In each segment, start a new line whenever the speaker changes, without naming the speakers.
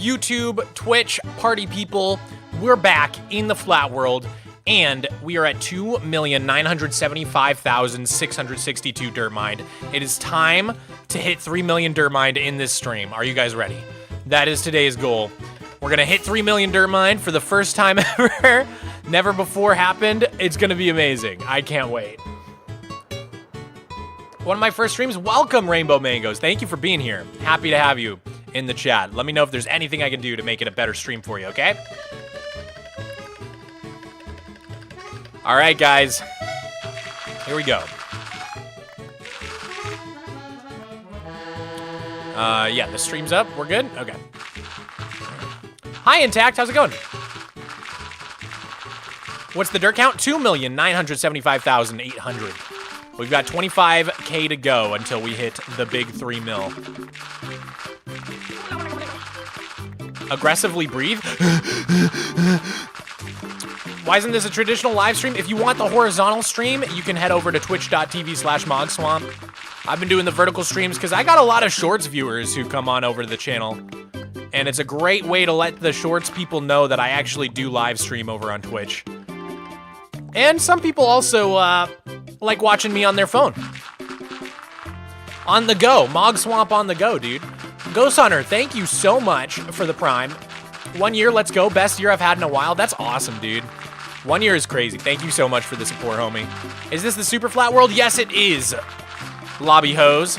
YouTube, Twitch, party people, we're back in the flat world, and we are at 2,975,662 dirt mined. It is time to hit 3 million dirt mined in this stream. Are you guys ready? That is today's goal. We're gonna hit 3 million dirt mined for the first time ever. Never before happened. It's gonna be amazing. I can't wait. One of my first streams. Welcome, Rainbow Mangoes. Thank you for being here. Happy to have you in the chat. Let me know if there's anything I can do to make it a better stream for you, okay? All right, guys. Here we go. Yeah, the stream's up. We're good? Okay. Hi, Intact. How's it going? What's the dirt count? 2,975,800. We've got 25K to go until we hit the big 3 mil. Aggressively breathe. Why isn't this a traditional live stream? If you want the horizontal stream, you can head over to twitch.tv/Mogswamp. I've been doing the vertical streams because I got a lot of shorts viewers who come on over to the channel. And it's a great way to let the shorts people know that I actually do live stream over on Twitch. And some people also like watching me on their phone. On the go. Mogswamp on the go, dude. Ghost Hunter, thank you so much for the Prime. 1 year, let's go. Best year I've had in a while. That's awesome, dude. 1 year is crazy. Thank you so much for the support, homie. Is this the super flat world? Yes, it is. Lobby hose.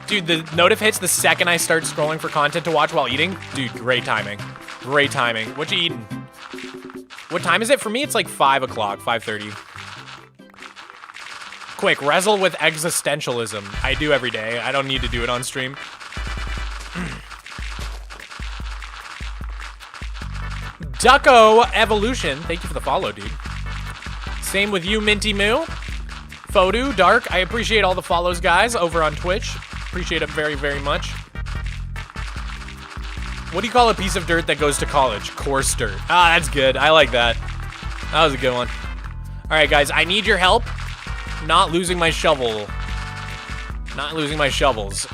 Dude, the notif hits the second I start scrolling for content to watch while eating. Dude, great timing. Great timing. What you eating? What time is it? For me, it's like 5 o'clock, 5:30. Quick, wrestle with existentialism. I do every day. I don't need to do it on stream. Ducko Evolution. Thank you for the follow, dude. Same with you, Minty Moo. Fodu, Dark. I appreciate all the follows, guys, over on Twitch. Appreciate it very, very much. What do you call a piece of dirt that goes to college? Coarse dirt. Ah, that's good. I like that. That was a good one. All right, guys, I need your help. Not losing my shovel. Not losing my shovels.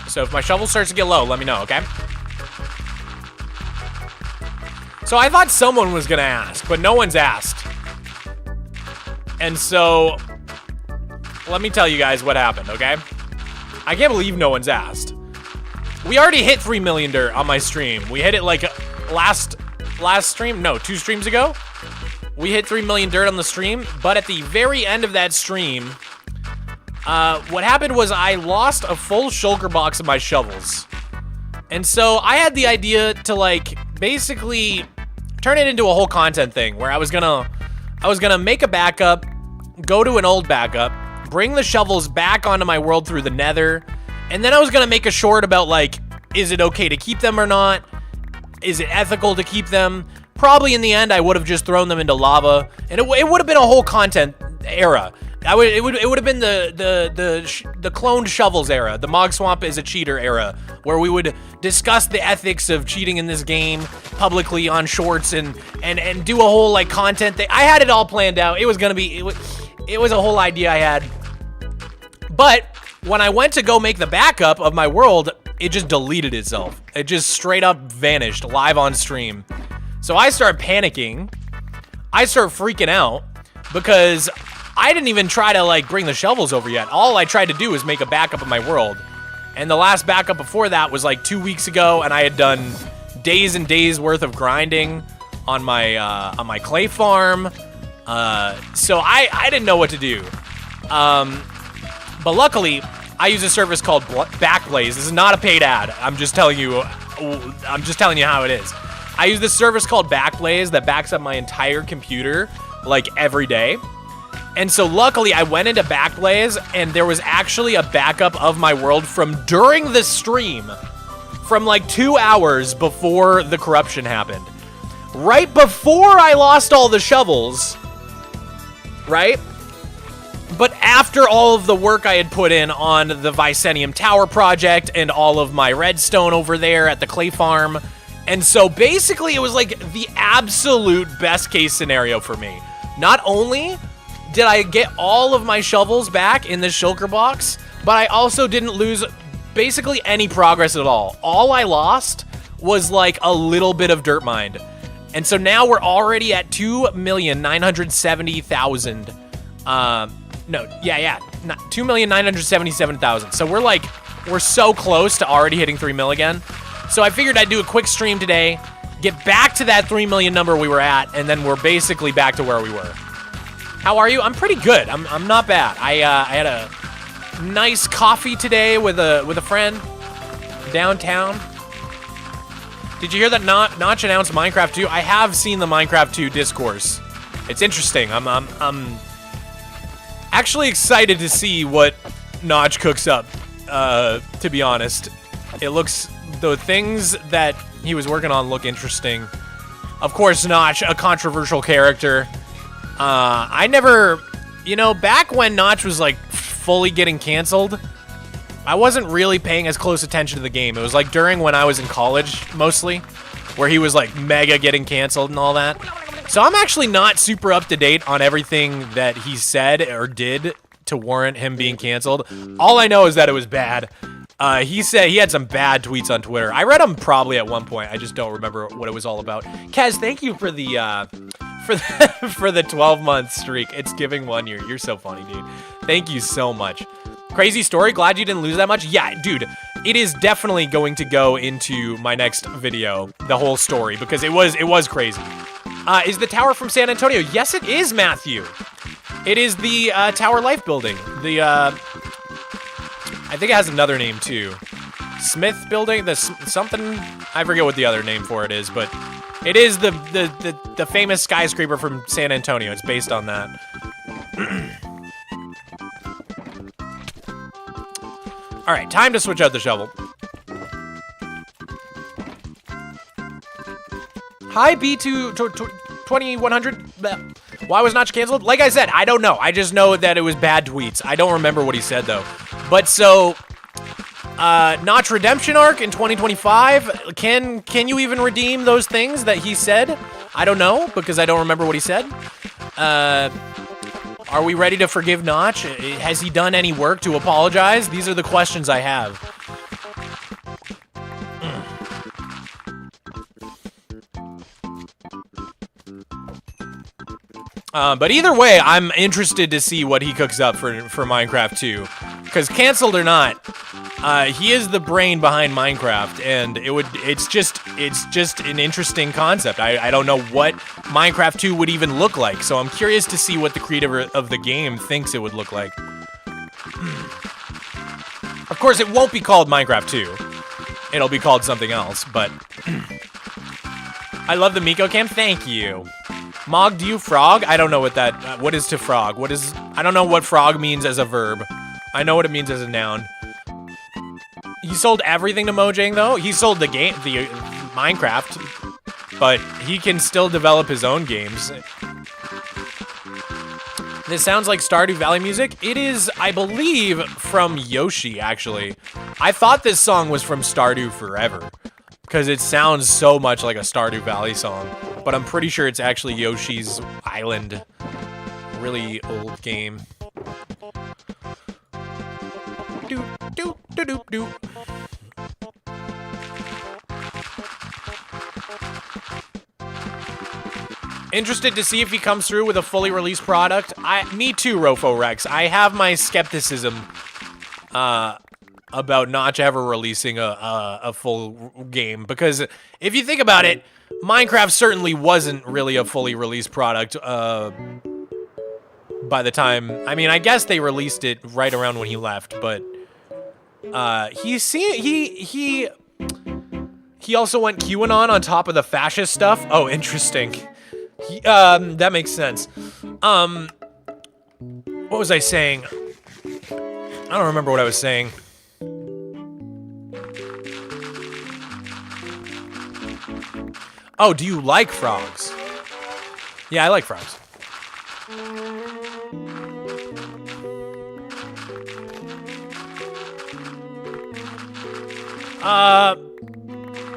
So if my shovel starts to get low, let me know, okay? So I thought someone was gonna ask, but no one's asked. And so, let me tell you guys what happened, okay? I can't believe no one's asked. We already hit 3 million dirt on my stream. We hit it like last stream? No, 2 streams ago? We hit 3 million dirt on the stream, but at the very end of that stream, what happened was I lost a full shulker box of my shovels. And so I had the idea to like basically turn it into a whole content thing where I was gonna make a backup, go to an old backup, bring the shovels back onto my world through the nether, and then I was gonna make a short about like, is it okay to keep them or not? Is it ethical to keep them? Probably in the end, I would have just thrown them into lava, and it would have been a whole content era. It would have been the cloned shovels era, the Mogswamp is a cheater era, where we would discuss the ethics of cheating in this game publicly on shorts and do a whole like content thing. I had it all planned out. It was gonna be it was a whole idea I had, but when I went to go make the backup of my world, it just deleted itself. It just straight up vanished live on stream. So I start panicking. I start freaking out because I didn't even try to like bring the shovels over yet. All I tried to do was make a backup of my world. And the last backup before that was like 2 weeks ago, and I had done days and days worth of grinding on my clay farm. So I didn't know what to do. But luckily, I use a service called Backblaze. This is not a paid ad. I'm just telling you how it is. I use this service called Backblaze that backs up my entire computer like every day. And so luckily I went into Backblaze and there was actually a backup of my world from during the stream, from like 2 hours before the corruption happened. Right before I lost all the shovels, right? But after all of the work I had put in on the Vicenium Tower project and all of my redstone over there at the clay farm. And so basically it was like the absolute best case scenario for me. Not only did I get all of my shovels back in this shulker box, but I also didn't lose basically any progress at all. All I lost was like a little bit of dirt mined. And so now we're already at 2,970,000. No, yeah, 2,977,000. So we're so close to already hitting 3 mil again. So I figured I'd do a quick stream today, get back to that 3 million number we were at, and then we're basically back to where we were. How are you? I'm pretty good. I'm not bad. I had a nice coffee today with a friend downtown. Did you hear that Notch announced Minecraft 2? I have seen the Minecraft 2 discourse. It's interesting. I'm actually excited to see what Notch cooks up, to be honest. The things that he was working on look interesting. Of course, Notch, a controversial character. I never, back when Notch was like fully getting canceled, I wasn't really paying as close attention to the game. It was like during when I was in college, mostly, where he was like mega getting canceled and all that. So I'm actually not super up to date on everything that he said or did to warrant him being canceled. All I know is that it was bad. He said he had some bad tweets on Twitter. I read them probably at one point. I just don't remember what it was all about. Kaz, thank you for the for the 12-month streak. It's giving 1 year. You're so funny, dude. Thank you so much. Crazy story. Glad you didn't lose that much. Yeah, dude. It is definitely going to go into my next video, the whole story, because it was crazy. Is the tower from San Antonio? Yes, it is, Matthew. It is the Tower Life building. The I think it has another name too. Smith building, something, I forget what the other name for it is, but it is the famous skyscraper from San Antonio. It's based on that. All right, time to switch out the shovel. Hi, B2 2100. Why was Notch canceled? Like I said, I don't know. I just know that it was bad tweets. I don't remember what he said, though. But so, Notch Redemption Arc in 2025. Can you even redeem those things that he said? I don't know, because I don't remember what he said. Are we ready to forgive Notch? Has he done any work to apologize? These are the questions I have. But either way, I'm interested to see what he cooks up for Minecraft 2. Because canceled or not, he is the brain behind Minecraft, and it's just an interesting concept. I don't know what Minecraft 2 would even look like, so I'm curious to see what the creator of the game thinks it would look like. Of course, it won't be called Minecraft 2. It'll be called something else, but I love the Miko cam. Thank you. Mog, do you frog? I don't know what that, what is to frog? I don't know what frog means as a verb. I know what it means as a noun. He sold everything to Mojang, though. He sold the game, the Minecraft, but he can still develop his own games. This sounds like Stardew Valley music. It is, I believe, from Yoshi, actually. I thought this song was from Stardew Forever, because it sounds so much like a Stardew Valley song. But I'm pretty sure it's actually Yoshi's Island. Really old game. Do do do do do. Interested to see if he comes through with a fully released product. Me too, Rofo Rex. I have my skepticism about Notch ever releasing a full game, because if you think about it, Minecraft certainly wasn't really a fully released product by the time, I mean, I guess they released it right around when he left, but he also went QAnon on top of the fascist stuff. Oh, interesting. That makes sense. What was I saying? I don't remember what I was saying. Oh, do you like frogs? Yeah, I like frogs.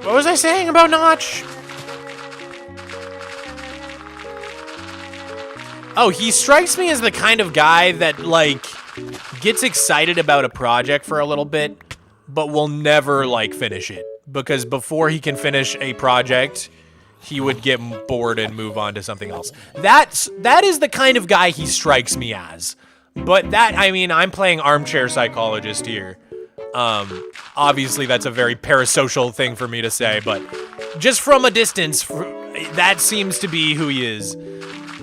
What was I saying about Notch? Oh, he strikes me as the kind of guy that, like, gets excited about a project for a little bit, but will never like finish it, because before he can finish a project, he would get bored and move on to something else. That is the kind of guy he strikes me as. But that, I mean, I'm playing armchair psychologist here. Obviously that's a very parasocial thing for me to say, but just from a distance, that seems to be who he is.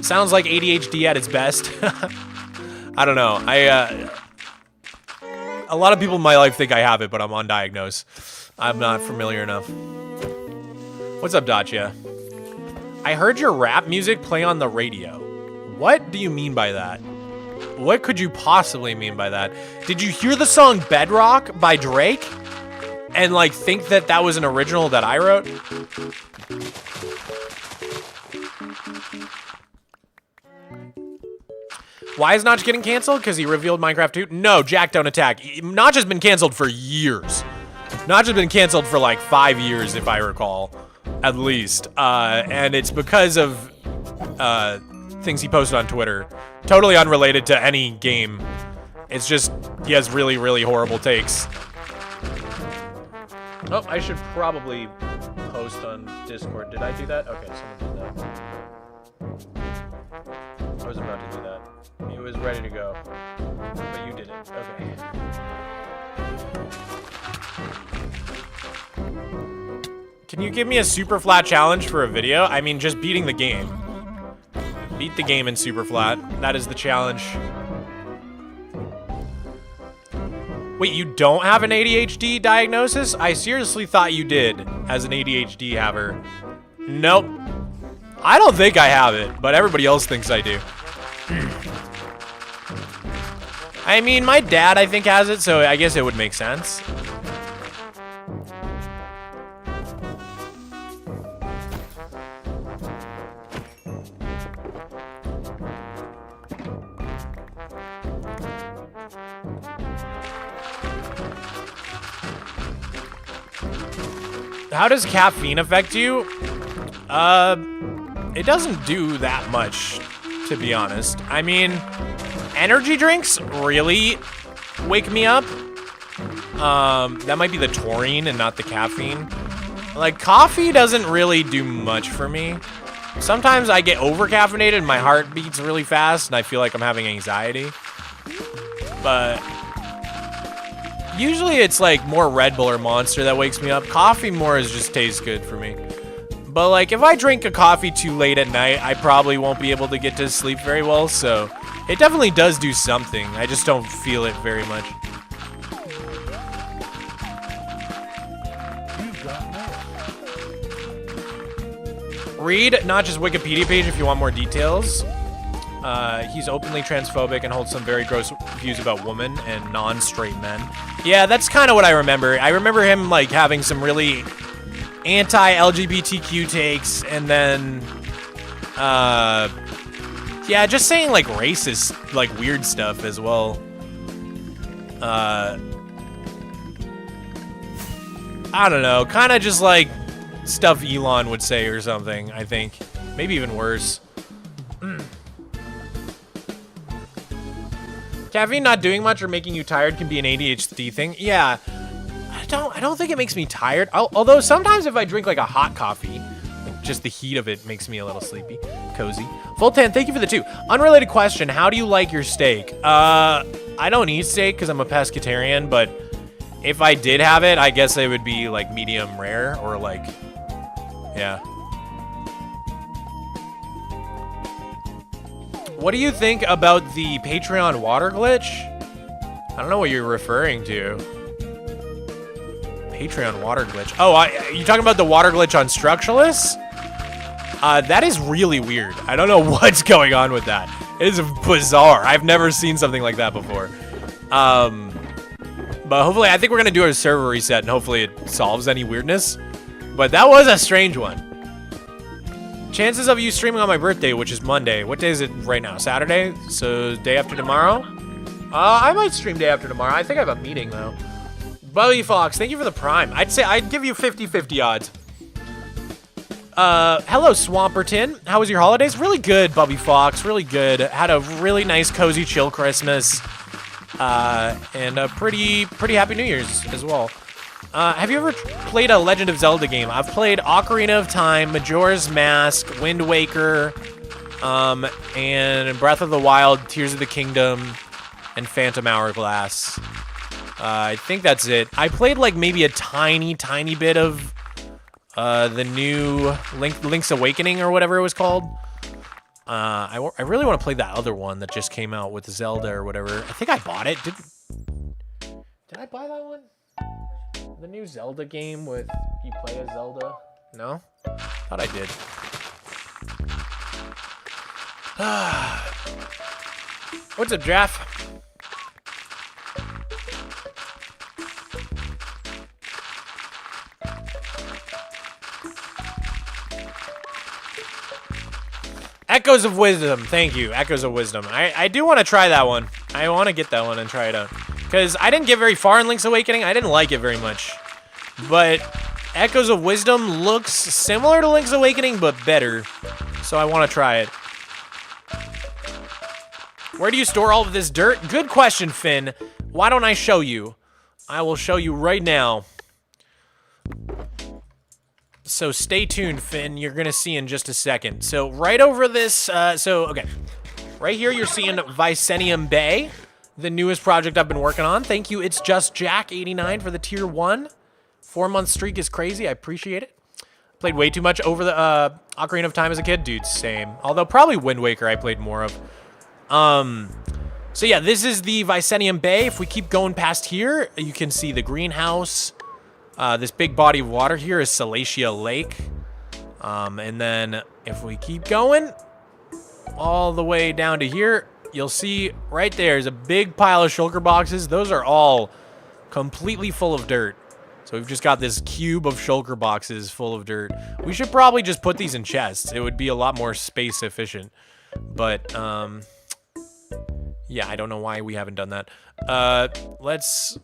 Sounds like ADHD at its best. I don't know. A lot of people in my life think I have it, but I'm undiagnosed. I'm not familiar enough. What's up, Dacia? I heard your rap music play on the radio. What do you mean by that? What could you possibly mean by that? Did you hear the song Bedrock by Drake and like think that that was an original that I wrote? Why is Notch getting canceled? Because he revealed Minecraft 2? No, Jack, don't attack. Notch has been canceled for years. Notch has been canceled for like 5 years, if I recall, at least. And it's because of things he posted on Twitter. Totally unrelated to any game. It's just, he has really, really horrible takes. Oh, I should probably post on Discord. Did I do that? Okay, someone did that. I was about to do that. It was ready to go. But you did it. Okay. Can you give me a super flat challenge for a video? I mean, just beating the game. Beat the game in super flat. That is the challenge. Wait, you don't have an ADHD diagnosis? I seriously thought you did, as an ADHD haver. Nope. I don't think I have it, but everybody else thinks I do. I mean, my dad, I think, has it, so I guess it would make sense. How does caffeine affect you? It doesn't do that much, to be honest. I mean, energy drinks really wake me up. That might be the taurine and not the caffeine. Like, coffee doesn't really do much for me. Sometimes I get over-caffeinated and my heart beats really fast and I feel like I'm having anxiety. But usually it's like more Red Bull or Monster that wakes me up. Coffee more just tastes good for me. But like if I drink a coffee too late at night, I probably won't be able to get to sleep very well. So it definitely does do something. I just don't feel it very much. Read Notch's Wikipedia page if you want more details. He's openly transphobic and holds some very gross views about women and non-straight men. Yeah, that's kind of what I remember. I remember him like having some really anti-LGBTQ takes, and then, yeah, just saying like racist, like weird stuff as well. I don't know, kind of just like stuff Elon would say or something, I think. Maybe even worse. Caffeine not doing much or making you tired can be an ADHD thing. Yeah, I don't think it makes me tired. Although sometimes if I drink like a hot coffee, like just the heat of it makes me a little sleepy. Cozy. Fultan, thank you for the 2. Unrelated question, how do you like your steak? I don't eat steak because I'm a pescatarian, but if I did have it, I guess it would be like medium rare or like, yeah. What do you think about the Patreon water glitch? I don't know what you're referring to. Patreon water glitch. Oh, you talking about the water glitch on Structureless? That is really weird. I don't know what's going on with that. It is bizarre. I've never seen something like that before. But hopefully, I think we're gonna do a server reset and hopefully it solves any weirdness. But that was a strange one. Chances of you streaming on my birthday, which is Monday. What day is it right now? Saturday? So day after tomorrow? I might stream day after tomorrow. I think I have a meeting though. Bubby Fox, thank you for the prime. I'd say I'd give you 50-50 odds. Hello Swamperton. How was your holidays? Really good, Bubby Fox. Really good. Had a really nice, cozy, chill Christmas. And a pretty happy New Year's as well. Have you ever played a Legend of Zelda game? I've played Ocarina of Time, Majora's Mask, Wind Waker, and Breath of the Wild, Tears of the Kingdom, and Phantom Hourglass. I think that's it. I played like maybe a tiny bit of the new Link's Awakening or whatever it was called. I really want to play that other one that just came out with Zelda or whatever. I think I bought it. Did I buy that one? The new Zelda game with you play as Zelda? No? Thought I did. What's up, Jeff? Echoes of Wisdom. Thank you. Echoes of Wisdom. I do want to try that one. I want to get that one and try it out. Because I didn't get very far in Link's Awakening. I didn't like it very much. But Echoes of Wisdom looks similar to Link's Awakening, but better. So I want to try it. Where do you store all of this dirt? Good question, Finn. Why don't I show you? I will show you right now. So stay tuned, Finn. You're going to see in just a second. So right over this, okay. Right here, you're seeing Vicenium Bay, the newest project I've been working on. Thank you, It's Just Jack 89 for the tier 1. 4-month streak is crazy. I appreciate it. Played way too much over the Ocarina of Time as a kid. Dude, same. Although probably Wind Waker I played more of. So yeah, this is the Vicenium Bay. If we keep going past here, you can see the greenhouse. This big body of water here is Salacia Lake. And then if we keep going all the way down to here, you'll see right there is a big pile of shulker boxes. Those are all completely full of dirt. So we've just got this cube of shulker boxes full of dirt. We should probably just put these in chests. It would be a lot more space efficient. But, yeah, I don't know why we haven't done that. Let's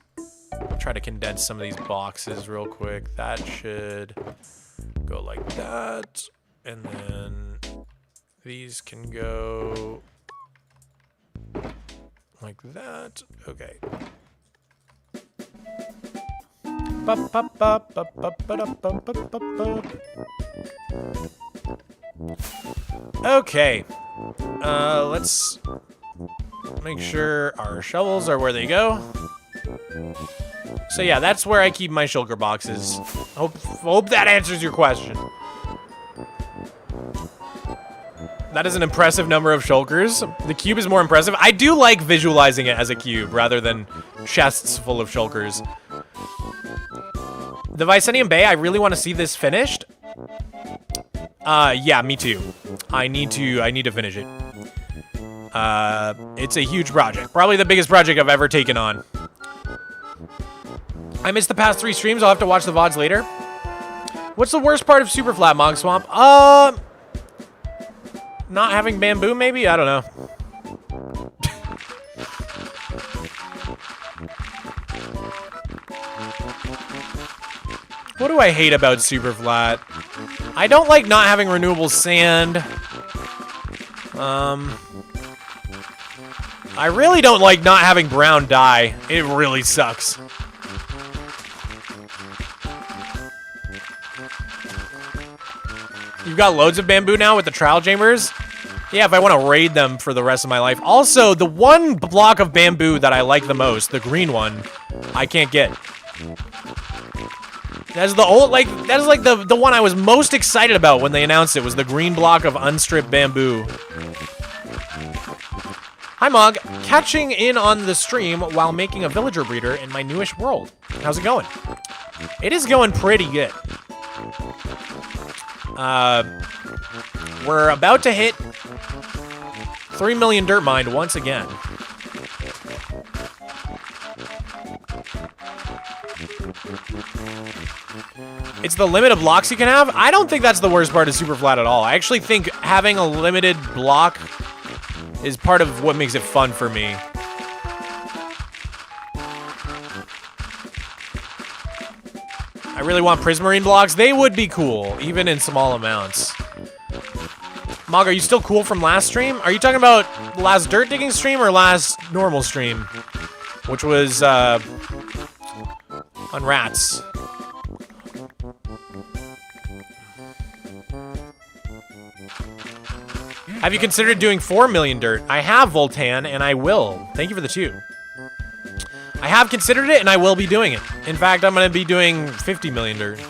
try to condense some of these boxes real quick. That should go like that. And then these can go like that. Okay. Okay. Let's make sure our shovels are where they go. So yeah, that's where I keep my shulker boxes. Hope that answers your question. That is an impressive number of shulkers. The cube is more impressive. I do like visualizing it as a cube rather than chests full of shulkers. The Vicenium Bay, I really want to see this finished. Yeah, me too. I need to finish it. It's a huge project. Probably the biggest project I've ever taken on. I missed the past 3 streams. I'll have to watch the VODs later. What's the worst part of Super Flat, Mogswamp? Not having bamboo, maybe? I don't know. What do I hate about Super Flat? I don't like not having renewable sand. I really don't like not having brown dye. It really sucks. You've got loads of bamboo now with the trial chambers? Yeah, if I want to raid them for the rest of my life. Also, the one block of bamboo that I like the most, the green one, I can't get. That's the old, like, that is like the one I was most excited about when they announced it, was the green block of unstripped bamboo. Hi, Mog. Catching in on the stream while making a villager breeder in my newish world. How's it going? It is going pretty good. We're about to hit 3 million dirt mined once again. It's the limit of blocks you can have? I don't think that's the worst part of Super Flat at all. I actually think having a limited block is part of what makes it fun for me. I really want prismarine blocks. They would be cool, even in small amounts. Mog, are you still cool from last stream? Are you talking about last dirt digging stream or last normal stream? which was on rats. Have you considered doing 4 million dirt? I have, Voltan, and I will. Thank you for the 2. I have considered it, and I will be doing it. In fact, I'm going to be doing 50 million dirt.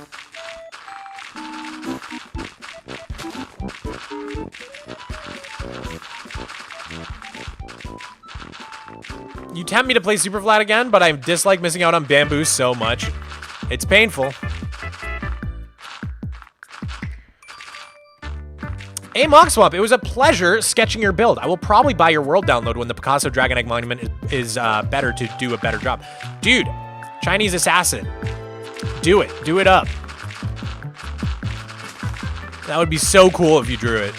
You tempt me to play Super Flat again, but I dislike missing out on bamboo so much. It's painful. Hey, Mogswamp, it was a pleasure sketching your build. I will probably buy your world download when the Picasso Dragon Egg Monument is better to do a better job. Dude, Chinese Assassin. Do it. Do it up. That would be so cool if you drew it.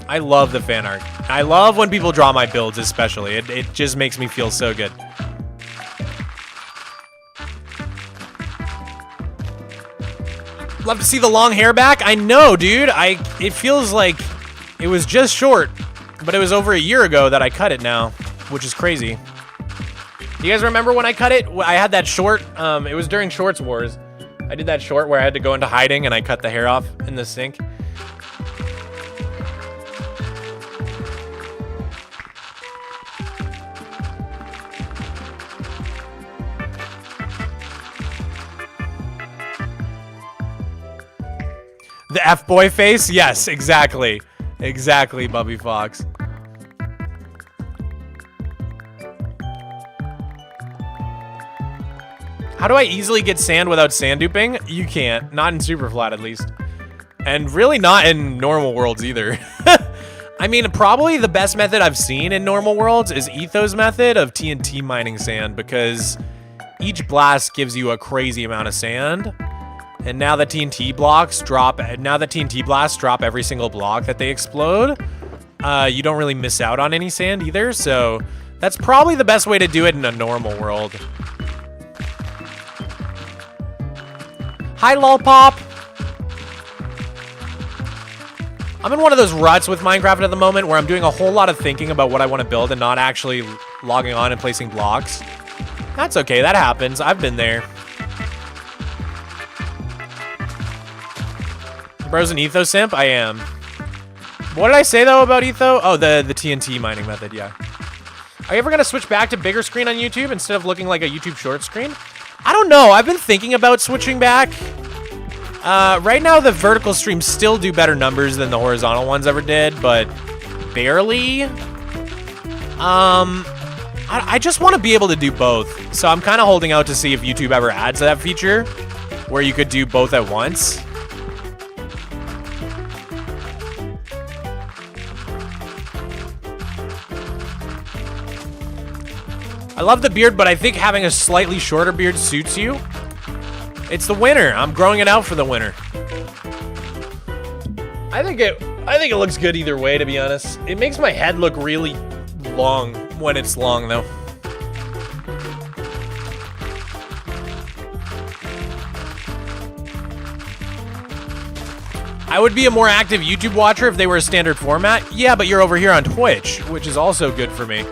I love the fan art. I love when people draw my builds, especially. It just makes me feel so good. Love to see the long hair back. I know, dude. It feels like it was just short, but it was over a year ago that I cut it now, which is crazy. Do you guys remember when I cut it? I had that short. It was during Shorts Wars. I did that short where I had to go into hiding and I cut the hair off in the sink. The F-boy face? Yes, exactly. Exactly, Bubby Fox. How do I easily get sand without sand duping? You can't. Not in Super Flat, at least. And really not in normal worlds, either. I mean, probably the best method I've seen in normal worlds is Etho's method of TNT mining sand, because each blast gives you a crazy amount of sand. And now that TNT blasts drop every single block that they explode, you don't really miss out on any sand either. So that's probably the best way to do it in a normal world. Hi, Lolpop. I'm in one of those ruts with Minecraft at the moment where I'm doing a whole lot of thinking about what I want to build and not actually logging on and placing blocks. That's okay. That happens. I've been there. Bro's an Etho simp? I am. What did I say, though, about Etho? Oh, the TNT mining method, yeah. Are you ever going to switch back to bigger screen on YouTube instead of looking like a YouTube short screen? I don't know. I've been thinking about switching back. Right now, the vertical streams still do better numbers than the horizontal ones ever did, but barely. I just want to be able to do both. So I'm kind of holding out to see if YouTube ever adds that feature where you could do both at once. I love the beard, but I think having a slightly shorter beard suits you. It's the winter. I'm growing it out for the winter. I think it looks good either way, to be honest. It makes my head look really long when it's long, though. I would be a more active YouTube watcher if they were a standard format. Yeah, but you're over here on Twitch, which is also good for me.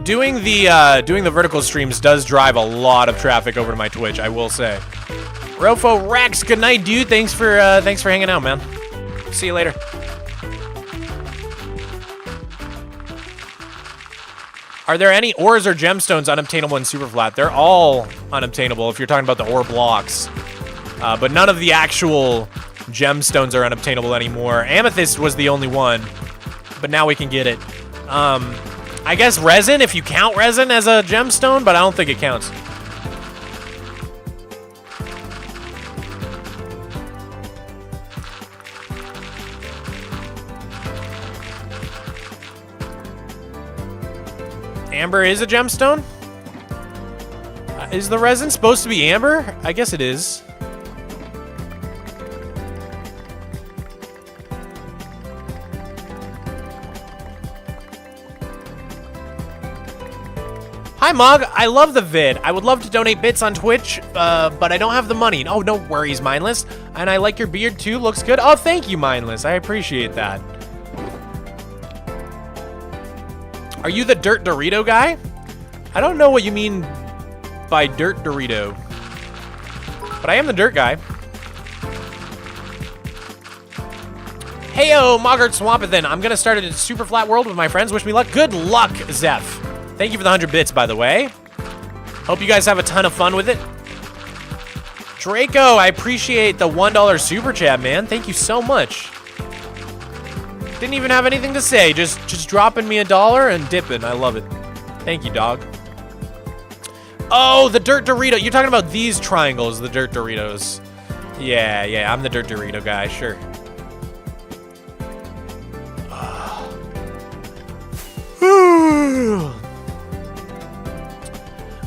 Doing the vertical streams does drive a lot of traffic over to my Twitch, I will say. Rofo Rex, good night, dude. Thanks for hanging out, man. See you later. Are there any ores or gemstones unobtainable in Super Flat? They're all unobtainable if you're talking about the ore blocks. But none of the actual gemstones are unobtainable anymore. Amethyst was the only one, but now we can get it. I guess resin, if you count resin as a gemstone, but I don't think it counts. Amber is a gemstone? Is the resin supposed to be amber? I guess it is. Hi, Mog. I love the vid. I would love to donate bits on Twitch, but I don't have the money. Oh, no worries, Mindless. And I like your beard, too. Looks good. Oh, thank you, Mindless. I appreciate that. Are you the Dirt Dorito guy? I don't know what you mean by Dirt Dorito. But I am the dirt guy. Heyo, Mogswamp. I'm gonna start a super flat world with my friends. Wish me luck. Good luck, Zeph. Thank you for the 100 bits, by the way. Hope you guys have a ton of fun with it. Draco, I appreciate the $1 super chat, man. Thank you so much. Didn't even have anything to say. Just dropping me $1 and dipping. I love it. Thank you, dog. Oh, the Dirt Dorito. You're talking about these triangles, the Dirt Doritos. Yeah, I'm the Dirt Dorito guy, sure.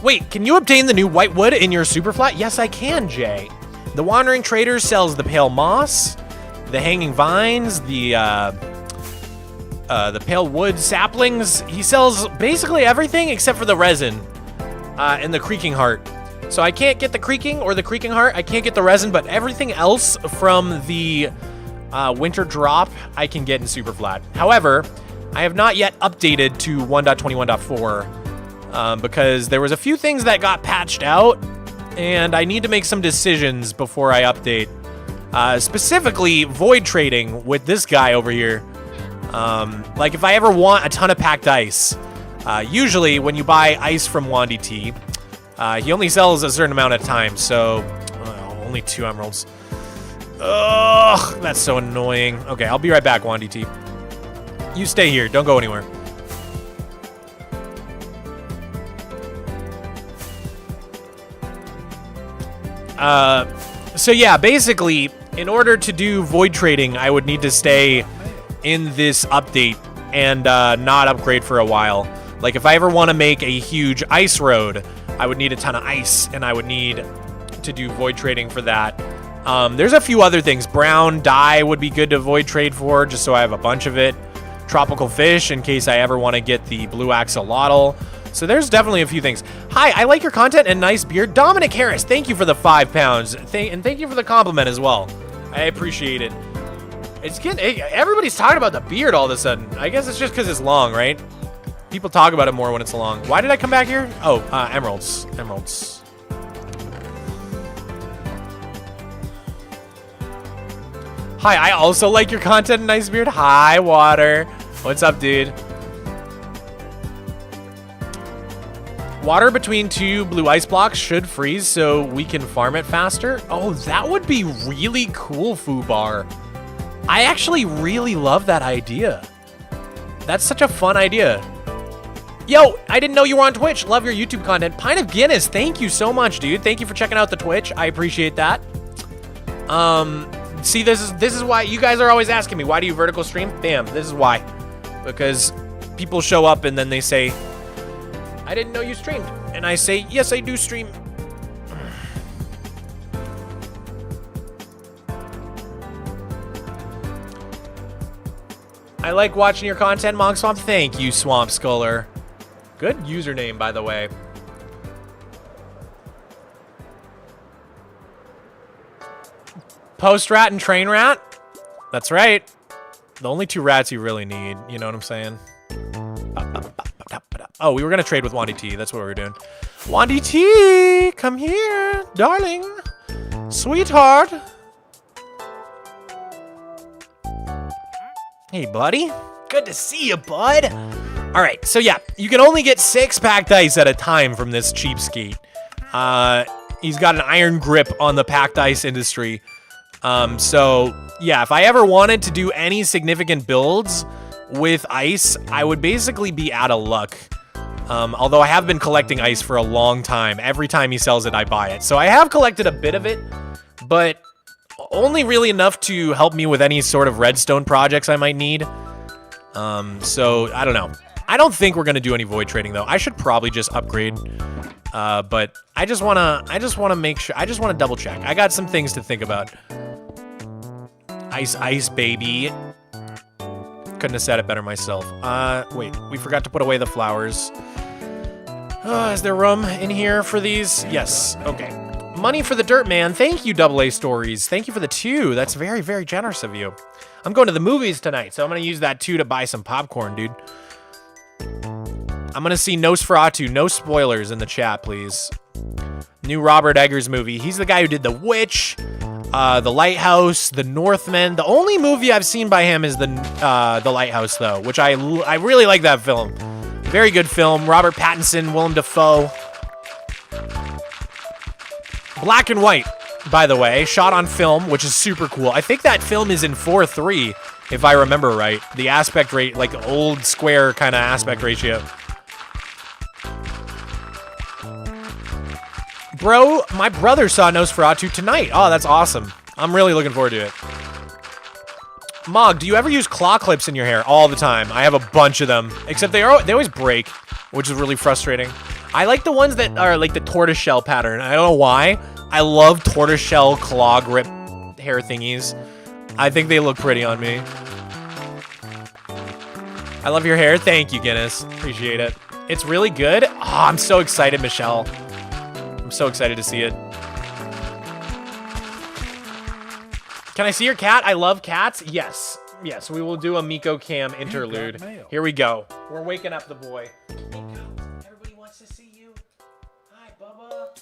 Wait, can you obtain the new white wood in your super flat? Yes, I can, Jay. The Wandering Trader sells the pale moss, the hanging vines, the pale wood saplings. He sells basically everything except for the resin and the creaking heart. So I can't get the creaking or the creaking heart. I can't get the resin, but everything else from the winter drop I can get in super flat. However, I have not yet updated to 1.21.4 because there was a few things that got patched out, and I need to make some decisions before I update. Specifically, void trading with this guy over here. Like if I ever want a ton of packed ice, usually when you buy ice from Wandy T, he only sells a certain amount at a time, so only 2 emeralds. Ugh, that's so annoying. Okay, I'll be right back, Wandy T. You stay here, don't go anywhere. So yeah, basically, in order to do void trading, I would need to stay in this update and not upgrade for a while. Like if I ever want to make a huge ice road, I would need a ton of ice, and I would need to do void trading for that. There's a few other things. Brown dye would be good to void trade for, just so I have a bunch of it. Tropical fish, in case I ever want to get the blue axolotl. So there's definitely a few things. Hi, I like your content and nice beard. Dominic Harris, thank you for the 5 pounds. And thank you for the compliment as well. I appreciate it. It's getting, everybody's talking about the beard all of a sudden. I guess it's just because it's long, right? People talk about it more when it's long. Why did I come back here? Oh, emeralds. Emeralds. Hi, I also like your content and nice beard. Hi, Water. What's up, dude? Water between 2 blue ice blocks should freeze so we can farm it faster. Oh, that would be really cool, Fubar. I actually really love that idea. That's such a fun idea. Yo, I didn't know you were on Twitch. Love your YouTube content. Pint of Guinness, thank you so much, dude. Thank you for checking out the Twitch. I appreciate that. See, this is why you guys are always asking me, why do you vertical stream? Bam, this is why. Because people show up and then they say, I didn't know you streamed. And I say, yes, I do stream. I like watching your content, Mogswamp. Thank you, Swamp Sculler. Good username, by the way. Post rat and train rat? That's right. The only 2 rats you really need. You know what I'm saying? Oh, we were going to trade with Wandy T. That's what we were doing. Wandy T, come here, darling. Sweetheart. Hey, buddy. Good to see you, bud. All right, so yeah, you can only get 6 packed ice at a time from this cheapskate. He's got an iron grip on the packed ice industry. So yeah, if I ever wanted to do any significant builds with ice, I would basically be out of luck. Although I have been collecting ice for a long time. Every time he sells it, I buy it. So I have collected a bit of it, but only really enough to help me with any sort of redstone projects I might need. So I don't know. I don't think we're gonna do any void trading though. I should probably just upgrade. But I just wanna make sure. I just wanna double check. I got some things to think about. Ice, baby. Couldn't have said it better myself. Wait, we forgot to put away the flowers. Is there room in here for these? Yes, okay. Money for the dirt man. Thank you, AA Stories. Thank you for the 2. That's very, very generous of you. I'm going to the movies tonight, so I'm gonna use that 2 to buy some popcorn, dude. I'm gonna see Nosferatu. No spoilers in the chat, please. New Robert Eggers movie. He's the guy who did The Witch, The Lighthouse, The Northman. The only movie I've seen by him is The Lighthouse, though, which I really like that film. Very good film. Robert Pattinson, Willem Dafoe. Black and white, by the way. Shot on film, which is super cool. I think that film is in 4:3, if I remember right. The aspect rate, like old square kind of aspect ratio. Bro, my brother saw Nosferatu tonight. Oh, that's awesome. I'm really looking forward to it. Mog, do you ever use claw clips in your hair? All the time. I have a bunch of them. Except they always break, which is really frustrating. I like the ones that are like the tortoiseshell pattern. I don't know why. I love tortoiseshell claw grip hair thingies. I think they look pretty on me. I love your hair. Thank you, Guinness. Appreciate it. It's really good. Oh, I'm so excited, Michelle. I'm so excited to see it. Can I see your cat? I love cats. Yes. Yes, we will do a Miko Cam interlude. Here we go. We're waking up the boy. Miko, everybody wants to see you. Hi, Bubba.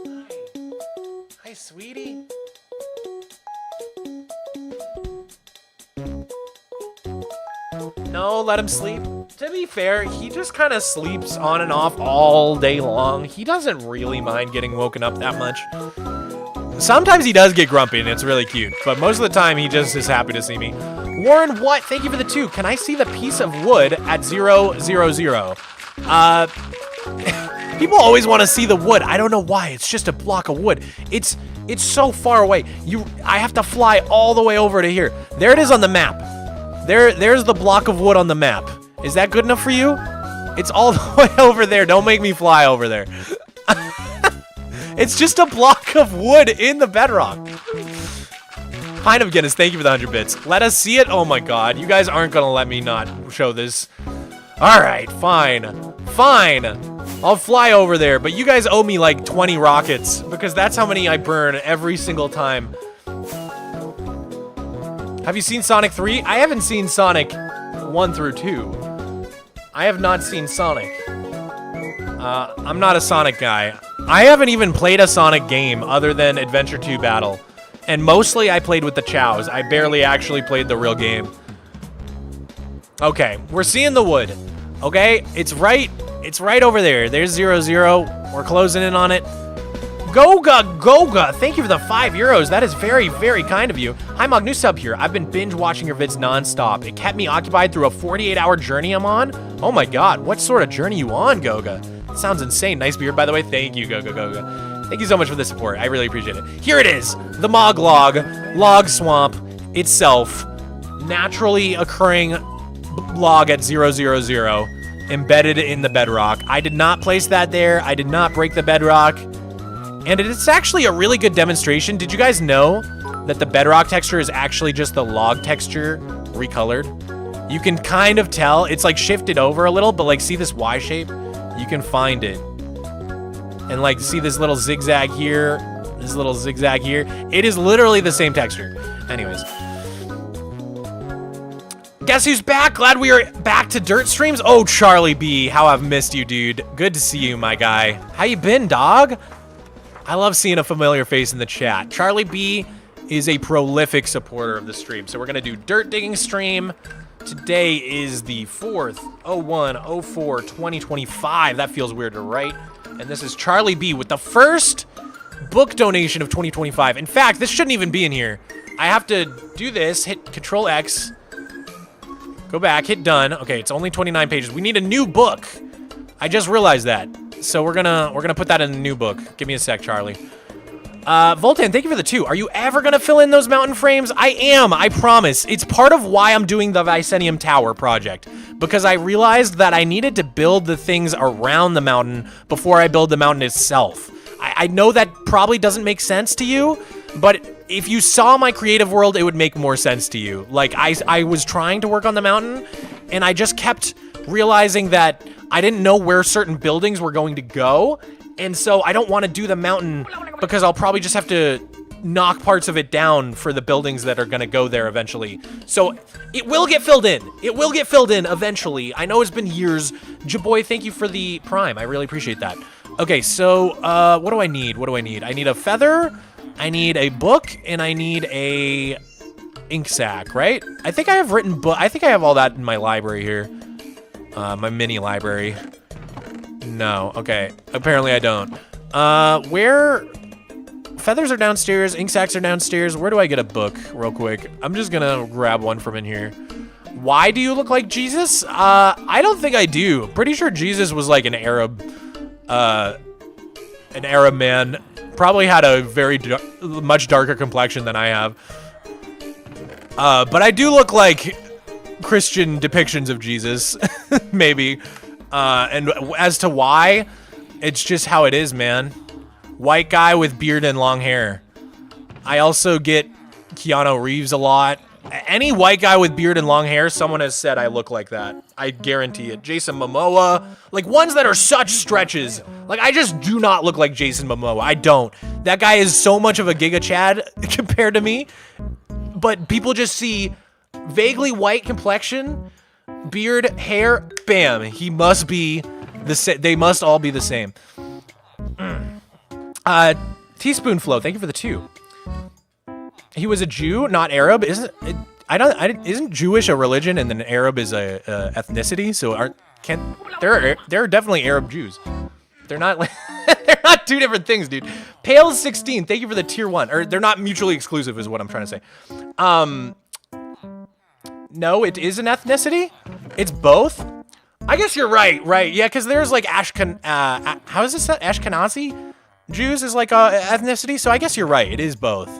Hi. Hi, sweetie. No, let him sleep. To be fair, he just kind of sleeps on and off all day long. He doesn't really mind getting woken up that much. Sometimes he does get grumpy, and it's really cute. But most of the time, he just is happy to see me. Warren, what? Thank you for the 2. Can I see the piece of wood at 000? People always want to see the wood. I don't know why. It's just a block of wood. It's so far away. I have to fly all the way over to here. There it is on the map. There's the block of wood on the map. Is that good enough for you? It's all the way over there. Don't make me fly over there. It's just a block of wood in the bedrock. Pine of Guinness, thank you for the 100 bits. Let us see it. Oh my god, you guys aren't gonna let me not show this. All right, fine. Fine. I'll fly over there, but you guys owe me like 20 rockets because that's how many I burn every single time. Have you seen Sonic 3? I haven't seen Sonic 1 through 2. I have not seen Sonic. I'm not a Sonic guy. I haven't even played a Sonic game other than Adventure 2 Battle. And mostly I played with the Chows. I barely actually played the real game. Okay, we're seeing the wood. Okay, it's right over there. There's 000. We're closing in on it. Goga, thank you for the €5. That is very, very kind of you. Hi, Mog, new sub here. I've been binge watching your vids nonstop. It kept me occupied through a 48-hour journey I'm on. Oh my god, what sort of journey you on, Goga? That sounds insane. Nice beard, by the way. Thank you, Goga. Thank you so much for the support. I really appreciate it. Here it is, the Mog log swamp itself, naturally occurring log at 000, embedded in the bedrock. I did not place that there. I did not break the bedrock. And it's actually a really good demonstration. Did you guys know that the bedrock texture is actually just the log texture recolored? You can kind of tell. It's like shifted over a little, but like see this Y shape? You can find it. And like see this little zigzag here, this little zigzag here. It is literally the same texture. Anyways. Guess who's back? Glad we are back to dirt streams. Oh, Charlie B, how I've missed you, dude. Good to see you, my guy. How you been, dog? I love seeing a familiar face in the chat. Charlie B is a prolific supporter of the stream. So we're gonna do dirt digging stream. Today is the 4th, 01/04/2025. That feels weird to write. And this is Charlie B with the first book donation of 2025. In fact, this shouldn't even be in here. I have to do this, hit Control X, go back, hit done. Okay, it's only 29 pages. We need a new book. I just realized that. So we're gonna put that in a new book. Give me a sec, Charlie. Voltan, thank you for the 2. Are you ever gonna fill in those mountain frames? I am, I promise. It's part of why I'm doing the Vicenium Tower project. Because I realized that I needed to build the things around the mountain before I build the mountain itself. I know that probably doesn't make sense to you, but if you saw my creative world, it would make more sense to you. Like, I was trying to work on the mountain, and I just kept realizing that I didn't know where certain buildings were going to go, and so I don't want to do the mountain because I'll probably just have to knock parts of it down for the buildings that are gonna go there eventually. So it will get filled in. It will get filled in eventually. I know it's been years. Jaboy, thank you for the Prime. I really appreciate that. Okay, so what do I need? What do I need? I need a feather, I need a book, and I need a ink sac, right? I think I have written book. I think I have all that in my library here. My mini library. No, okay. Apparently I don't. Where... Feathers are downstairs, ink sacs are downstairs. Where do I get a book real quick? I'm just gonna grab one from in here. Why do you look like Jesus? I don't think I do. Pretty sure Jesus was like an Arab man. Probably had a very much darker complexion than I have. But I do look like Christian depictions of Jesus, maybe. And as to why, it's just how it is, man. White guy with beard and long hair. I also get Keanu Reeves a lot. Any white guy with beard and long hair, someone has said I look like that. I guarantee it. Jason Momoa. Like, ones that are such stretches. Like, I just do not look like Jason Momoa. I don't. That guy is so much of a Giga Chad compared to me. But people just see vaguely white complexion, beard, hair, bam. He must be the same. They must all be the same. Teaspoon Flow, thank you for the 2. He was a Jew, not Arab. Isn't Jewish a religion and then Arab is a ethnicity? So there are definitely Arab Jews. They're not like they're not two different things, dude. Pale 16, thank you for the tier 1. Or they're not mutually exclusive is what I'm trying to say. No, it is an ethnicity. It's both. I guess you're right, Yeah, because there's like how is this Ashkenazi? Jews is like a ethnicity, so I guess you're right. It is both.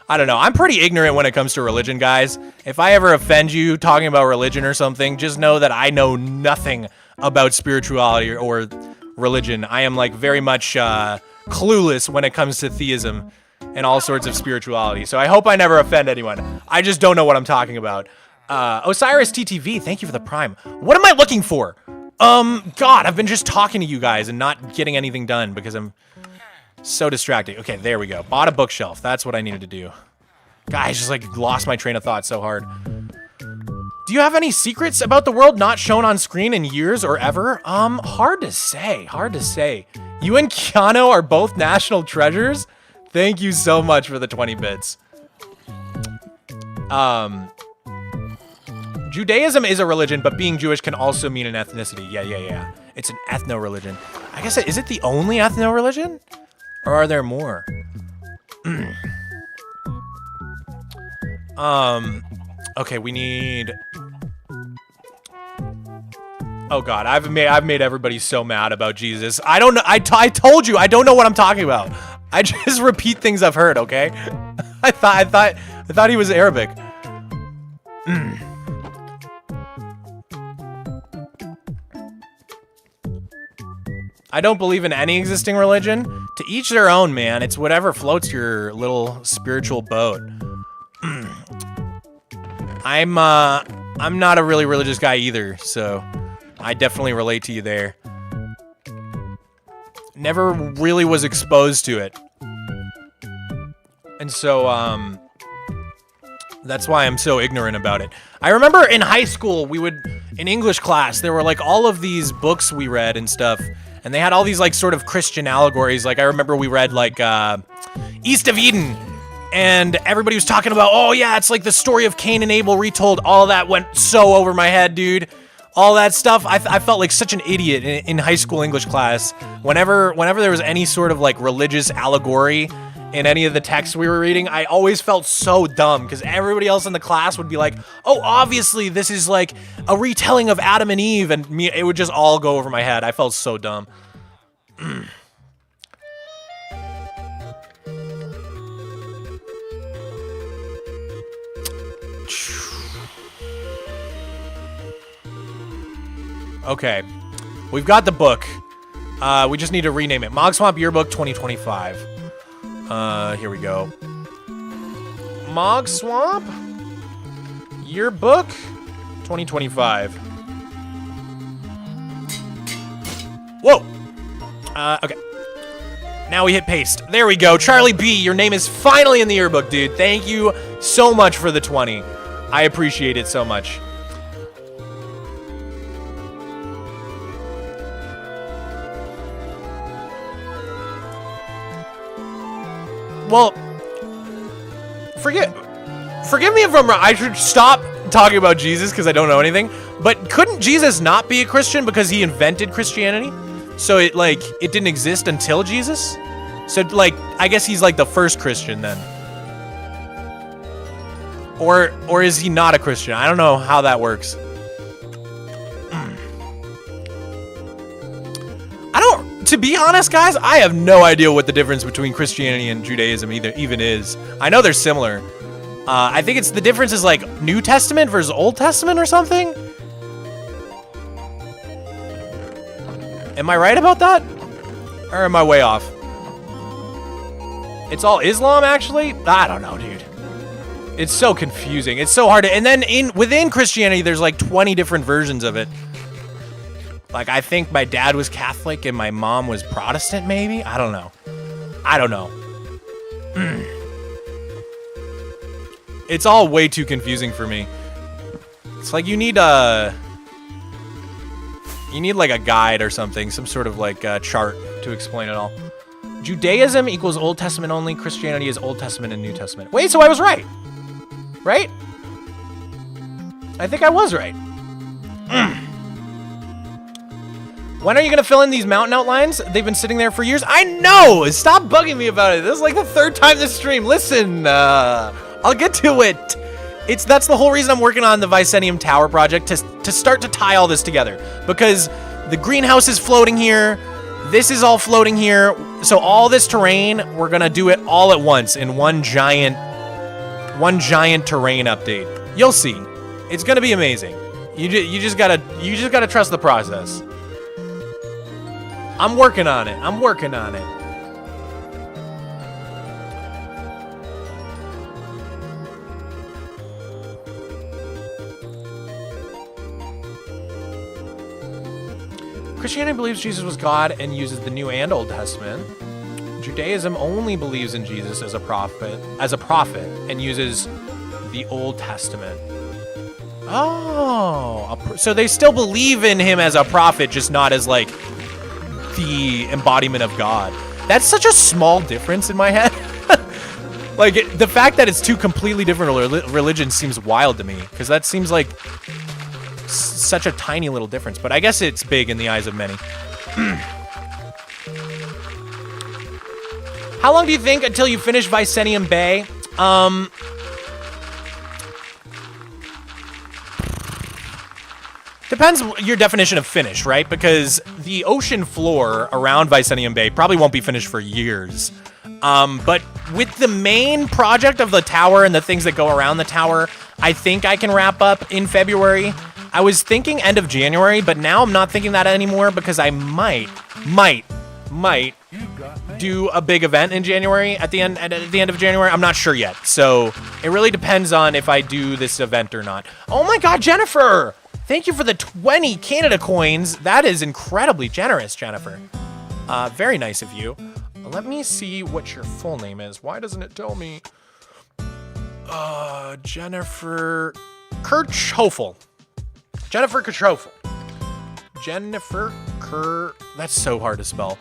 I don't know. I'm pretty ignorant when it comes to religion, guys. If I ever offend you talking about religion or something, just know that I know nothing about spirituality or religion. I am like very much clueless when it comes to theism and all sorts of spirituality. So I hope I never offend anyone. I just don't know what I'm talking about. Osiris TTV, thank you for the Prime. What am I looking for? God, I've been just talking to you guys and not getting anything done because I'm so distracted. Okay, there we go. Bought a bookshelf. That's what I needed to do. Guys, just like lost my train of thought so hard. Do you have any secrets about the world not shown on screen in years or ever? Hard to say. You and Keanu are both national treasures. Thank you so much for the 20 bits. Judaism is a religion, but being Jewish can also mean an ethnicity. Yeah. It's an ethno-religion. I guess, is it the only ethno-religion? Or are there more? Okay, we need... Oh God, I've made everybody so mad about Jesus. I don't know, I told you, I don't know what I'm talking about. I just repeat things I've heard, okay? I thought he was Arabic. I don't believe in any existing religion. To each their own, man. It's whatever floats your little spiritual boat. I'm not a really religious guy either, so I definitely relate to you there. Never really was exposed to it. And so, that's why I'm so ignorant about it. I remember in high school, in English class, there were like all of these books we read and stuff. And they had all these like sort of Christian allegories. Like I remember we read like East of Eden. And everybody was talking about, oh yeah, it's like the story of Cain and Abel retold. All that went so over my head, dude. All that stuff. I felt like such an idiot in high school English class. Whenever there was any sort of like religious allegory in any of the texts we were reading, I always felt so dumb because everybody else in the class would be like, oh, obviously this is like a retelling of Adam and Eve, and me, it would just all go over my head. I felt so dumb. Okay, we've got the book. We just need to rename it. Mogswamp Yearbook 2025. Here we go. Mogswamp Yearbook 2025. Whoa. Okay. Now we hit paste. There we go. Charlie B, your name is finally in the yearbook, dude. Thank you so much for the 20. I appreciate it so much. Well, forgive me if I'm wrong. I should stop talking about Jesus because I don't know anything. But couldn't Jesus not be a Christian because he invented Christianity? So it didn't exist until Jesus? So like, I guess he's like the first Christian then. Or is he not a Christian? I don't know how that works. To be honest, guys, I have no idea what the difference between Christianity and Judaism even is. I know they're similar. I think the difference is like New Testament versus Old Testament or something. Am I right about that? Or am I way off? It's all Islam, actually? I don't know, dude. It's so confusing. It's so hard to... And then within Christianity, there's like 20 different versions of it. Like, I think my dad was Catholic and my mom was Protestant, maybe? I don't know. It's all way too confusing for me. It's like you need like a guide or something, some sort of like chart to explain it all. Judaism equals Old Testament only. Christianity is Old Testament and New Testament. Wait, so I was right. Right? I think I was right. When are you going to fill in these mountain outlines? They've been sitting there for years. I know! Stop bugging me about it. This is like the 3rd time this stream. Listen, I'll get to it. That's the whole reason I'm working on the Vicenium Tower project, to start to tie all this together. Because the greenhouse is floating here. This is all floating here. So all this terrain, we're going to do it all at once in one giant terrain update. You'll see. It's going to be amazing. You just got to trust the process. I'm working on it. Christianity believes Jesus was God and uses the New and Old Testament. Judaism only believes in Jesus as a prophet, and uses the Old Testament. Oh, so they still believe in him as a prophet, just not as like the embodiment of God. That's such a small difference in my head. Like, the fact that it's two completely different religions seems wild to me, because that seems like such a tiny little difference, but I guess it's big in the eyes of many. How long do you think until you finish Vicenium Bay? Depends your definition of finish, right? Because the ocean floor around Vicenium Bay probably won't be finished for years. But with the main project of the tower and the things that go around the tower, I think I can wrap up in February. I was thinking end of January, but now I'm not thinking that anymore because I might do a big event in January at the end of January. I'm not sure yet. So it really depends on if I do this event or not. Oh my God, Jennifer! Thank you for the 20 Canada coins. That is incredibly generous, Jennifer. Very nice of you. Let me see what your full name is. Why doesn't it tell me? Jennifer Kirchhoffel. Jennifer Kirchhoffel. That's so hard to spell.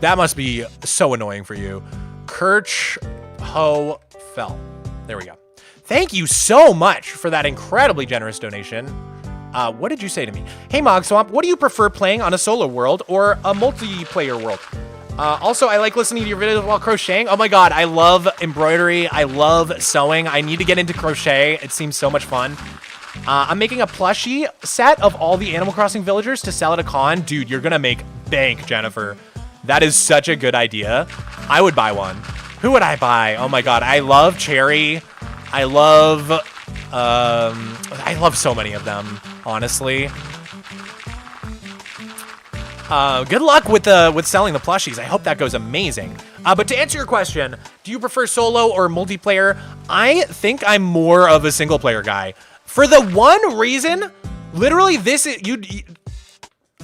That must be so annoying for you. Kirchhoffel. There we go. Thank you so much for that incredibly generous donation. What did you say to me? Hey, Mogswamp, what do you prefer playing on a solo world or a multiplayer world? Also, I like listening to your videos while crocheting. Oh my God, I love embroidery. I love sewing. I need to get into crochet. It seems so much fun. I'm making a plushie set of all the Animal Crossing villagers to sell at a con. Dude, you're gonna make bank, Jennifer. That is such a good idea. I would buy one. Who would I buy? Oh my God, I love Cherry. I love so many of them, honestly. Good luck with selling the plushies. I hope that goes amazing. But to answer your question, do you prefer solo or multiplayer? I think I'm more of a single player guy. For the one reason, literally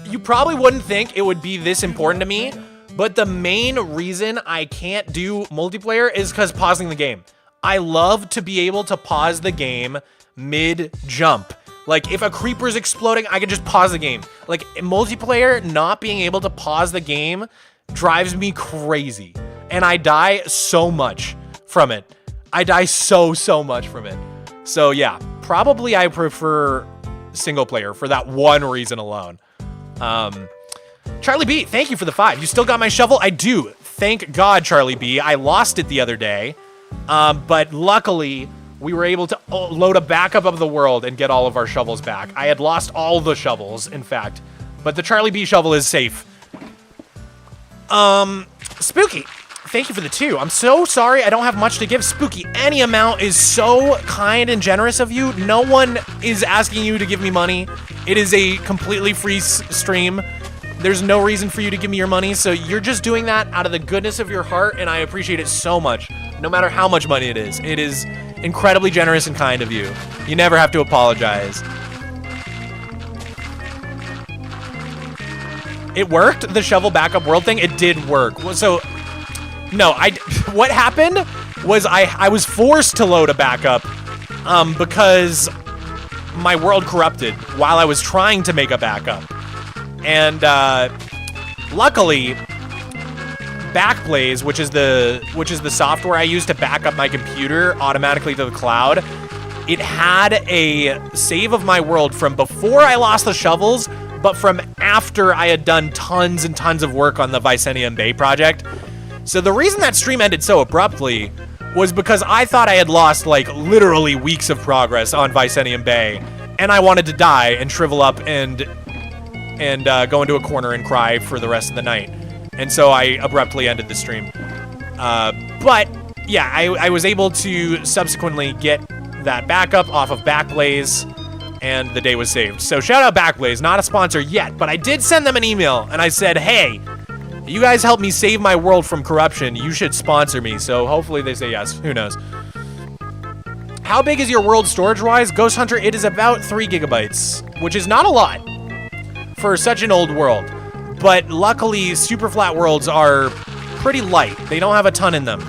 you probably wouldn't think it would be this important to me, But the main reason I can't do multiplayer is because pausing the game. I love to be able to pause the game mid-jump. Like, if a creeper's exploding, I can just pause the game. Like, in multiplayer, not being able to pause the game drives me crazy. And I die so much from it. I die so much from it. So, yeah, probably I prefer single player for that one reason alone. Charlie B, thank you for the 5. You still got my shovel? I do. Thank God, Charlie B. I lost it the other day. But luckily, we were able to load a backup of the world and get all of our shovels back. I had lost all the shovels, in fact. But the Charlie B shovel is safe. Spooky, thank you for the 2. I'm so sorry I don't have much to give. Spooky, any amount is so kind and generous of you. No one is asking you to give me money. It is a completely free stream. There's no reason for you to give me your money, so you're just doing that out of the goodness of your heart, and I appreciate it so much, no matter how much money it is. It is incredibly generous and kind of you. You never have to apologize. It worked, the shovel backup world thing? It did work. So, no, what happened was I was forced to load a backup because my world corrupted while I was trying to make a backup. And luckily, Backblaze, which is the software I use to back up my computer automatically to the cloud, it had a save of my world from before I lost the shovels, but from after I had done tons and tons of work on the Vicenium Bay project. So the reason that stream ended so abruptly was because I thought I had lost like literally weeks of progress on Vicenium Bay, and I wanted to die and shrivel up and go into a corner and cry for the rest of the night. And so I abruptly ended the stream. But yeah, I was able to subsequently get that backup off of Backblaze, and the day was saved. So shout out Backblaze, not a sponsor yet, but I did send them an email, and I said, hey, you guys helped me save my world from corruption. You should sponsor me. So hopefully they say yes. Who knows? How big is your world storage-wise? Ghost Hunter, it is about 3 gigabytes, which is not a lot for such an old world. But luckily, super flat worlds are pretty light. They don't have a ton in them.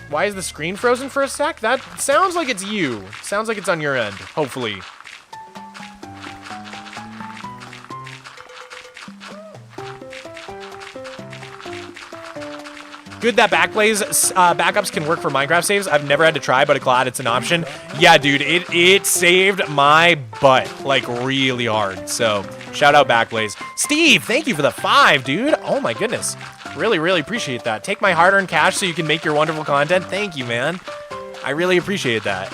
Why is the screen frozen for a sec? That sounds like it's you. Sounds like it's on your end, hopefully. Good that Backblaze backups can work for Minecraft saves. I've never had to try, but I'm glad it's an option. Yeah, dude, it saved my butt, like, really hard. So, shout out Backblaze. Steve, thank you for the 5, dude. Oh my goodness. Really, really appreciate that. Take my hard-earned cash so you can make your wonderful content. Thank you, man. I really appreciate that.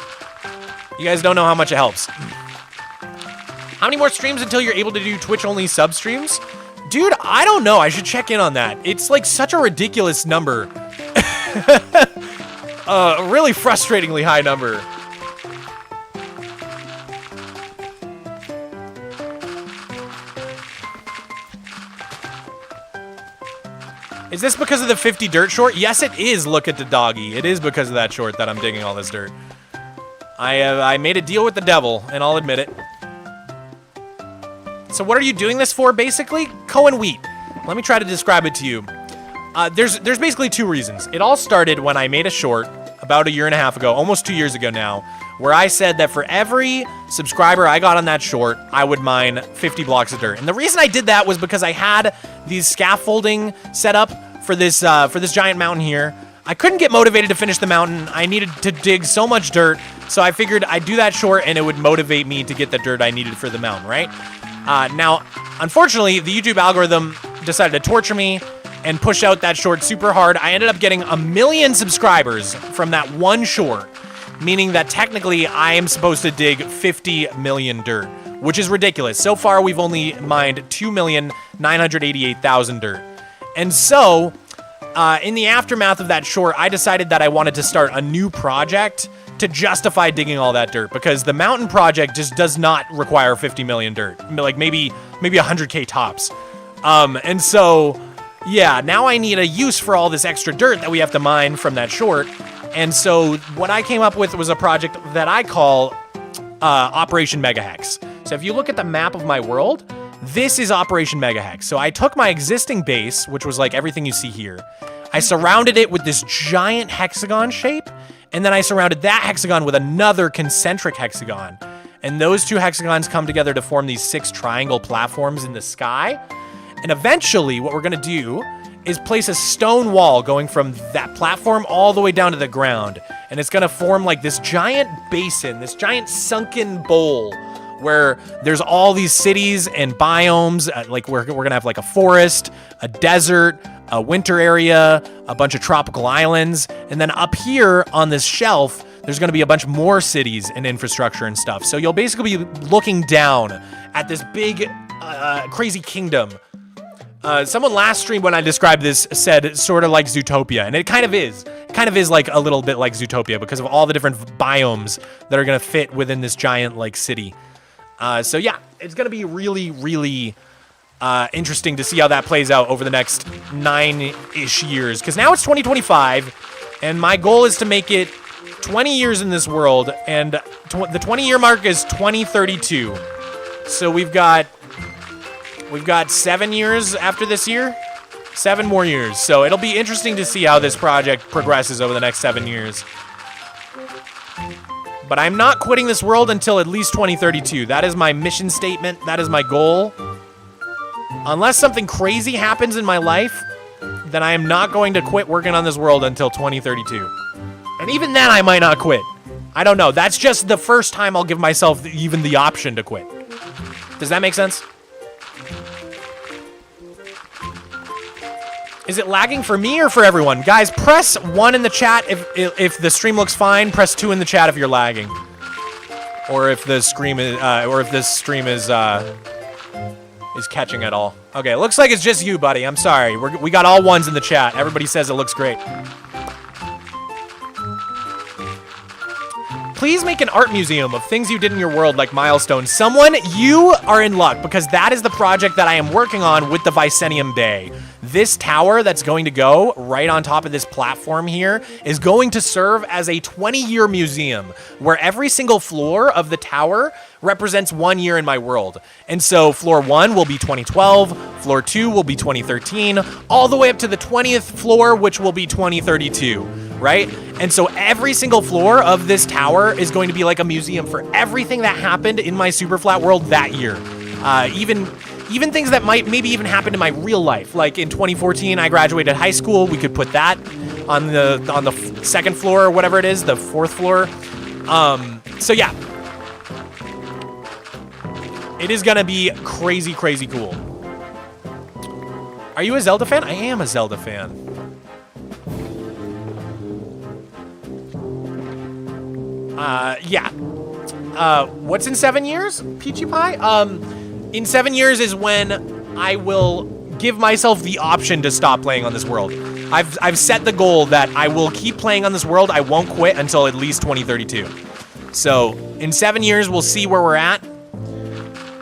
You guys don't know how much it helps. How many more streams until you're able to do Twitch-only sub-streams? Dude, I don't know. I should check in on that. It's like such a ridiculous number. A really frustratingly high number. Is this because of the 50 dirt short? Yes, it is. Look at the doggy. It is because of that short that I'm digging all this dirt. I made a deal with the devil, and I'll admit it. So what are you doing this for, basically? Cohen Wheat. Let me try to describe it to you. There's basically 2 reasons. It all started when I made a short about 1.5 years ago, almost 2 years ago now, where I said that for every subscriber I got on that short, I would mine 50 blocks of dirt. And the reason I did that was because I had these scaffolding set up for this giant mountain here. I couldn't get motivated to finish the mountain. I needed to dig so much dirt, so I figured I'd do that short and it would motivate me to get the dirt I needed for the mountain, right? Now, unfortunately, the YouTube algorithm decided to torture me and push out that short super hard. I ended up getting 1 million subscribers from that one short, meaning that technically I am supposed to dig 50 million dirt, which is ridiculous. So far, we've only mined 2,988,000 dirt. And so, in the aftermath of that short, I decided that I wanted to start a new project to justify digging all that dirt, because the mountain project just does not require 50 million dirt, like maybe 100K tops. And so, yeah, now I need a use for all this extra dirt that we have to mine from that short. And so what I came up with was a project that I call Operation Megahex. So if you look at the map of my world, This is Operation Megahex. So I took my existing base, which was like everything you see here. I surrounded it with this giant hexagon shape, and then I surrounded that hexagon with another concentric hexagon. And those two hexagons come together to form these 6 triangle platforms in the sky. And eventually, what we're gonna do is place a stone wall going from that platform all the way down to the ground. And it's gonna form like this giant basin, this giant sunken bowl where there's all these cities and biomes. Like we're gonna have like a forest, a desert, a winter area, a bunch of tropical islands. And then up here on this shelf, there's gonna be a bunch more cities and infrastructure and stuff. So you'll basically be looking down at this big, crazy kingdom. Someone last stream when I described this said sort of like Zootopia, and it kind of is. It kind of is like a little bit like Zootopia because of all the different biomes that are gonna fit within this giant like city. So yeah, it's gonna be really, really interesting to see how that plays out over the next 9-ish years. Because now it's 2025, and my goal is to make it 20 years in this world, and the 20-year mark is 2032. So we've got 7 years after this year, 7 more years. So it'll be interesting to see how this project progresses over the next 7 years. But I'm not quitting this world until at least 2032. That is my mission statement. That is my goal. Unless something crazy happens in my life, then I am not going to quit working on this world until 2032. And even then, I might not quit. I don't know. That's just the first time I'll give myself even the option to quit. Does that make sense? Is it lagging for me or for everyone? Guys, press 1 in the chat if the stream looks fine. Press 2 in the chat if you're lagging, or if the stream is, is catching at all. Okay, it looks like it's just you, buddy. I'm sorry. We got all 1s in the chat. Everybody says it looks great. Please make an art museum of things you did in your world, like milestones. Someone, you are in luck, because that is the project that I am working on with the Vicenium Bay. This tower that's going to go right on top of this platform here is going to serve as a 20-year museum where every single floor of the tower represents 1 year in my world. And so floor 1 will be 2012, floor 2 will be 2013, all the way up to the 20th floor, which will be 2032, right? And so every single floor of this tower is going to be like a museum for everything that happened in my super flat world that year. Even things that might maybe even happen in my real life. Like in 2014, I graduated high school. We could put that on the 2nd floor or whatever it is, the 4th floor. So yeah, it is gonna be crazy, crazy cool. Are you a Zelda fan? I am a Zelda fan. Yeah. What's in 7 years, Peachy Pie? In 7 years is when I will give myself the option to stop playing on this world. I've set the goal that I will keep playing on this world. I won't quit until at least 2032. So in 7 years, we'll see where we're at.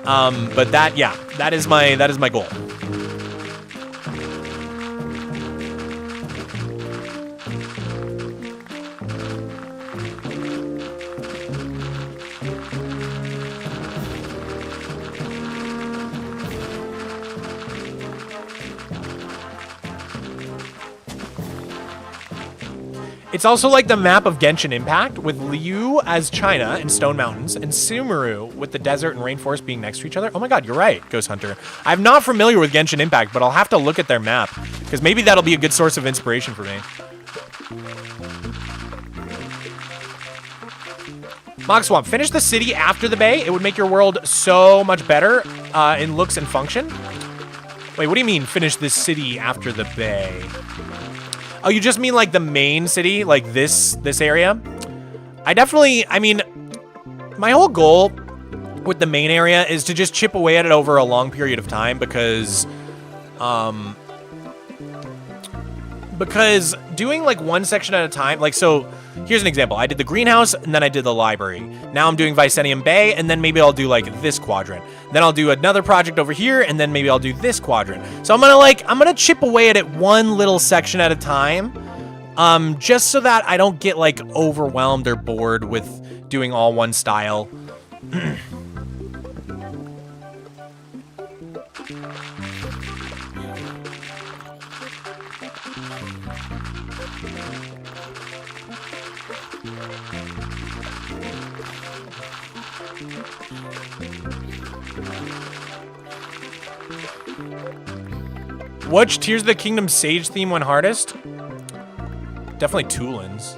But that is my goal. It's also like the map of Genshin Impact, with Liu as China and Stone Mountains, and Sumeru with the desert and rainforest being next to each other. Oh my god, you're right, Ghost Hunter. I'm not familiar with Genshin Impact, but I'll have to look at their map, because maybe that'll be a good source of inspiration for me. Mogswamp, finish the city after the bay. It would make your world so much better in looks and function. Wait, what do you mean, finish this city after the bay? Oh, you just mean like the main city, like this area? I mean, my whole goal with the main area is to just chip away at it over a long period of time, because doing like one section at a time, like, so here's an example. I did the greenhouse and then I did the library. Now I'm doing Vicenium Bay, and then maybe I'll do like this quadrant. Then I'll do another project over here, and then maybe I'll do this quadrant. So I'm gonna chip away at it one little section at a time, just so that I don't get like overwhelmed or bored with doing all one style. Which Tears of the Kingdom Sage theme went hardest? Definitely Toolin's.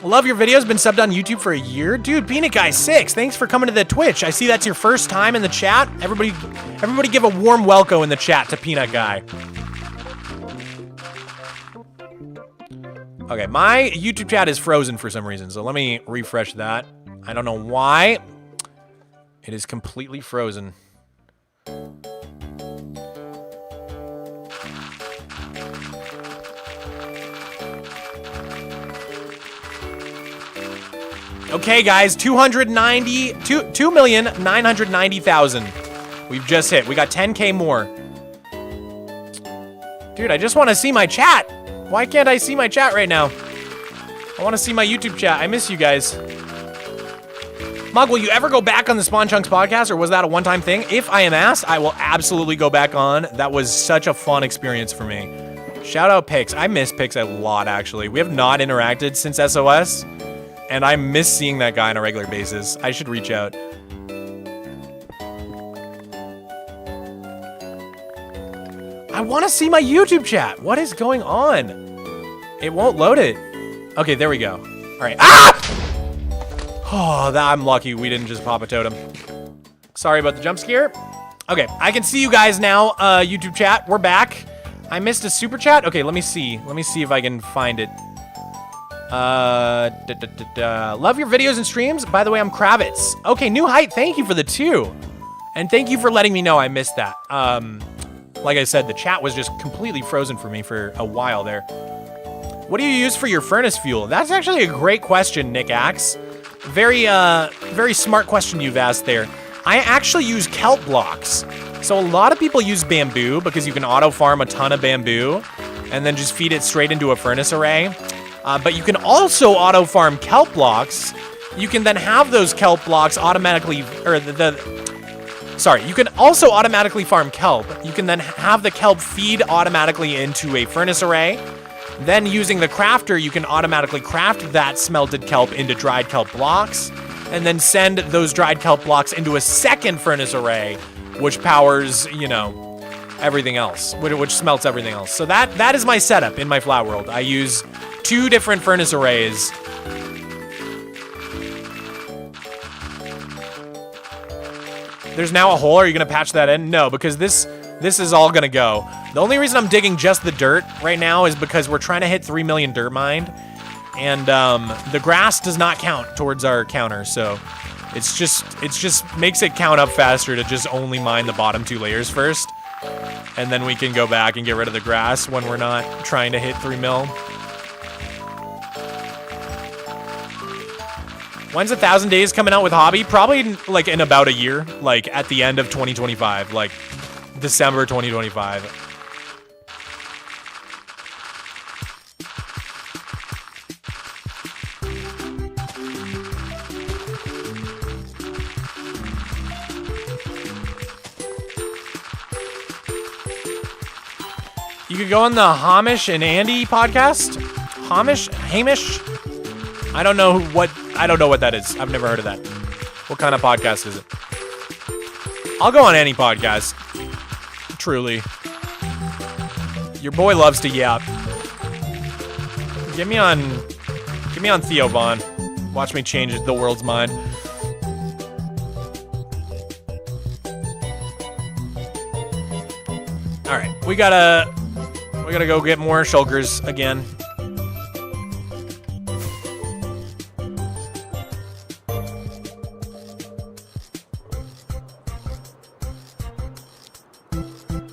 Love your videos. Been subbed on YouTube for a year. Dude, Peanut Guy 6, thanks for coming to the Twitch. I see that's your first time in the chat. Everybody give a warm welcome in the chat to Peanut Guy. Okay, my YouTube chat is frozen for some reason, so let me refresh that. I don't know why. It is completely frozen. Okay, guys, 2,990,000. We've just hit. We got 10K more. Dude, I just want to see my chat. Why can't I see my chat right now? I want to see my YouTube chat. I miss you guys. Mog, will you ever go back on the Spawn Chunks podcast, or was that a one-time thing? If I am asked, I will absolutely go back on. That was such a fun experience for me. Shout out Pix. I miss Pix a lot, actually. We have not interacted since SOS, and I miss seeing that guy on a regular basis. I should reach out. I want to see my YouTube chat. What is going on? It won't load it. Okay, there we go. All right. Ah! Oh, I'm lucky we didn't just pop a totem. Sorry about the jump scare. Okay, I can see you guys now, YouTube chat. We're back. I missed a super chat. Okay, let me see. Let me see if I can find it. Love your videos and streams. By the way, I'm Kravitz. Okay, new height. Thank you for the 2. And thank you for letting me know I missed that. Like I said, the chat was just completely frozen for me for a while there. What do you use for your furnace fuel? That's actually a great question, Nick Axe. Very smart question you've asked there. I actually use kelp blocks. So a lot of people use bamboo because you can auto farm a ton of bamboo and then just feed it straight into a furnace array. But you can also auto farm kelp blocks. You can then have those kelp blocks automatically, or you can also automatically farm kelp. You can then have the kelp feed automatically into a furnace array. Then using the crafter, you can automatically craft that smelted kelp into dried kelp blocks, and then send those dried kelp blocks into a second furnace array, which powers, you know, everything else, which smelts everything else. So that is my setup in my flat world. I use 2 different furnace arrays. There's now a hole. Are you gonna patch that in? No, because this is all gonna go. The only reason I'm digging just the dirt right now is because we're trying to hit 3 million dirt mined, and the grass does not count towards our counter, so it's just makes it count up faster to just only mine the bottom 2 layers first, and then we can go back and get rid of the grass when we're not trying to hit 3 mil. When's 1,000 Days coming out with Hobby? Probably like in about a year, like at the end of 2025, like December 2025. You could go on the Hamish and Andy podcast. Hamish? I don't know what that is. I've never heard of that. What kind of podcast is it? I'll go on any podcast. Truly. Your boy loves to yap. Get me on Theo Von. Watch me change the world's mind. All right, we gotta go get more shulkers again.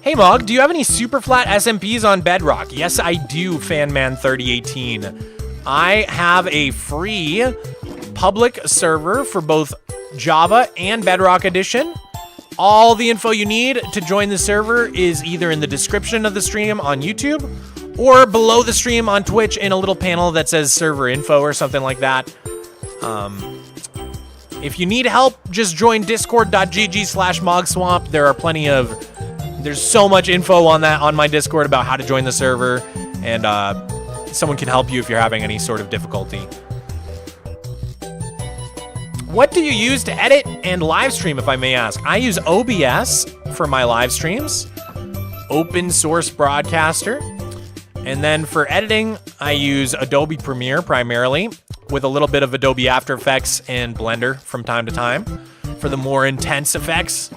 Hey Mog, do you have any super flat SMPs on Bedrock? Yes, I do, Fanman3018. I have a free public server for both Java and Bedrock Edition. All the info you need to join the server is either in the description of the stream on YouTube or below the stream on Twitch in a little panel that says server info or something like that. If you need help, just join discord.gg/Mogswamp. There's so much info on my Discord about how to join the server, and someone can help you if you're having any sort of difficulty. What do you use to edit and live stream, if I may ask? I use OBS for my live streams, open source broadcaster. And then for editing, I use Adobe Premiere primarily, with a little bit of Adobe After Effects and Blender from time to time for the more intense effects.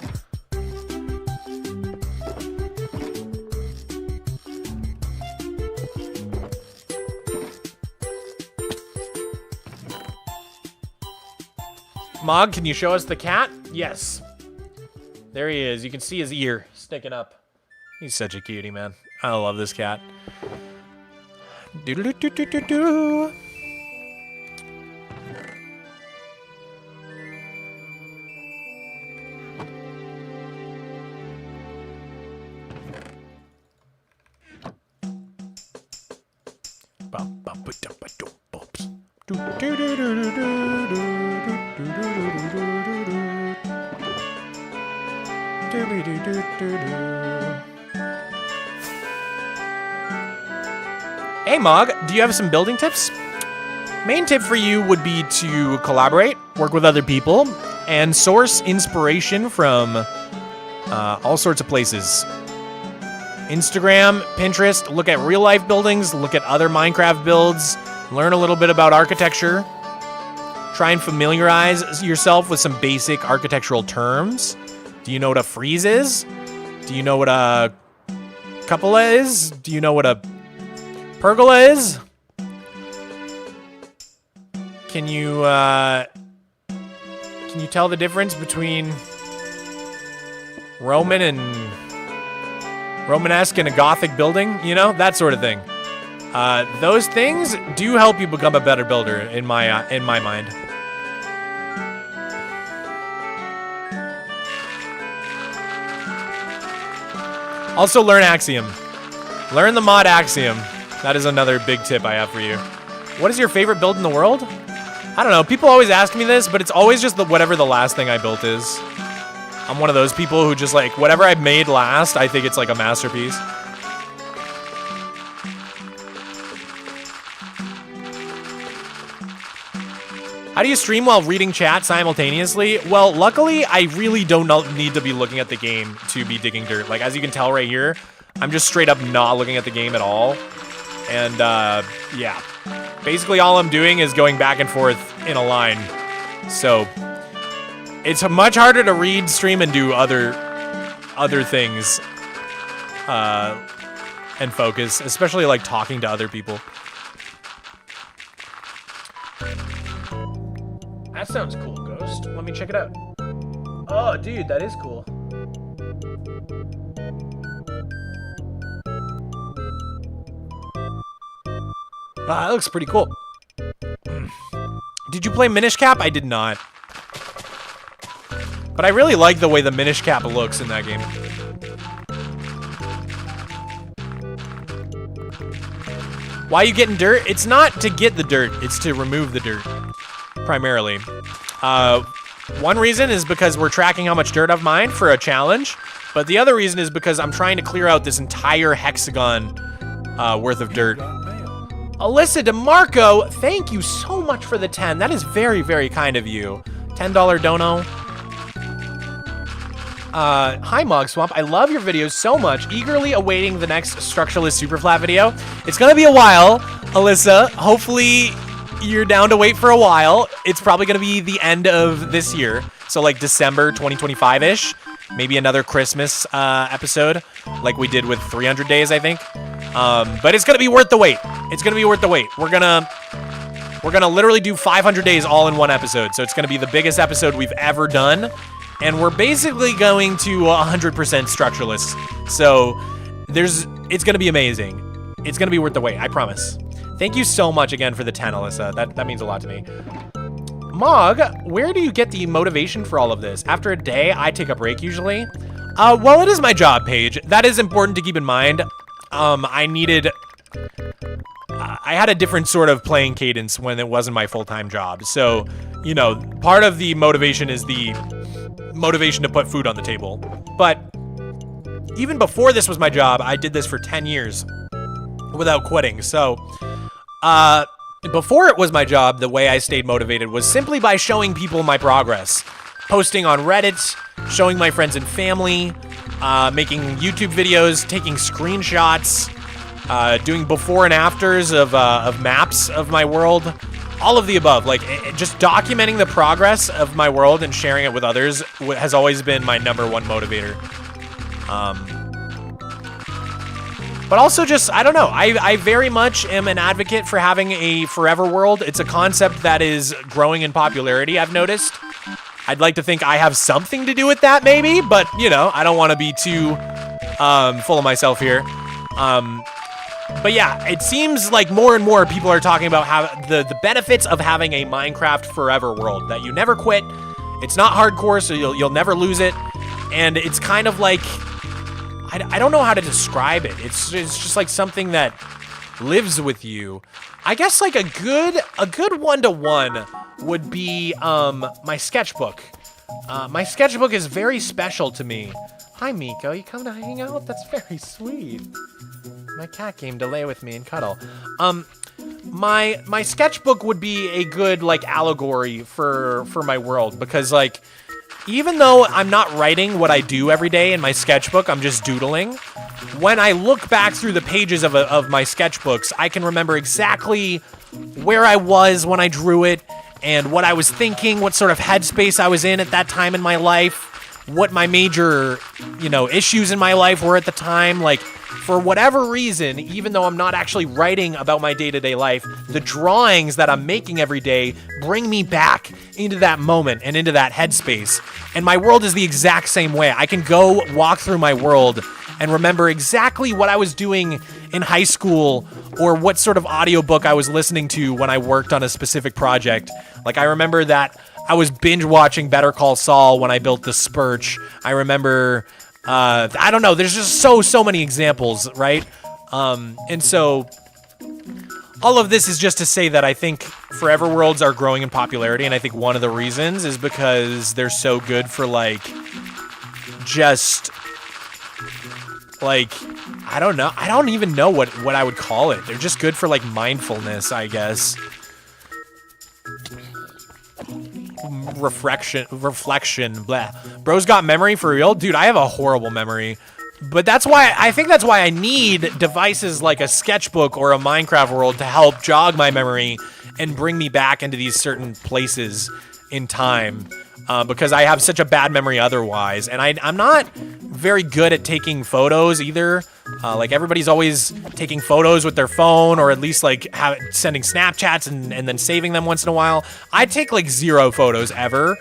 Mog, can you show us the cat? Yes. There he is. You can see his ear sticking up. He's such a cutie, man. I love this cat. Do-do-do-do-do-do. Hey Mog, do you have some building tips? Main tip for you would be to collaborate, work with other people, and source inspiration from all sorts of places. Instagram, Pinterest, look at real life buildings, look at other Minecraft builds, learn a little bit about architecture, try and familiarize yourself with some basic architectural terms. Do you know what a frieze is? Do you know what a cupola is? Do you know what a pergola is? Can you tell the difference between Romanesque and a Gothic building? You know, that sort of thing. Those things do help you become a better builder in my mind. Also learn Axiom. Learn the mod Axiom. That is another big tip I have for you. What is your favorite build in the world? I don't know. People always ask me this, but it's always just whatever the last thing I built is. I'm one of those people who just like, whatever I made last, I think it's like a masterpiece. How do you stream while reading chat simultaneously? Well, luckily, I really don't need to be looking at the game to be digging dirt. Like, as you can tell right here, I'm just straight up not looking at the game at all. And, yeah. Basically, all I'm doing is going back and forth in a line. So, it's much harder to read, stream, and do other things. And focus, especially, like, talking to other people. That sounds cool, Ghost. Let me check it out. Oh, dude, that is cool. Wow, that looks pretty cool. Did you play Minish Cap? I did not. But I really like the way the Minish Cap looks in that game. Why are you getting dirt? It's not to get the dirt, it's to remove the dirt. Primarily. One reason is because we're tracking how much dirt I've mined for a challenge, but the other reason is because I'm trying to clear out this entire hexagon worth of dirt. Alyssa DeMarco, thank you so much for the 10. That is very, very kind of you. $10 dono. Hi Mogswamp, I love your videos so much. Eagerly awaiting the next Structureless Super Flat video. It's gonna be a while, Alyssa. Hopefully you're down to wait for a while. It's probably gonna be the end of this year. So like December 2025-ish. Maybe another Christmas episode like we did with 300 Days, I think. But it's gonna be worth the wait. It's gonna be worth the wait. We're gonna literally do 500 days all in one episode. So it's gonna be the biggest episode we've ever done. And we're basically going to 100% structureless. So it's gonna be amazing. It's gonna be worth the wait, I promise. Thank you so much again for the 10, Alyssa. That means a lot to me. Mog, where do you get the motivation for all of this? After a day, I take a break usually. Well, it is my job page. That is important to keep in mind. I had a different sort of playing cadence when it wasn't my full-time job. So, you know, part of the motivation is the motivation to put food on the table. But even before this was my job, I did this for 10 years without quitting. So Before it was my job, the way I stayed motivated was simply by showing people my progress. Posting on Reddit, showing my friends and family, making YouTube videos, taking screenshots, doing before and afters of maps of my world. All of the above, like just documenting the progress of my world and sharing it with others has always been my #1 motivator. But also just, I don't know, I very much am an advocate for having a forever world. It's a concept that is growing in popularity, I've noticed. I'd like to think I have something to do with that maybe, but you know, I don't want to be too full of myself here. But yeah, it seems like more and more people are talking about how the benefits of having a Minecraft forever world, that you never quit. It's not hardcore, so you'll never lose it. And it's kind of like, I don't know how to describe it. It's just like something that lives with you. I guess like a good one-to-one would be my sketchbook. My sketchbook is very special to me. Hi, Miko. You come to hang out? That's very sweet. My cat came to lay with me and cuddle. My sketchbook would be a good like allegory for my world, because like even though I'm not writing what I do every day in my sketchbook, I'm just doodling. When I look back through the pages of my sketchbooks, I can remember exactly where I was when I drew it and what I was thinking, what sort of headspace I was in at that time in my life, what my major, you know, issues in my life were at the time. Like, for whatever reason, even though I'm not actually writing about my day-to-day life, the drawings that I'm making every day bring me back into that moment and into that headspace. And my world is the exact same way. I can go walk through my world and remember exactly what I was doing in high school or what sort of audiobook I was listening to when I worked on a specific project. Like, I remember that I was binge watching Better Call Saul when I built the Spurch. I remember, I don't know, there's just so many examples, right? And so all of this is just to say that I think forever worlds are growing in popularity, and I think one of the reasons is because they're so good for like, just like, I don't know. I don't even know what I would call it. They're just good for like mindfulness, I guess. Reflection, blah. Bro's got memory for real? Dude, I have a horrible memory. But that's why, I think that's why I need devices like a sketchbook or a Minecraft world to help jog my memory and bring me back into these certain places in time. Because I have such a bad memory otherwise. And I'm not very good at taking photos either. Like, everybody's always taking photos with their phone, or at least like sending Snapchats and then saving them once in a while. I take like 0 photos ever.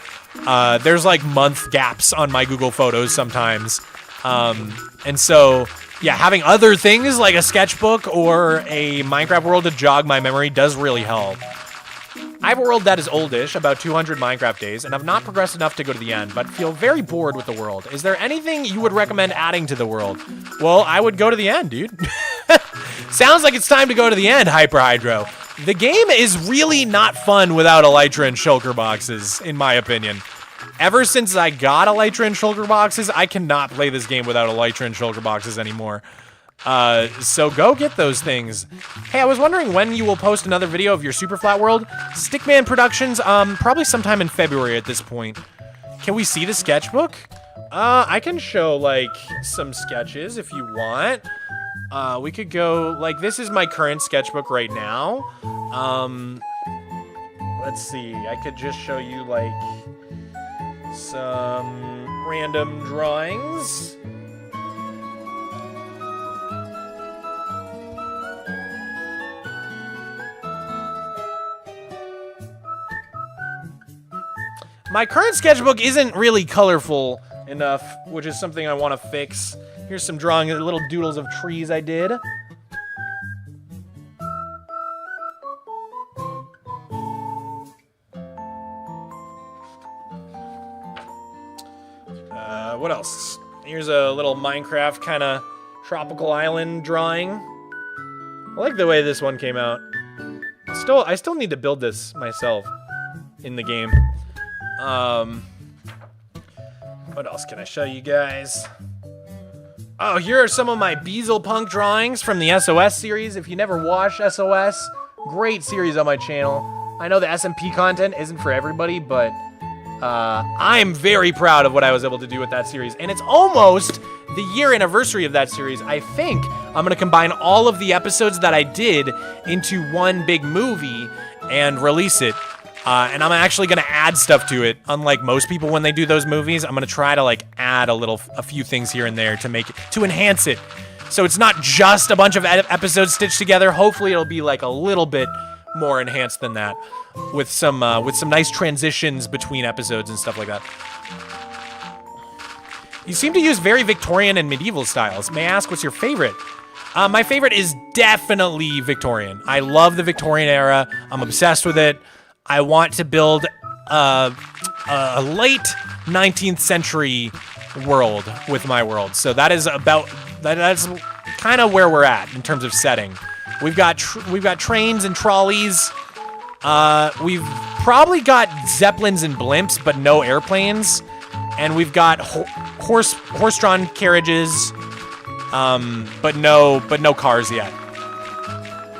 There's like month gaps on my Google Photos sometimes. And so, yeah, having other things like a sketchbook or a Minecraft world to jog my memory does really help. I have a world that is oldish, about 200 Minecraft days, and I've not progressed enough to go to the end, but feel very bored with the world. Is there anything you would recommend adding to the world? Well, I would go to the end, dude. Sounds like it's time to go to the end, Hyper Hydro. The game is really not fun without Elytra and shulker boxes, in my opinion. Ever since I got Elytra and shulker boxes, I cannot play this game without Elytra and shulker boxes anymore. So go get those things. Hey, I was wondering when you will post another video of your Super Flat World. Stickman Productions, probably sometime in February at this point. Can we see the sketchbook? I can show, like, some sketches if you want. We could go, like, this is my current sketchbook right now. Let's see, I could just show you, like, some random drawings. My current sketchbook isn't really colorful enough, which is something I want to fix. Here's some drawing, little doodles of trees I did. What else? Here's a little Minecraft kind of tropical island drawing. I like the way this one came out. I still need to build this myself in the game. What else can I show you guys? Oh, here are some of my Beezle Punk drawings from the SOS series. If you never watched SOS, Great series on my channel. I know the SMP content isn't for everybody, but I'm very proud of what I was able to do with that series. And it's almost the year anniversary of that series. I think I'm going to combine all of the episodes that I did into one big movie and release it. And I'm actually going to add stuff to it. Unlike most people when they do those movies, I'm going to try to like add a few things here and there to make it, to enhance it. So it's not just a bunch of episodes stitched together. Hopefully it'll be like a little bit more enhanced than that, with some nice transitions between episodes and stuff like that. You seem to use very Victorian and medieval styles. May I ask what's your favorite? My favorite is definitely Victorian. I love the Victorian era. I'm obsessed with it. I want to build a late 19th century world with my world. So that's kind of where we're at in terms of setting. We've got trains and trolleys. We've probably got zeppelins and blimps, but no airplanes. And we've got horse-drawn carriages, but no cars yet.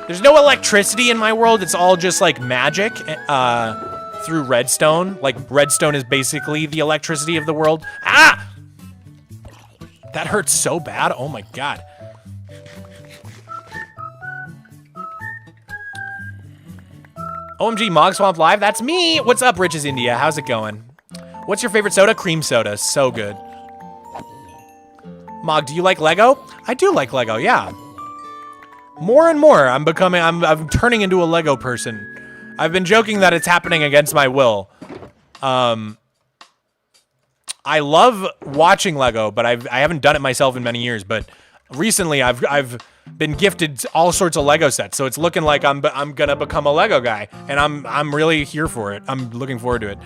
There's no electricity in my world. It's all just like magic through redstone. Like redstone is basically the electricity of the world. Ah! That hurts so bad. Oh my god. OMG, Mogswamp Live, that's me! What's up, Riches India? How's it going? What's your favorite soda? Cream soda, so good. Mog, do you like Lego? I do like Lego, yeah. More and more, I'm turning into a Lego person. I've been joking that it's happening against my will. I love watching Lego, but I haven't done it myself in many years, but recently I've been gifted all sorts of Lego sets, so it's looking like I'm gonna become a Lego guy, and I'm really here for it. I'm looking forward to it.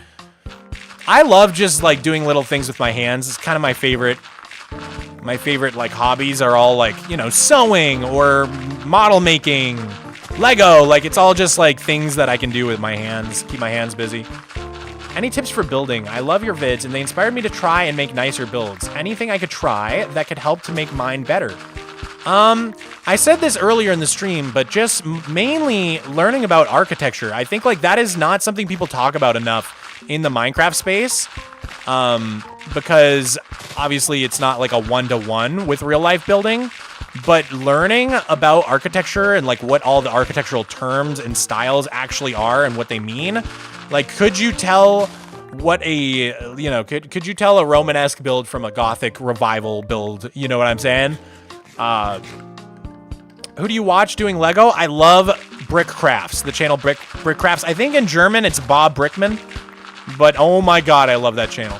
I love just like doing little things with my hands. It's kind of my favorite. My favorite like hobbies are all like, you know, sewing or model making, Lego. Like it's all just like things that I can do with my hands, keep my hands busy. Any tips for building? I love your vids and they inspired me to try and make nicer builds. Anything I could try that could help to make mine better? I said this earlier in the stream, but just mainly learning about architecture. I think like that is not something people talk about enough in the Minecraft space. Because obviously it's not like a one-to-one with real life building, but learning about architecture and like what all the architectural terms and styles actually are and what they mean. Like, could you tell what could you tell a Romanesque build from a Gothic revival build? You know what I'm saying? Who do you watch doing Lego? I love Brick Crafts, the channel Brick Crafts. I think in German it's Bob Brickman, but oh my god, I love that channel.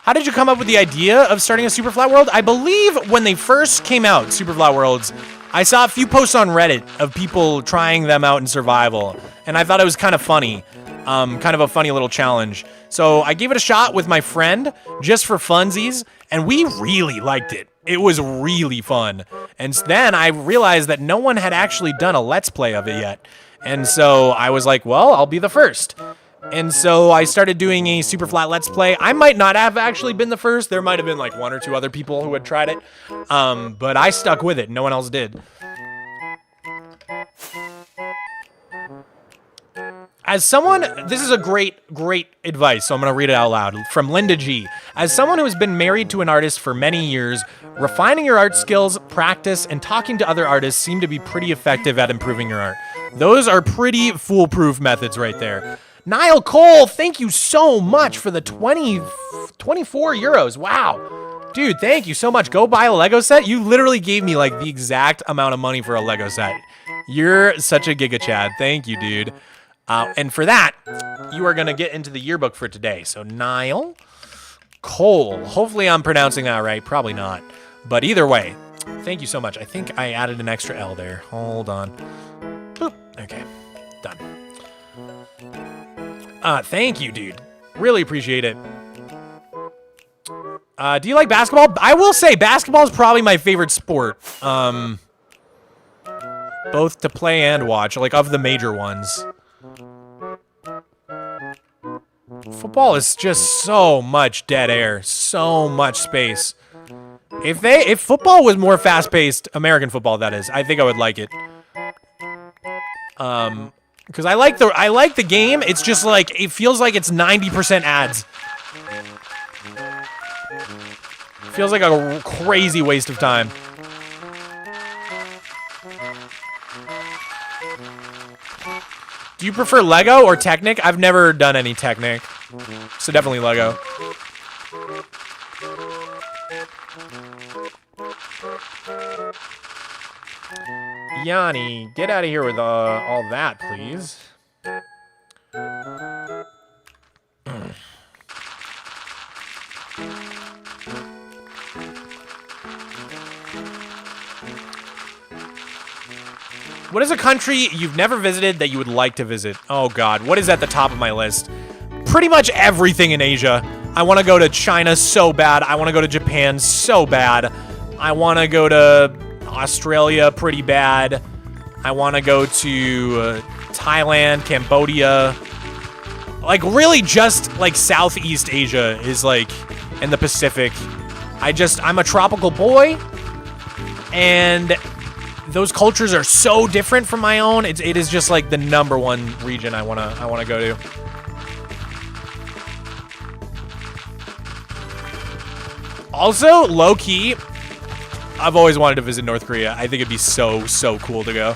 How did you come up with the idea of starting a Super Flat World? I believe when they first came out, Super Flat Worlds, I saw a few posts on Reddit of people trying them out in survival, and I thought it was kind of funny, kind of a funny little challenge. So I gave it a shot with my friend, just for funsies, and we really liked it. It was really fun. And then I realized that no one had actually done a Let's Play of it yet. And so I was like, well, I'll be the first. And so I started doing a Super Flat Let's Play. I might not have actually been the first. There might have been like one or two other people who had tried it. But I stuck with it. No one else did. As someone, this is a great advice, so I'm going to read it out loud. From Linda G. As someone who has been married to an artist for many years, refining your art skills, practice, and talking to other artists seem to be pretty effective at improving your art. Those are pretty foolproof methods right there. Niall Cole, thank you so much for the 24 euros. Wow. Dude, thank you so much. Go buy a Lego set. You literally gave me like the exact amount of money for a Lego set. You're such a Giga Chad. Thank you, dude. And for that, you are going to get into the yearbook for today. So Niall Cole. Hopefully I'm pronouncing that right. Probably not. But either way, thank you so much. I think I added an extra L there. Hold on. Boop. Okay. Done. Thank you, dude. Really appreciate it. Do you like basketball? I will say basketball is probably my favorite sport. Both to play and watch, like of the major ones. Football is just so much dead air, so much space. If football was more fast-paced, American football that is, I think I would like it. Because I like the game. It's just like it feels like it's 90% ads. Feels like a crazy waste of time. Do you prefer Lego or Technic? I've never done any Technic, so definitely Lego. Yanni, get out of here with all that, please. What is a country you've never visited that you would like to visit? Oh God, what is at the top of my list? Pretty much everything in Asia. I want to go to China so bad. I want to go to Japan so bad. I want to go to Australia pretty bad. I want to go to Thailand, Cambodia. Like really just like Southeast Asia is like, and the Pacific. I'm a tropical boy, and those cultures are so different from my own. It is just like the #1 region I wanna go to. Also, low key, I've always wanted to visit North Korea. I think it'd be so cool to go.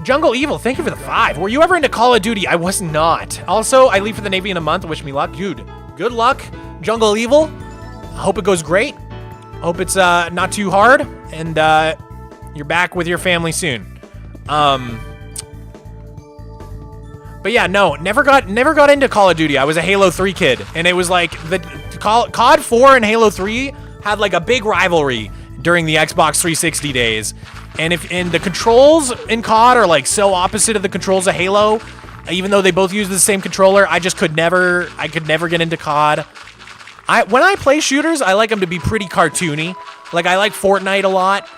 Jungle Evil, thank you for the 5. Were you ever into Call of Duty? I was not. Also, I leave for the Navy in a month. Wish me luck. Dude, good luck, Jungle Evil. I hope it goes great. Hope it's not too hard, and you're back with your family soon. But yeah, no, never got into Call of Duty. I was a Halo 3 kid, and it was like the COD 4 and Halo 3 had like a big rivalry during the Xbox 360 days. And the controls in COD are like so opposite of the controls of Halo, even though they both use the same controller, I could never get into COD. When I play shooters, I like them to be pretty cartoony. Like I like Fortnite a lot.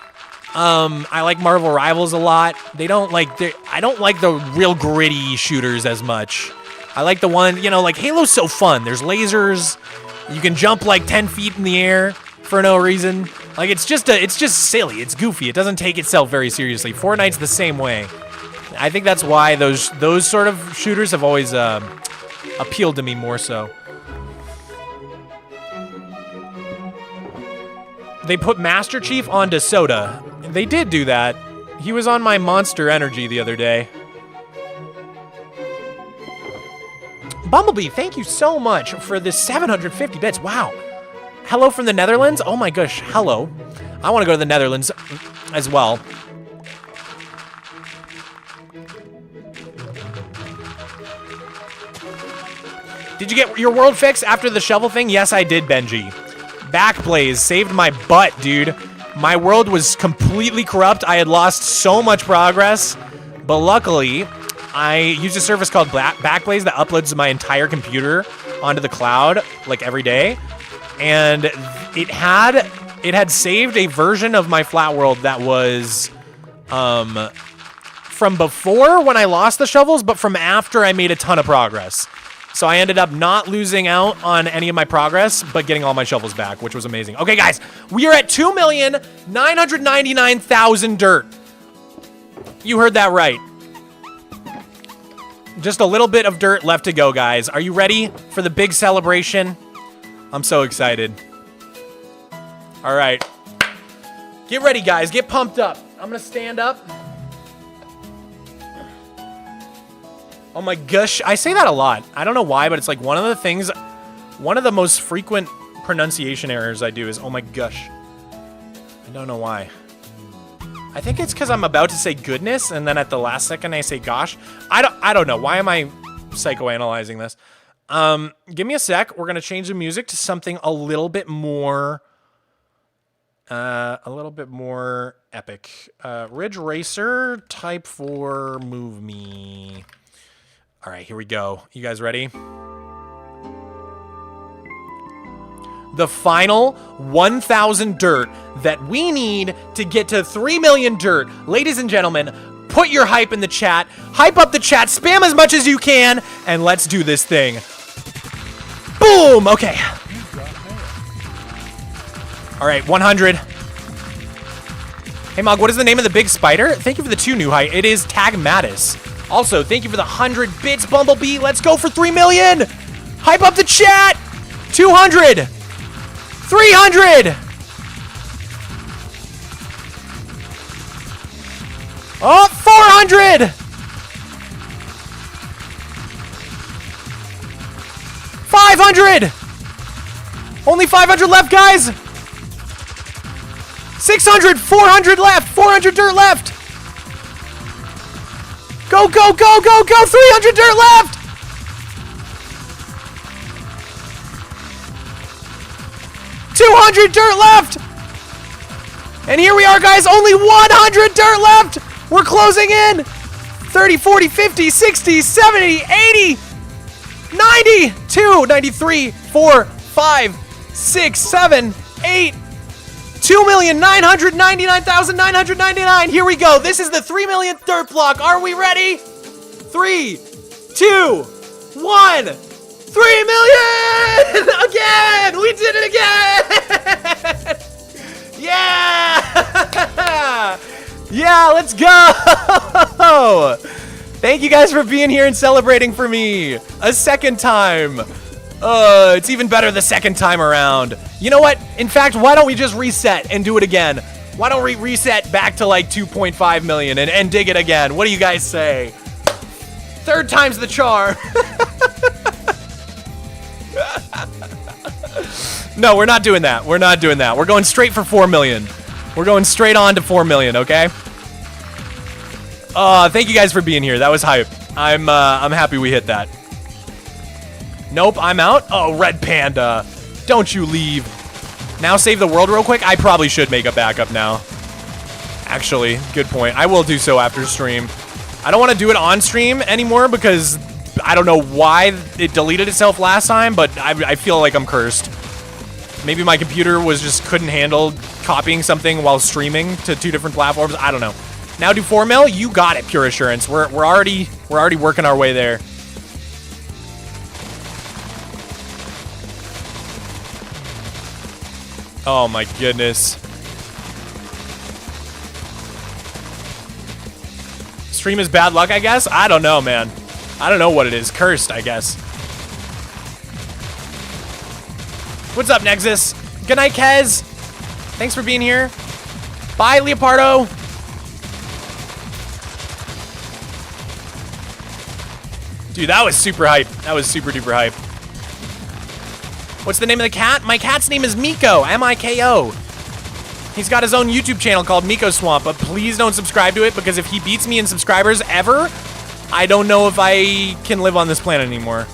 I like Marvel Rivals a lot. I don't like the real gritty shooters as much. I like the one, like Halo's so fun. There's lasers. You can jump like 10 feet in the air for no reason. Like it's just silly. It's goofy. It doesn't take itself very seriously. Fortnite's the same way. I think that's why those sort of shooters have always appealed to me more so. They put Master Chief onto Soda. They did do that. He was on my Monster Energy the other day. Bumblebee, thank you so much for the 750 bits. Wow. Hello from the Netherlands? Oh my gosh, hello. I want to go to the Netherlands as well. Did you get your world fix after the shovel thing? Yes, I did, Benji. Backblaze saved my butt, dude. My world was completely corrupt. I had lost so much progress, but luckily, I used a service called Backblaze that uploads my entire computer onto the cloud like every day. And it had saved a version of my flat world that was from before when I lost the shovels, but from after I made a ton of progress. So I ended up not losing out on any of my progress, but getting all my shovels back, which was amazing. Okay, guys, we are at 2,999,000 dirt. You heard that right. Just a little bit of dirt left to go, guys. Are you ready for the big celebration? I'm so excited. All right. Get ready, guys. Get pumped up. I'm going to stand up. Oh my gosh. I say that a lot. I don't know why, but it's like one of the most frequent pronunciation errors I do is, oh my gosh. I don't know why. I think it's because I'm about to say goodness, and then at the last second I say gosh. I don't know. Why am I psychoanalyzing this? Give me a sec. We're gonna change the music to something a little bit more epic. Ridge Racer Type 4 Move Me. All right, here we go. You guys ready? the final 1,000 dirt that we need to get to 3 million dirt. Ladies and gentlemen, put your hype in the chat. Hype up the chat. Spam as much as you can. And let's do this thing. Boom. Okay. All right, 100. Hey, Mog, what is the name of the big spider? Thank you for the 2 new height. It is Tagmatis. Also, thank you for the 100 bits, Bumblebee. Let's go for 3 million. Hype up the chat. 200. 300. Oh, 400. 500. Only 500 left, guys. 600, 400 left, 400 dirt left. Go, go, go, go, go, 300 dirt left. 200 dirt left. And here we are, guys, only 100 dirt left. We're closing in. 30, 40, 50, 60, 70, 80, 92, 93, 4, 5, 6, 7, 8, 2,999,999. Here we go. This is the 3 millionth dirt block. Are we ready? 3, 2, 1. 3 million! Again! We did it again! Yeah! Yeah, let's go! Thank you guys for being here and celebrating for me. A second time. It's even better the second time around. You know what? In fact, why don't we just reset and do it again? Why don't we reset back to like 2.5 million and dig it again? What do you guys say? Third time's the charm. No, we're not doing that. We're not doing that. We're going straight for 4 million. We're going straight on to 4 million, okay? Thank you guys for being here. That was hype. I'm happy we hit that. Nope, I'm out. Oh, Red Panda. Don't you leave. Now save the world real quick. I probably should make a backup now. Actually, good point. I will do so after stream. I don't want to do it on stream anymore because I don't know why it deleted itself last time, but I feel like I'm cursed. Maybe my computer couldn't handle copying something while streaming to 2 different platforms. I don't know. Now do 4 mil? You got it, Pure Assurance. We're already working our way there. Oh my goodness. Stream is bad luck, I guess? I don't know, man. I don't know what it is. Cursed, I guess. What's up, Nexus? Good night, Kez. Thanks for being here. Bye, Leopardo. Dude, that was super hype. That was super duper hype. What's the name of the cat? My cat's name is Miko. M-I-K-O. He's got his own YouTube channel called Mogswamp, but please don't subscribe to it because if he beats me in subscribers ever, I don't know if I can live on this planet anymore.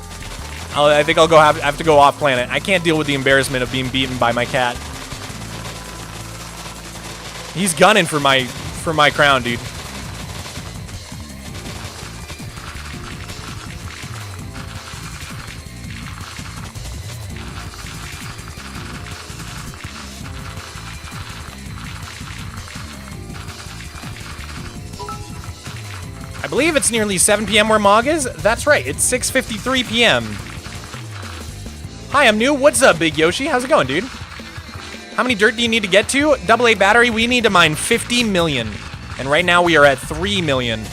I think I'll have to go off planet. I can't deal with the embarrassment of being beaten by my cat. He's gunning for my crown, dude. I believe it's nearly 7 p.m. where Mog is. That's right, it's 6:53 p.m. Hi, I'm new. What's up, Big Yoshi? How's it going, dude? How many dirt do you need to get to? AA battery, we need to mine 50 million. And right now we are at 3 million.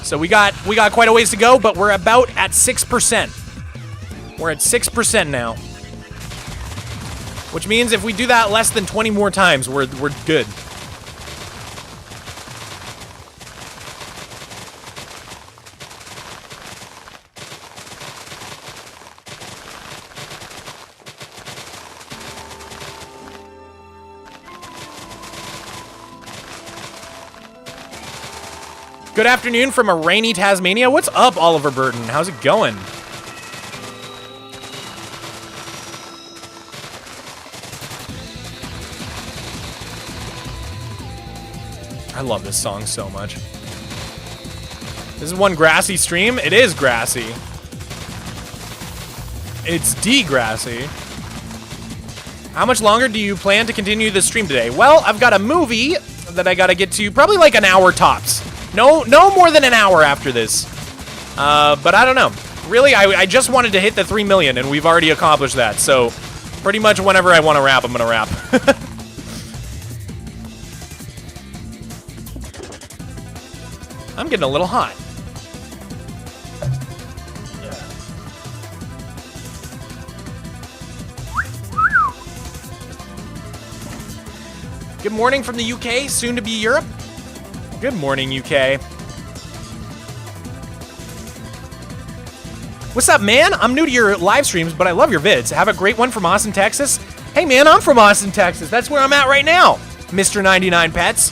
So we got quite a ways to go, but we're about at 6%. We're at 6% now. Which means if we do that less than 20 more times, we're good. Good afternoon from a rainy Tasmania. What's up, Oliver Burton? How's it going? I love this song so much. This is one grassy stream. It is grassy. It's de-grassy. How much longer do you plan to continue the stream today? Well, I've got a movie that I gotta get to, probably like an hour tops. No more than an hour after this. But I don't know. Really, I just wanted to hit the 3 million, and we've already accomplished that. So, pretty much whenever I want to rap, I'm gonna rap. I'm getting a little hot. Good morning from the UK, soon to be Europe. Good morning, UK. What's up, man? I'm new to your live streams, but I love your vids. Have a great one from Austin, Texas. Hey, man, I'm from Austin, Texas. That's where I'm at right now, Mr. 99 Pets.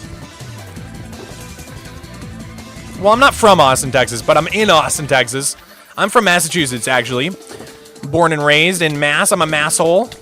Well, I'm not from Austin, Texas, but I'm in Austin, Texas. I'm from Massachusetts, actually. Born and raised in Mass. I'm a masshole.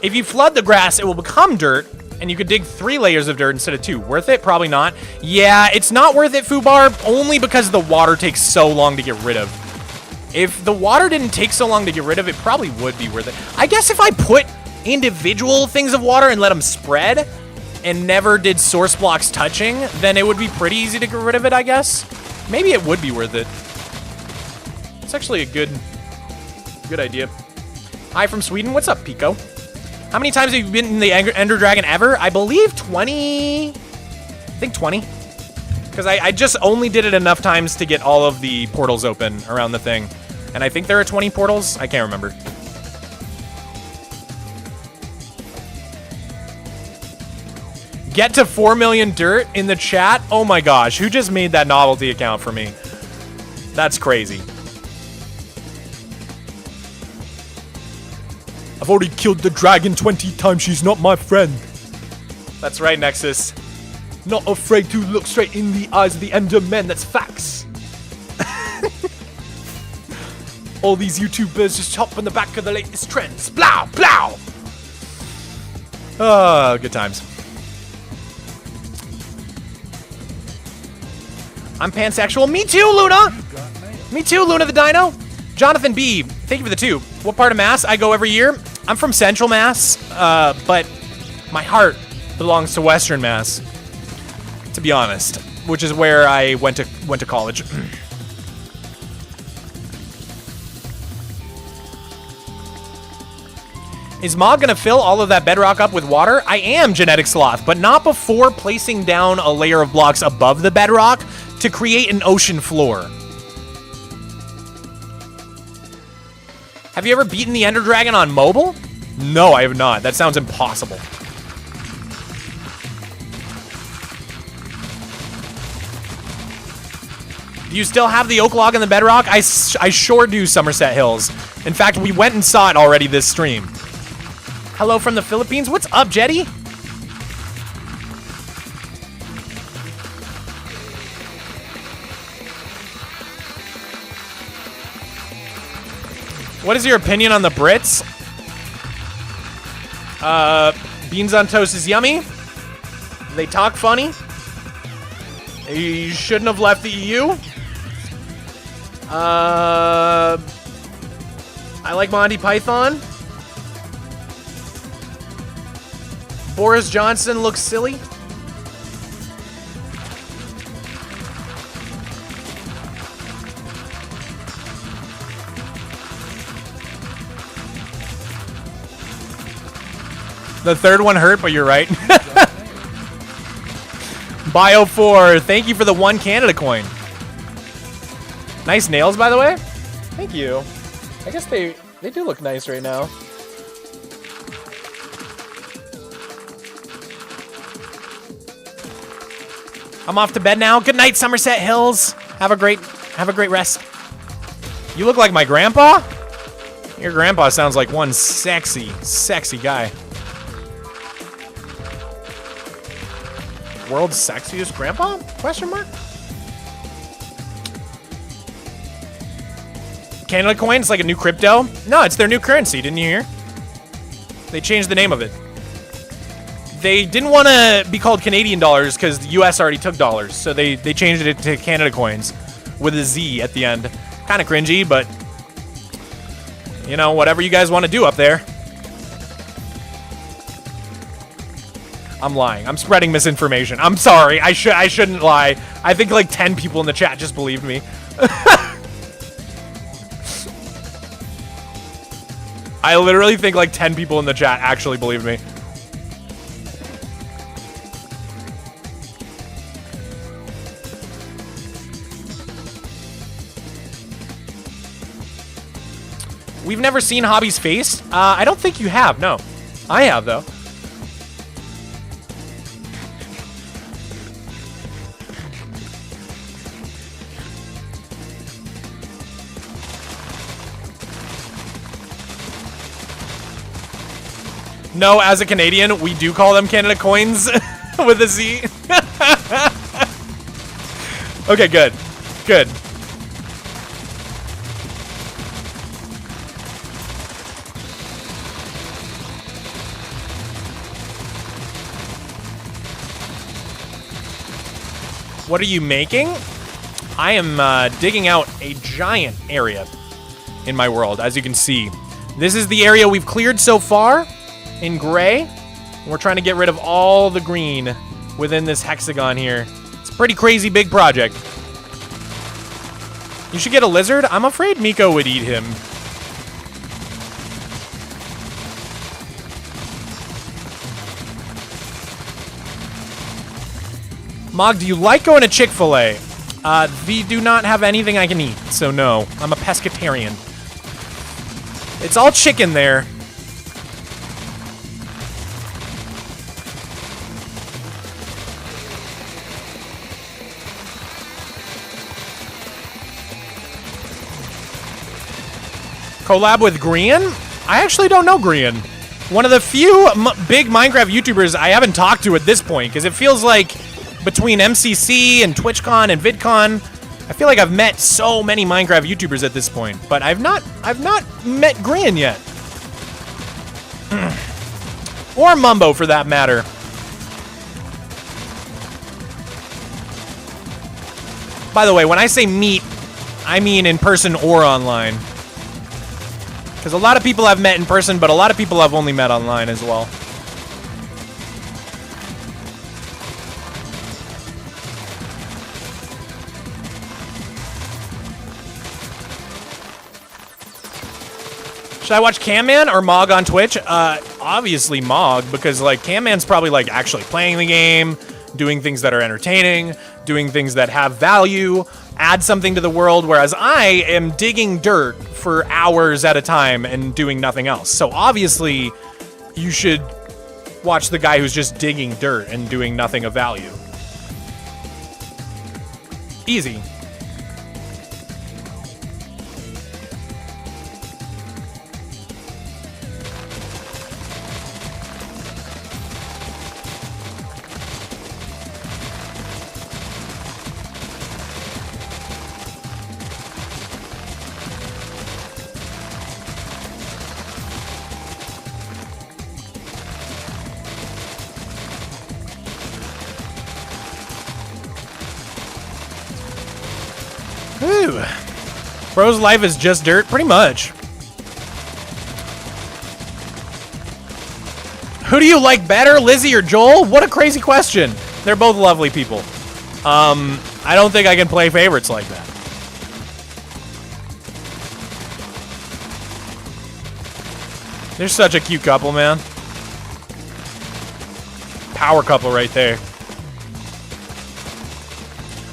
If you flood the grass, it will become dirt, and you could dig 3 layers of dirt instead of 2. Worth it? Probably not. Yeah, it's not worth it, Fubar, only because the water takes so long to get rid of. If the water didn't take so long to get rid of, it probably would be worth it. I guess if I put individual things of water and let them spread and never did source blocks touching, then it would be pretty easy to get rid of it, I guess. Maybe it would be worth it. It's actually a good idea. Hi from Sweden. What's up, Pico? How many times have you been in the Ender Dragon ever? I believe 20. I think 20. Because I just only did it enough times to get all of the portals open around the thing. And I think there are 20 portals. I can't remember. Get to 4 million dirt in the chat? Oh my gosh, who just made that novelty account for me? That's crazy. I've already killed the dragon 20 times. She's not my friend. That's right, Nexus. Not afraid to look straight in the eyes of the Endermen. That's facts. All these YouTubers just hop on the back of the latest trends. Blow, blow. Oh, good times. I'm pansexual. Me too, Luna. Me too, Luna the Dino. Jonathan B, thank you for the 2. What part of Mass? I go every year. I'm from Central Mass, but my heart belongs to Western Mass, to be honest, which is where I went to college. Is Mog gonna fill all of that bedrock up with water? I am, Genetic Sloth, but not before placing down a layer of blocks above the bedrock to create an ocean floor. Have you ever beaten the Ender Dragon on mobile? No, I have not. That sounds impossible. Do you still have the oak log in the bedrock? I sure do, Somerset Hills. In fact, we went and saw it already this stream. Hello from the Philippines. What's up, Jetty? What is your opinion on the Brits? Beans on toast is yummy. They talk funny. You shouldn't have left the EU. I like Monty Python. Boris Johnson looks silly. The third one hurt, but you're right. Bio4, thank you for the 1 Canada coin. Nice nails, by the way. Thank you. I guess they do look nice right now. I'm off to bed now. Good night, Somerset Hills. Have a great rest. You look like my grandpa? Your grandpa sounds like one sexy guy. World's sexiest grandpa? Question mark? Canada coins like a new crypto? No, it's their new currency. Didn't you hear? They changed the name of it. they didn't want to be called Canadian dollars because the US already took dollars. So they changed it to Canada coins with a Z at the end. Kind of cringy, but you know, whatever you guys want to do up there. I'm lying. I'm spreading misinformation. I'm sorry. I shouldn't lie. I think like 10 people in the chat just believed me. I literally think like 10 people in the chat actually believed me. We've never seen Hobby's face. I don't think you have. No, I have though. No, as a Canadian, we do call them Canada coins with a Z. Okay, good. Good. What are you making? I am digging out a giant area in my world, as you can see. This is the area we've cleared so far. In gray. We're trying to get rid of all the green within this hexagon here. It's a pretty crazy big project. You should get a lizard. I'm afraid Miko would eat him. Mog, do you like going to Chick-fil-A? We do not have anything I can eat, so no. I'm a pescatarian. It's all chicken there. Collab with Grian? I actually don't know Grian. One of the few big Minecraft YouTubers I haven't talked to at this point, because it feels like between MCC and TwitchCon and VidCon, I feel like I've met so many Minecraft YouTubers at this point, but I've not met Grian yet. Or Mumbo for that matter. By the way, when I say meet, I mean in person or online. Because a lot of people I've met in person, but a lot of people I've only met online as well. Should I watch Cam Man or Mog on Twitch? Obviously Mog, because like Cam Man's probably like actually playing the game, doing things that are entertaining, doing things that have value, add something to the world, whereas I am digging dirt for hours at a time and doing nothing else. So obviously, you should watch the guy who's just digging dirt and doing nothing of value. Easy. Whew. Bro's life is just dirt, pretty much. Who do you like better, Lizzie or Joel? What a crazy question. They're both lovely people. I don't think I can play favorites like that. They're such a cute couple, man. Power couple right there.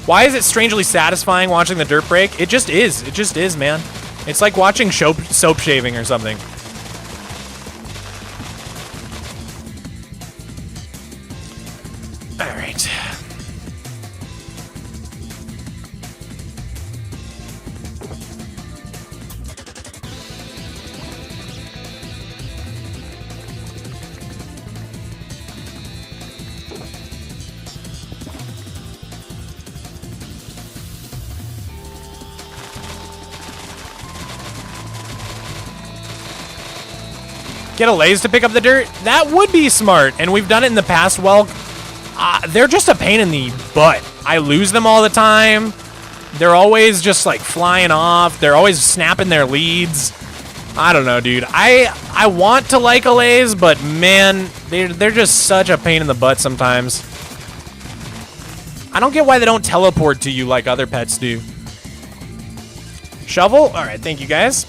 Why is it strangely satisfying watching the dirt break? It just is. It just is, man. It's like watching soap shaving or something. All right. Get a laze to pick up the dirt? That would be smart, and we've done it in the past. Well, they're just a pain in the butt. I lose them all the time. They're always just like flying off. They're always snapping their leads. I don't know, dude. I want to like a laze, but man, they're just such a pain in the butt sometimes. I don't get why they don't teleport to you like other pets do. Shovel? All right, thank you guys.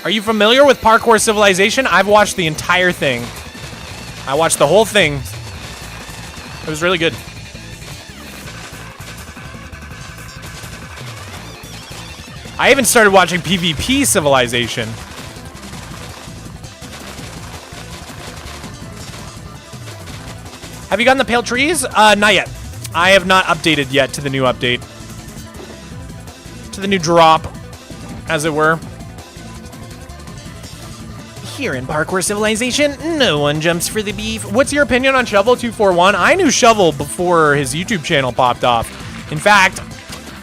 Are you familiar with Parkour Civilization? I've watched the entire thing. I watched the whole thing. It was really good. I even started watching PvP Civilization. Have you gotten the Pale Trees? Not yet. I have not updated yet to the new update. To the new drop, as it were. Here in Parkour Civilization, no one jumps for the beef. What's your opinion on Shovel241? I knew Shovel before his YouTube channel popped off. In fact,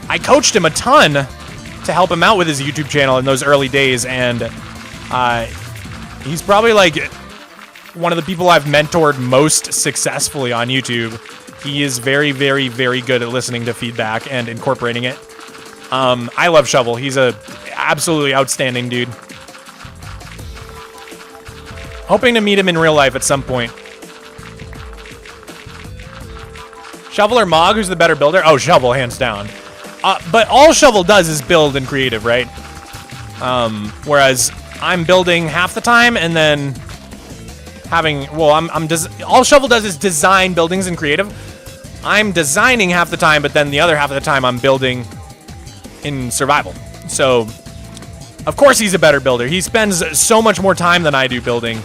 I coached him a ton to help him out with his YouTube channel in those early days, and he's probably like one of the people I've mentored most successfully on YouTube. He is very, very, very good at listening to feedback and incorporating it. I love Shovel. He's a absolutely outstanding dude. Hoping to meet him in real life at some point. Shovel or Mog, who's the better builder? Oh, Shovel, hands down. But all Shovel does is build in creative, right? Whereas I'm building half the time and then having, well, all Shovel does is design buildings in creative. I'm designing half the time, but then the other half of the time I'm building in survival. So, of course he's a better builder. He spends so much more time than I do building.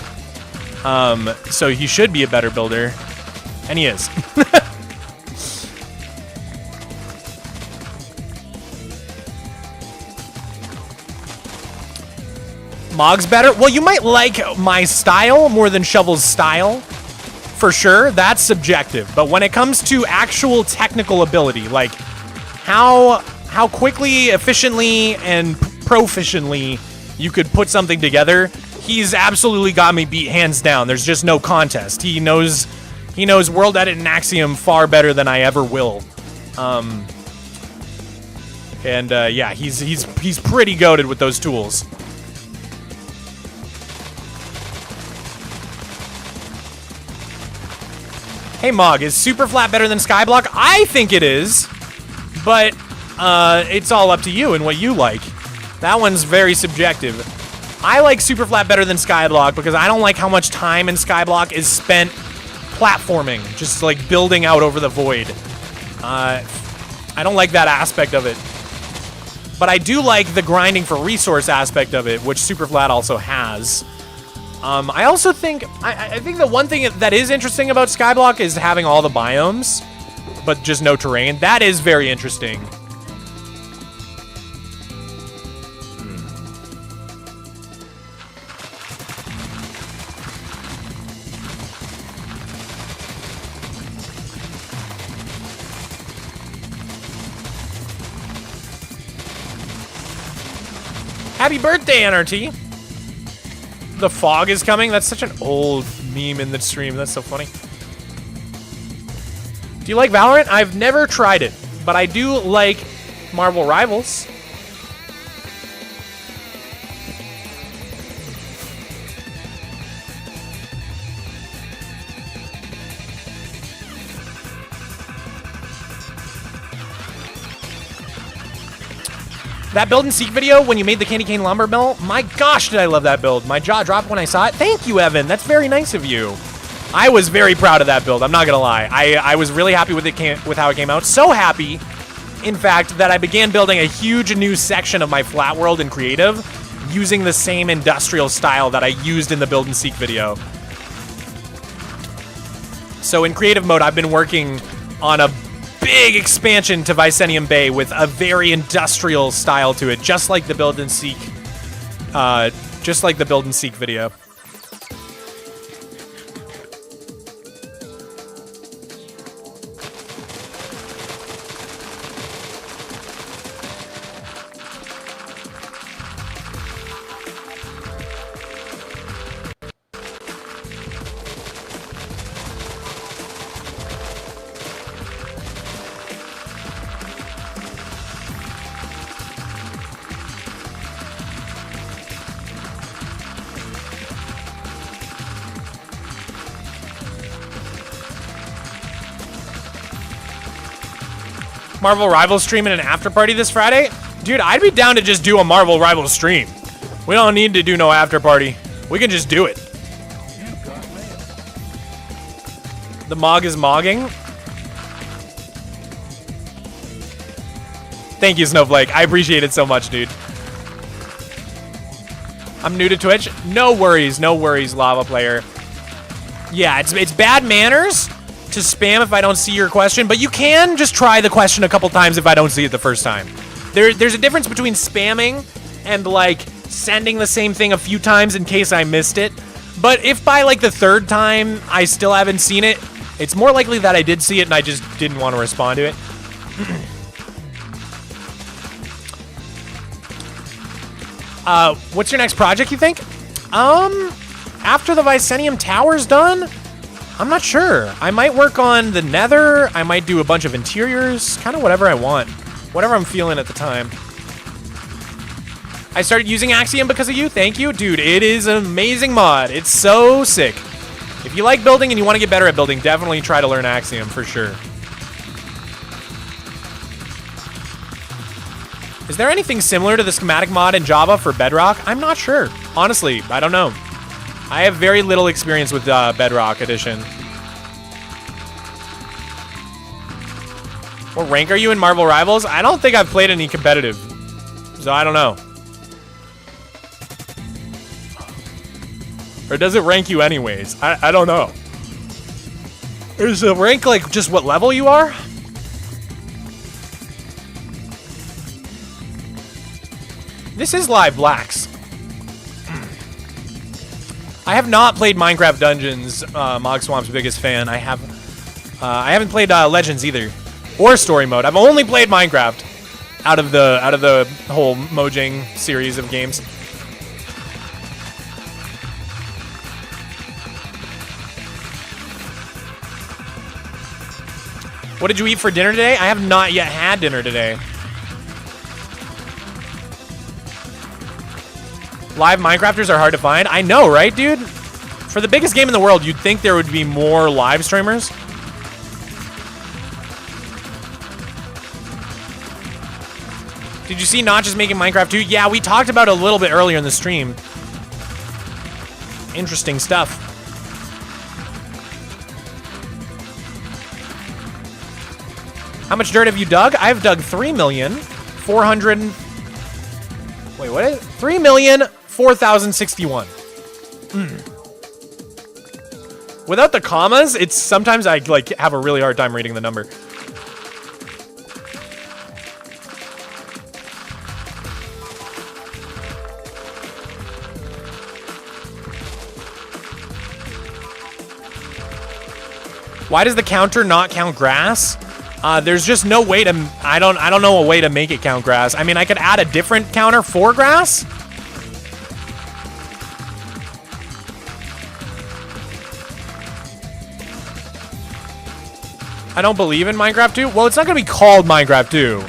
So he should be a better builder. And he is. Mog's better? Well, you might like my style more than Shovel's style. For sure, that's subjective. But when it comes to actual technical ability, like how quickly, efficiently, and proficiently you could put something together, he's absolutely got me beat hands down. There's just no contest. He knows World Edit and Axiom far better than I ever will. Yeah, he's pretty goated with those tools. Hey Mog, is Superflat better than Skyblock? I think it is, but it's all up to you and what you like. That one's very subjective. I like Superflat better than Skyblock because I don't like how much time in Skyblock is spent platforming, just like building out over the void. I don't like that aspect of it. But I do like the grinding for resource aspect of it, which Superflat also has. I also think, I think the one thing that is interesting about Skyblock is having all the biomes, but just no terrain. That is very interesting. Happy birthday, NRT! The fog is coming? That's such an old meme in the stream. That's so funny. Do you like Valorant? I've never tried it, but I do like Marvel Rivals. That build and seek video when you made the candy cane lumber mill, my gosh, did I love that build. My jaw dropped when I saw it. Thank you, Evan. That's very nice of you. I was very proud of that build. I'm not gonna lie. I was really happy with how it came out. So happy, in fact, that I began building a huge new section of my flat world in creative using the same industrial style that I used in the build and seek video. So in creative mode, I've been working on a big expansion to Vicenium Bay with a very industrial style to it, just like the build and seek, video. Marvel Rivals stream in an after party this Friday? Dude, I'd be down to just do a Marvel Rivals stream. We don't need to do no after party. We can just do it. The Mog is mogging. Thank you, Snowflake. I appreciate it so much, dude. I'm new to Twitch. No worries, Lava Player. Yeah, it's bad manners to spam if I don't see your question, but you can just try the question a couple times if I don't see it the first time. There's a difference between spamming and like sending the same thing a few times in case I missed it. But if by like the third time I still haven't seen it, it's more likely that I did see it and I just didn't want to respond to it. What's your next project, you think? After the Vicenium Tower's done, I'm not sure. I might work on the Nether. I might do a bunch of interiors. Kind of whatever I want. Whatever I'm feeling at the time. I started using Axiom because of you. Thank you. Dude, it is an amazing mod. It's so sick. If you like building and you want to get better at building, definitely try to learn Axiom for sure. Is there anything similar to the schematic mod in Java for Bedrock? I'm not sure. Honestly, I don't know. I have very little experience with Bedrock Edition. What rank are you in Marvel Rivals? I don't think I've played any competitive, so I don't know. Or does it rank you anyways? I don't know. Is the rank like just what level you are? This is Live Blacks. I have not played Minecraft Dungeons, Mogswamp's biggest fan. I haven't played Legends either, or Story Mode. I've only played Minecraft out of the whole Mojang series of games. What did you eat for dinner today? I have not yet had dinner today. Live Minecrafters are hard to find. I know, right, dude? For the biggest game in the world, you'd think there would be more live streamers. Did you see Notch is making Minecraft 2? Yeah, we talked about it a little bit earlier in the stream. Interesting stuff. How much dirt have you dug? I've dug 3,400,000. Wait, what is it? 3,004,061. Without the commas, it's sometimes I like have a really hard time reading the number. Why does the counter not count grass? There's just no way to. I don't know a way to make it count grass. I mean, I could add a different counter for grass. I don't believe in Minecraft 2. Well, it's not going to be called Minecraft 2,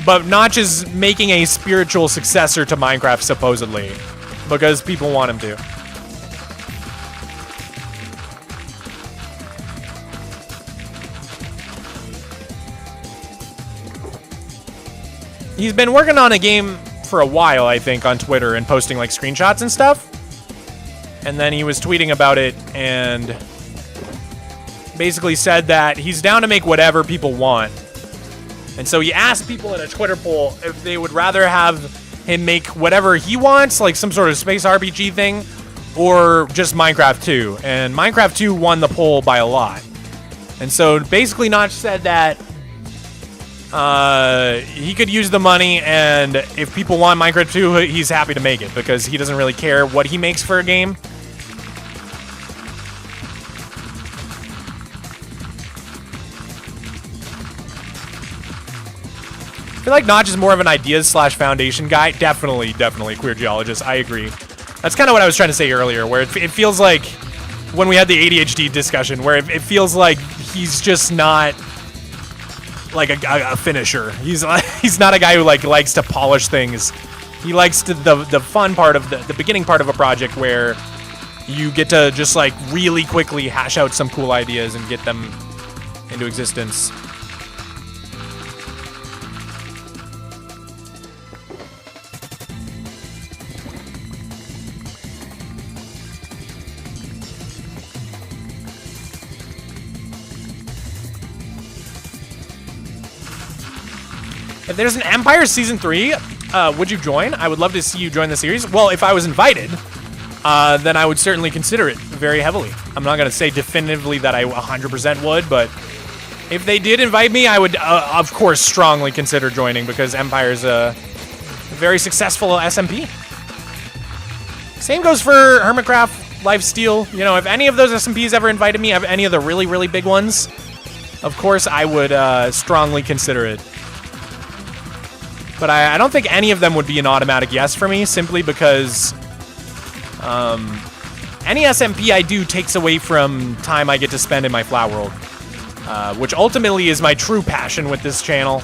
but Notch is making a spiritual successor to Minecraft supposedly, because people want him to. He's been working on a game for a while, I think, on Twitter and posting like screenshots and stuff. And then he was tweeting about it and basically said that he's down to make whatever people want. And so he asked people in a Twitter poll if they would rather have him make whatever he wants, like some sort of space RPG thing, or just Minecraft 2. And Minecraft 2 won the poll by a lot. And so basically Notch said that he could use the money, and if people want Minecraft 2, he's happy to make it because he doesn't really care what he makes for a game. I feel like Notch is more of an ideas/foundation guy. Definitely Queer Geologist. I agree. That's kind of what I was trying to say earlier, where it feels like when we had the ADHD discussion, where it feels like he's just not like a finisher. He's not a guy who like likes to polish things. He likes to the fun part of the beginning part of a project where you get to just like really quickly hash out some cool ideas and get them into existence. If there's an Empire Season 3, would you join? I would love to see you join the series. Well, if I was invited, then I would certainly consider it very heavily. I'm not going to say definitively that I 100% would, but if they did invite me, I would, of course, strongly consider joining because Empire's a very successful SMP. Same goes for Hermitcraft, Lifesteal. You know, if any of those SMPs ever invited me, any of the really, really big ones, of course, I would strongly consider it. But I don't think any of them would be an automatic yes for me, simply because any SMP I do takes away from time I get to spend in my Flat World, which ultimately is my true passion with this channel.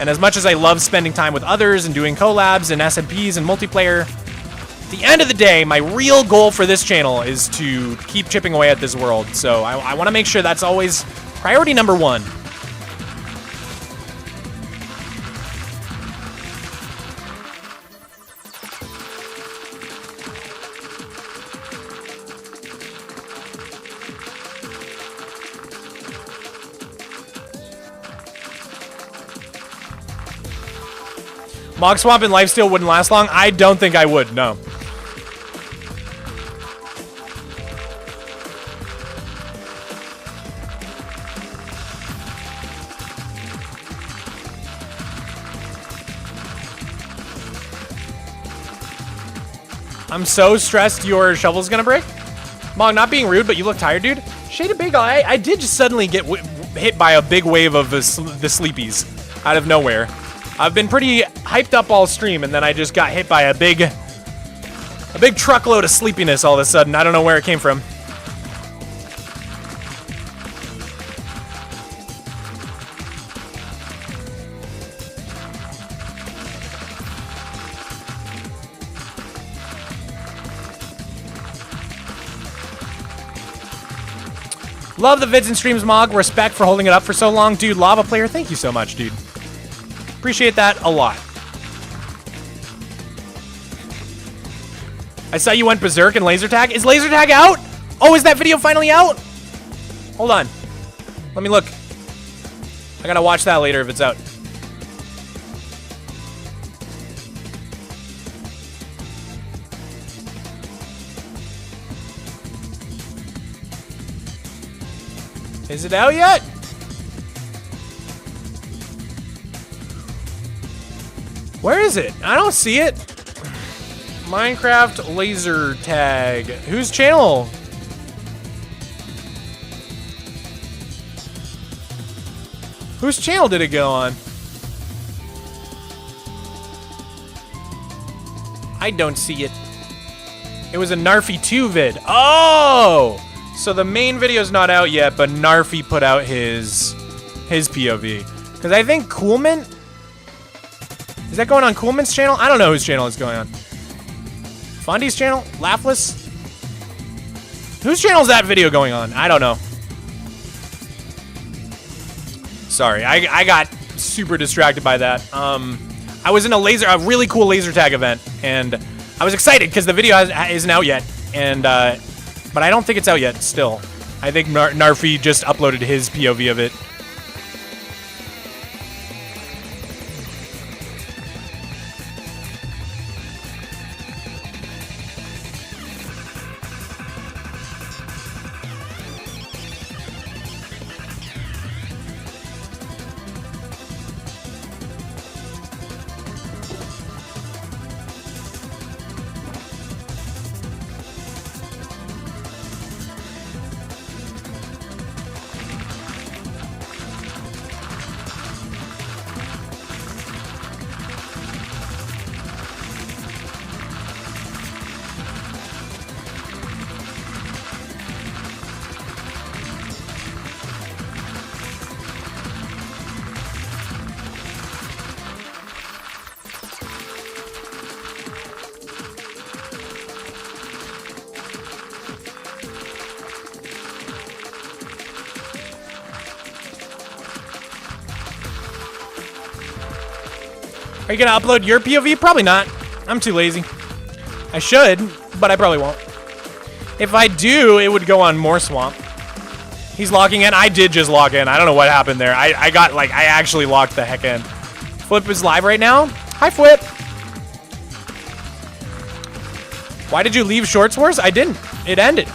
And as much as I love spending time with others and doing collabs and SMPs and multiplayer, at the end of the day, my real goal for this channel is to keep chipping away at this world. So I want to make sure that's always priority number one. Mogswamp and Lifesteal wouldn't last long? I don't think I would, no. I'm so stressed your shovel's gonna break. Mog, not being rude, but you look tired, dude. Shaded Bagel, I did just suddenly get hit by a big wave of the sleepies out of nowhere. I've been pretty hyped up all stream, and then I just got hit by a big truckload of sleepiness all of a sudden. I don't know where it came from. Love the vids and streams, Mog. Respect for holding it up for so long. Dude, Lava Player, thank you so much, dude. Appreciate that a lot. I saw you went berserk in laser tag. Is laser tag out? Oh, is that video finally out? Hold on. Let me look. I gotta watch that later if it's out. Is it out yet? Where is it? I don't see it. Minecraft laser tag. Whose channel? Whose channel did it go on? I don't see it. It was a Narfy 2 vid. Oh! So the main video's not out yet, but Narfy put out his POV. Because I think Coolman... Is that going on Coolman's channel? I don't know whose channel it's going on. Fondy's channel? Laughless? Whose channel is that video going on? I don't know. Sorry, I got super distracted by that. I was in a really cool laser tag event, and I was excited because the video isn't out yet, and but I don't think it's out yet still. I think Narfy just uploaded his POV of it. Are you gonna upload your POV? Probably not. I'm too lazy. I should, but I probably won't. If I do, it would go on Mogswamp. He's logging in. I did just log in. I don't know what happened there. I actually logged the heck in. Flip is live right now. Hi, Flip. Why did you leave Shorts Wars? I didn't. It ended.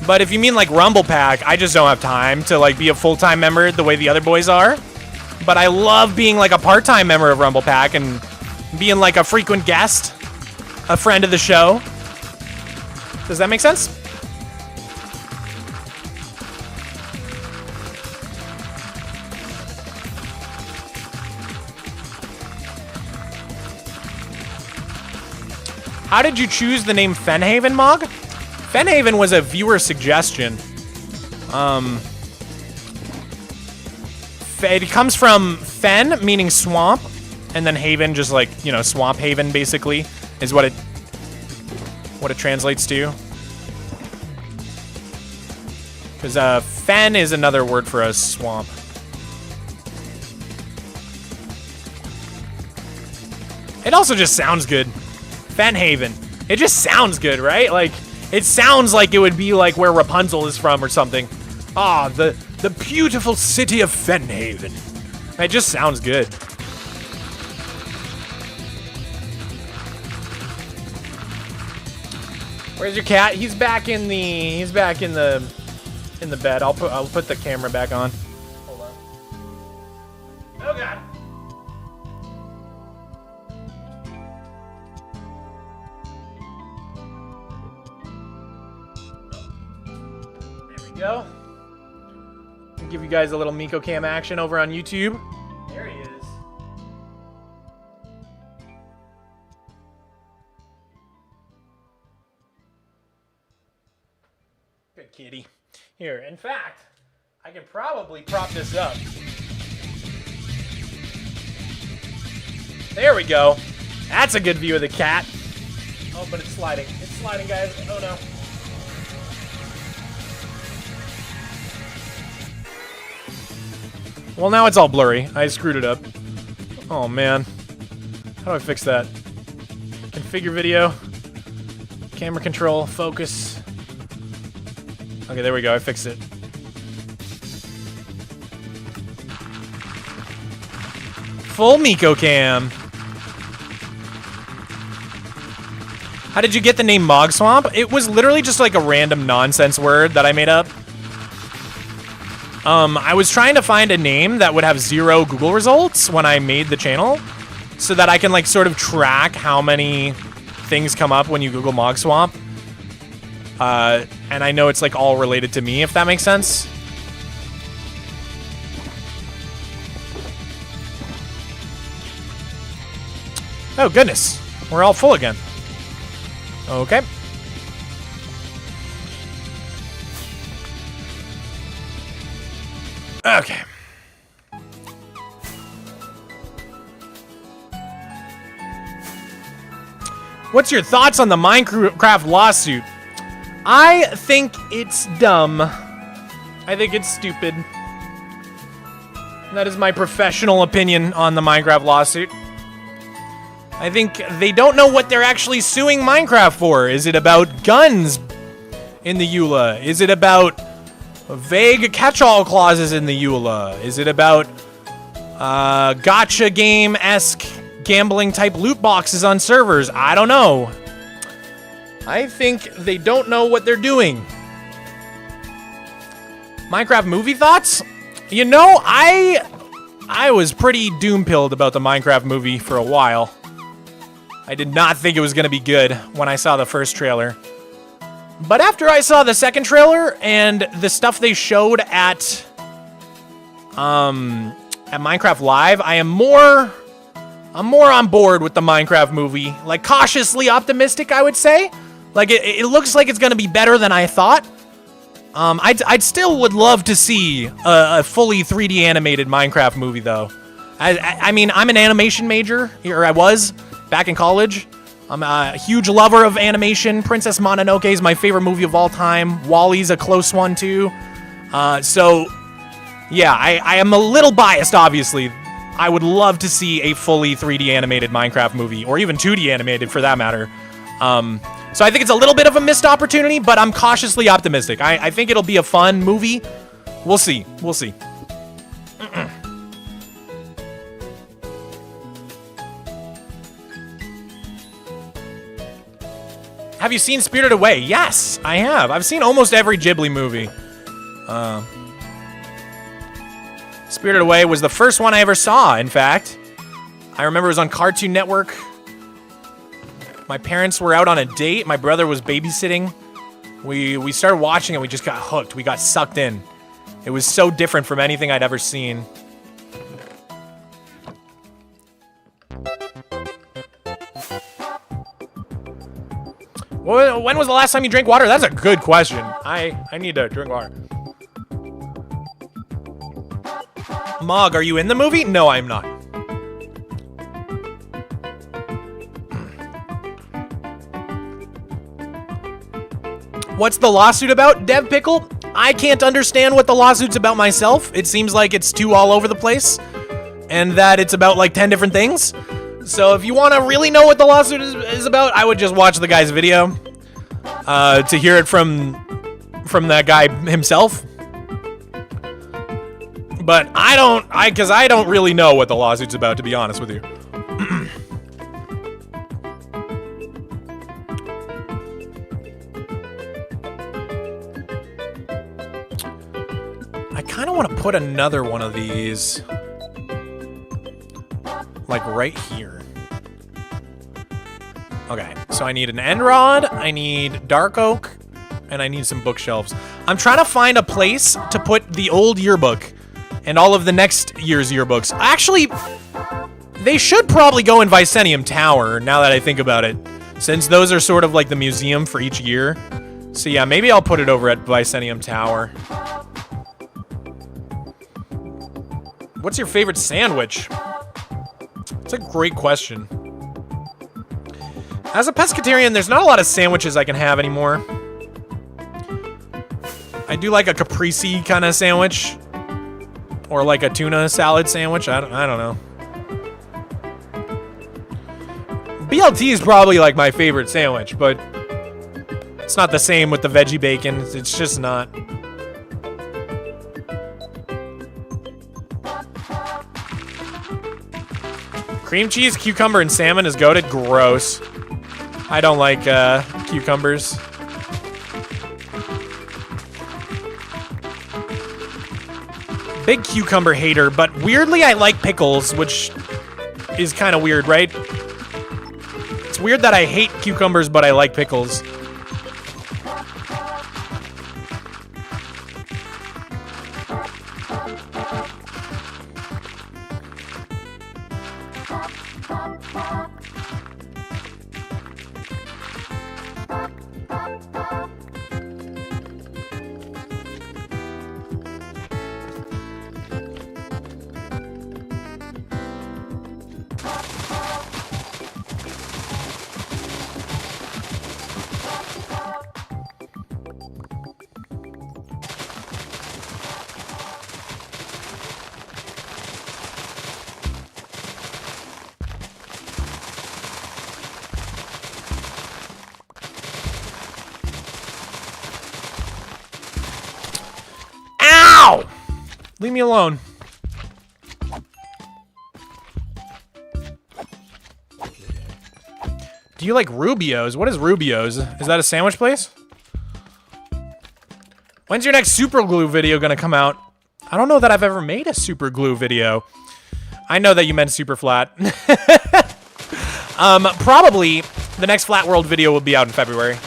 But if you mean like Rumble Pack, I just don't have time to like be a full-time member the way the other boys are. But I love being like a part-time member of Rumble Pack and being like a frequent guest, a friend of the show. Does that make sense? How did you choose the name Fenhaven, Mog? Fenhaven was a viewer suggestion. It comes from fen, meaning swamp, and then haven, just like, you know, swamp haven, basically, is what it translates to. Because fen is another word for a swamp. It also just sounds good. Fenhaven. It just sounds good, right? Like, it sounds like it would be like where Rapunzel is from or something. Ah, the beautiful city of Fenhaven. It just sounds good. Where's your cat? He's back in the bed. I'll put the camera back on. Hold on. Oh god. Go. Give you guys a little Miko Cam action over on YouTube. There he is. Good kitty. Here, in fact, I can probably prop this up. There we go. That's a good view of the cat. Oh, but it's sliding. It's sliding, guys. Oh no. Well, now it's all blurry. I screwed it up. Oh, man. How do I fix that? Configure video. Camera control. Focus. Okay, there we go. I fixed it. Full Miko Cam. How did you get the name Mogswamp? It was literally just like a random nonsense word that I made up. I was trying to find a name that would have 0 Google results when I made the channel, so that I can like sort of track how many things come up when you Google Mogswamp. And I know it's like all related to me, if that makes sense. Oh goodness, we're all full again. Okay. Okay. What's your thoughts on the Minecraft lawsuit? I think it's dumb. I think it's stupid. That is my professional opinion on the Minecraft lawsuit. I think they don't know what they're actually suing Minecraft for. Is it about guns in the EULA? Is it about vague catch-all clauses in the EULA? Is it about gacha game-esque gambling type loot boxes on servers? I don't know. I think they don't know what they're doing. Minecraft movie thoughts? You know, I was pretty doom-pilled about the Minecraft movie for a while. I did not think it was going to be good when I saw the first trailer. But after I saw the second trailer and the stuff they showed at Minecraft Live, I'm more on board with the Minecraft movie. Like, cautiously optimistic, I would say. Like, it looks like it's gonna be better than I thought. I'd still would love to see a fully 3D animated Minecraft movie, though. I mean, I'm an animation major, or I was, back in college. I'm a huge lover of animation. Princess Mononoke is my favorite movie of all time. WALL-E's a close one, too. So, yeah, I am a little biased, obviously. I would love to see a fully 3D animated Minecraft movie, or even 2D animated, for that matter. So I think it's a little bit of a missed opportunity, but I'm cautiously optimistic. I think it'll be a fun movie. We'll see. We'll see. Have you seen Spirited Away? Yes, I have. I've seen almost every Ghibli movie. Spirited Away was the first one I ever saw, in fact. I remember it was on Cartoon Network. My parents were out on a date. My brother was babysitting. We started watching it. We just got hooked. We got sucked in. It was so different from anything I'd ever seen. When was the last time you drank water? That's a good question. I need to drink water. Mog, are you in the movie? No, I'm not. What's the lawsuit about, Dev Pickle? I can't understand what the lawsuit's about myself. It seems like it's too all over the place, and that it's about like 10 different things. So if you want to really know what the lawsuit is about, I would just watch the guy's video to hear it from that guy himself. But I don't really know what the lawsuit's about, to be honest with you. I kind of want to put another one of these, like right here. Okay, so I need an end rod, I need dark oak, and I need some bookshelves. I'm trying to find a place to put the old yearbook and all of the next year's yearbooks. Actually, they should probably go in Vicenium Tower, now that I think about it, since those are sort of like the museum for each year. So yeah, maybe I'll put it over at Vicenium Tower. What's your favorite sandwich? It's a great question. As a pescatarian, there's not a lot of sandwiches I can have anymore. I do like a caprese kind of sandwich. Or like a tuna salad sandwich. I don't know. BLT is probably like my favorite sandwich, but it's not the same with the veggie bacon. It's just not. Cream cheese, cucumber, and salmon is goated. Gross. I don't like cucumbers. Big cucumber hater, but weirdly I like pickles, which is kind of weird, right? It's weird that I hate cucumbers, but I like pickles. Leave me alone. Do you like Rubio's? What is Rubio's? Is that a sandwich place? When's your next super glue video gonna come out? I don't know that I've ever made a super glue video. I know that you meant super flat. Probably the next Flat World video will be out in February.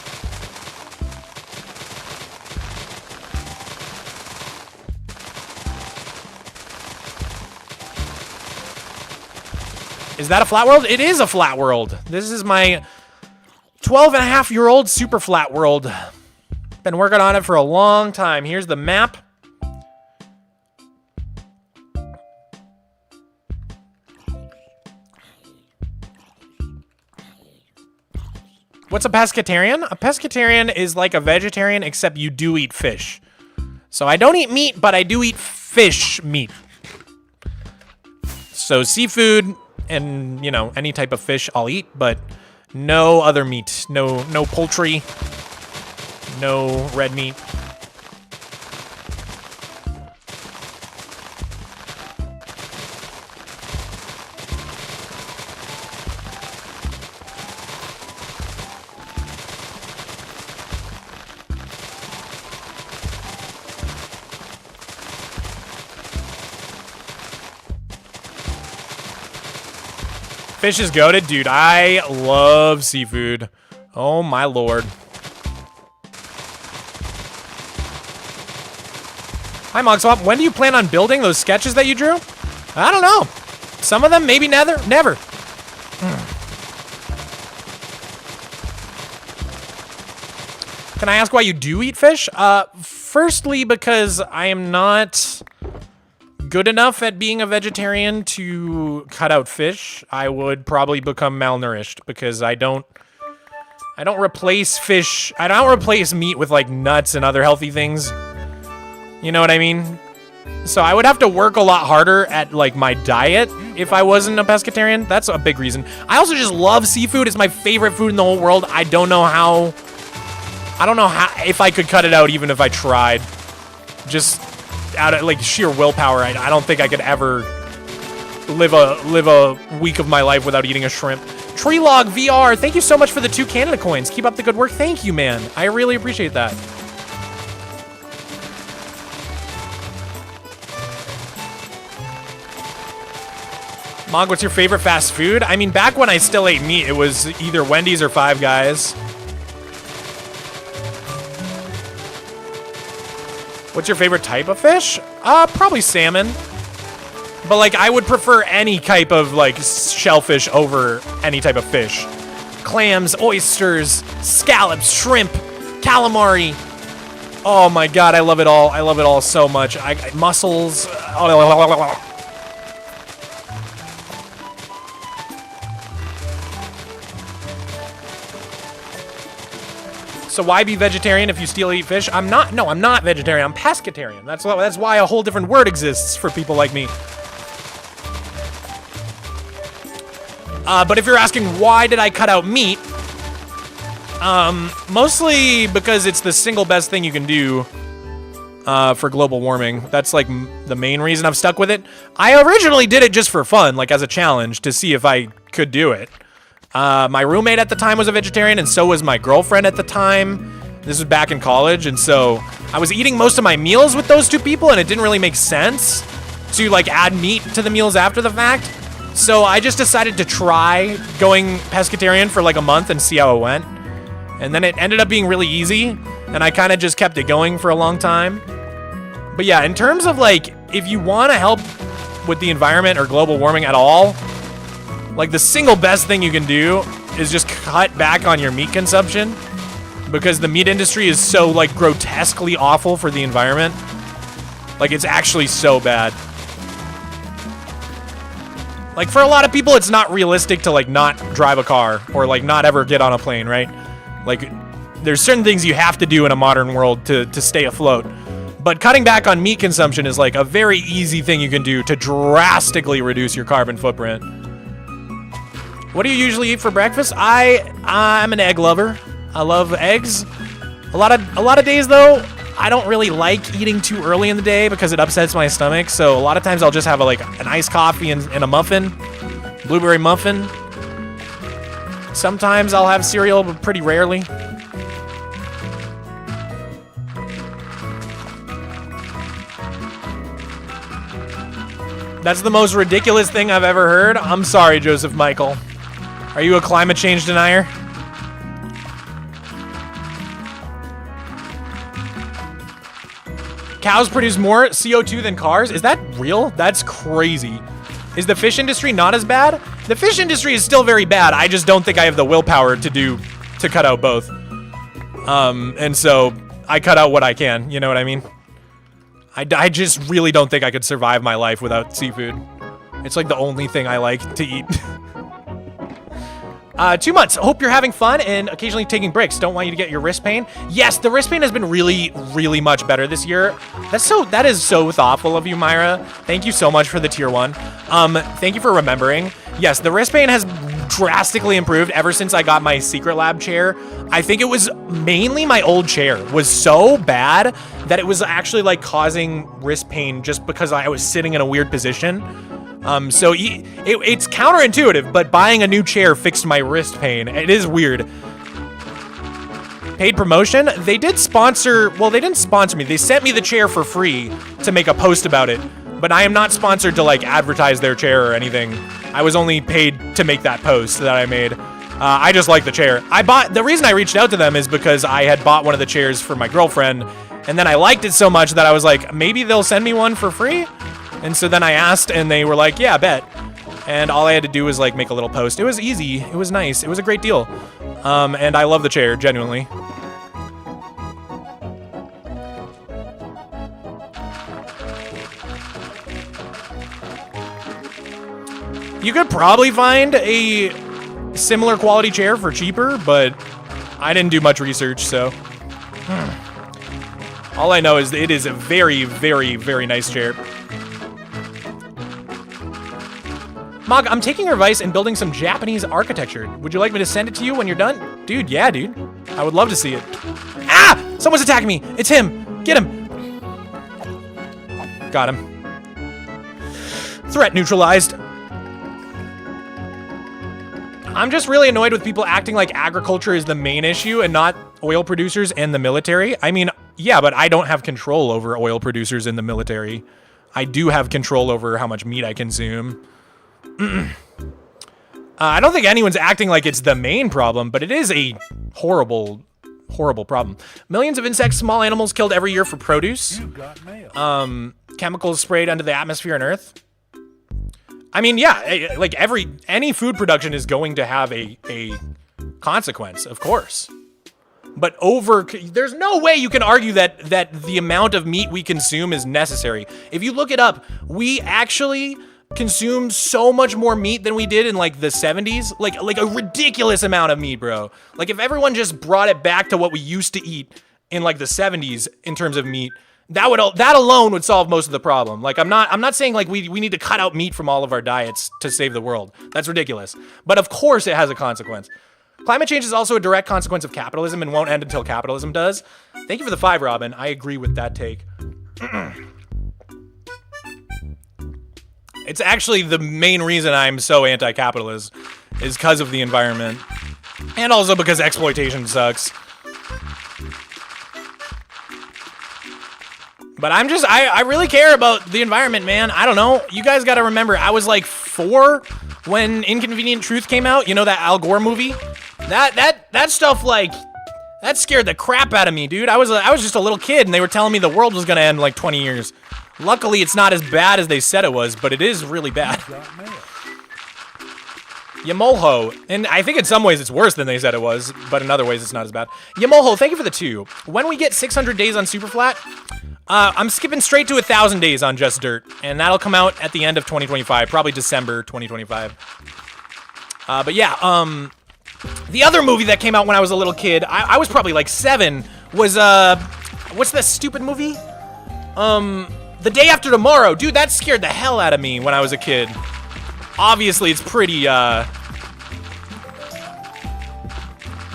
Is that a flat world? It is a flat world. This is my 12-and-a-half-year-old super flat world. Been working on it for a long time. Here's the map. What's a pescatarian? A pescatarian is like a vegetarian, except you do eat fish. So I don't eat meat, but I do eat fish meat. So seafood and, you know, any type of fish I'll eat, but no other meat. No poultry. No red meat. Fish is goated, dude. I love seafood. Oh my lord. Hi, Mogswamp. When do you plan on building those sketches that you drew? I don't know. Some of them, maybe never. Can I ask why you do eat fish? Firstly, because I am not good enough at being a vegetarian to cut out fish. I would probably become malnourished because I don't replace fish. I don't replace meat with like nuts and other healthy things. You know what I mean? So I would have to work a lot harder at like my diet if I wasn't a pescatarian. That's a big reason. I also just love seafood. It's my favorite food in the whole world. I don't know how if I could cut it out even if I tried. Just out of like sheer willpower. I don't think I could ever live a week of my life without eating a shrimp. Treelog VR, thank you so much for the 2 Canada coins. Keep up the good work. Thank you, man. I really appreciate that. Mog, what's your favorite fast food? I mean, back when I still ate meat, it was either Wendy's or Five Guys. What's your favorite type of fish? Probably salmon. But like, I would prefer any type of like shellfish over any type of fish. Clams, oysters, scallops, shrimp, calamari. Oh my god, I love it all. I love it all so much. Mussels. So why be vegetarian if you still eat fish? I'm not vegetarian, I'm pescatarian. That's why a whole different word exists for people like me. But if you're asking why did I cut out meat, mostly because it's the single best thing you can do for global warming. That's like the main reason I've stuck with it. I originally did it just for fun, like as a challenge to see if I could do it. My roommate at the time was a vegetarian, and so was my girlfriend at the time. This was back in college, and so I was eating most of my meals with those two people, and it didn't really make sense to like add meat to the meals after the fact. So I just decided to try going pescatarian for like a month and see how it went. And then it ended up being really easy, and I kind of just kept it going for a long time. But yeah, in terms of like, if you want to help with the environment or global warming at all, like the single best thing you can do is just cut back on your meat consumption, because the meat industry is so like grotesquely awful for the environment. Like it's actually so bad. Like for a lot of people, it's not realistic to like not drive a car or like not ever get on a plane, right? Like there's certain things you have to do in a modern world to stay afloat. But cutting back on meat consumption is like a very easy thing you can do to drastically reduce your carbon footprint. What do you usually eat for breakfast? I'm an egg lover. I love eggs. A lot of days though, I don't really like eating too early in the day because it upsets my stomach. So a lot of times I'll just have an iced coffee and a muffin, blueberry muffin. Sometimes I'll have cereal, but pretty rarely. That's the most ridiculous thing I've ever heard. I'm sorry, Joseph Michael. Are you a climate change denier? Cows produce more CO2 than cars? Is that real? That's crazy. Is the fish industry not as bad? The fish industry is still very bad. I just don't think I have the willpower to cut out both. And so I cut out what I can, you know what I mean? I just really don't think I could survive my life without seafood. It's like the only thing I like to eat. 2 months. Hope you're having fun and occasionally taking breaks. Don't want you to get your wrist pain. Yes, the wrist pain has been really, really much better this year. That is so thoughtful of you, Myra. Thank you so much for the tier 1. Thank you for remembering. Yes, the wrist pain has drastically improved ever since I got my Secret Lab chair. I think it was mainly my old chair was so bad that it was actually like causing wrist pain just because I was sitting in a weird position. So it's counterintuitive, but buying a new chair fixed my wrist pain. It is weird. Paid promotion? They did sponsor, well, they didn't sponsor me. They sent me the chair for free to make a post about it. but I am not sponsored to like advertise their chair or anything. I was only paid to make that post that I made. I just like the chair. The reason I reached out to them is because I had bought one of the chairs for my girlfriend, and then I liked it so much that I was like, maybe they'll send me one for free? And so then I asked, and they were like, yeah, bet. And all I had to do was like make a little post. It was easy. It was nice. It was a great deal. And I love the chair, genuinely. You could probably find a similar quality chair for cheaper, but I didn't do much research, so. All I know is that it is a very, very, very nice chair. Mog, I'm taking your advice and building some Japanese architecture. Would you like me to send it to you when you're done? Dude, yeah, dude. I would love to see it. Ah! Someone's attacking me. It's him. Get him. Got him. Threat neutralized. I'm just really annoyed with people acting like agriculture is the main issue and not oil producers and the military. I mean, yeah, but I don't have control over oil producers in the military. I do have control over how much meat I consume. I don't think anyone's acting like it's the main problem, but it is a horrible, horrible problem. Millions of insects, small animals killed every year for produce. Chemicals sprayed into the atmosphere on Earth. I mean, yeah, like any food production is going to have a consequence, of course. But there's no way you can argue that the amount of meat we consume is necessary. If you look it up, we actually consume so much more meat than we did in like the 70s. Like a ridiculous amount of meat, bro. Like if everyone just brought it back to what we used to eat in like the 70s in terms of meat, that alone would solve most of the problem. Like I'm not saying like we need to cut out meat from all of our diets to save the world. That's ridiculous. But of course it has a consequence. Climate change is also a direct consequence of capitalism and won't end until capitalism does. Thank you for the 5, Robin. I agree with that take. It's actually the main reason I'm so anti-capitalist is because of the environment. And also because exploitation sucks. But I really care about the environment, man. I don't know. You guys got to remember, I was like 4 when Inconvenient Truth came out. You know that Al Gore movie? That stuff, like, that scared the crap out of me, dude. I was just a little kid, and they were telling me the world was gonna end in like 20 years. Luckily, it's not as bad as they said it was, but it is really bad. Yamolho, and I think in some ways it's worse than they said it was, but in other ways it's not as bad. Yamolho, thank you for the 2. When we get 600 days on Superflat, I'm skipping straight to 1,000 days on Just Dirt, and that'll come out at the end of 2025, probably December 2025. But yeah, the other movie that came out when I was a little kid, I was probably like 7, was, what's that stupid movie? The Day After Tomorrow. Dude, that scared the hell out of me when I was a kid. Obviously, it's pretty,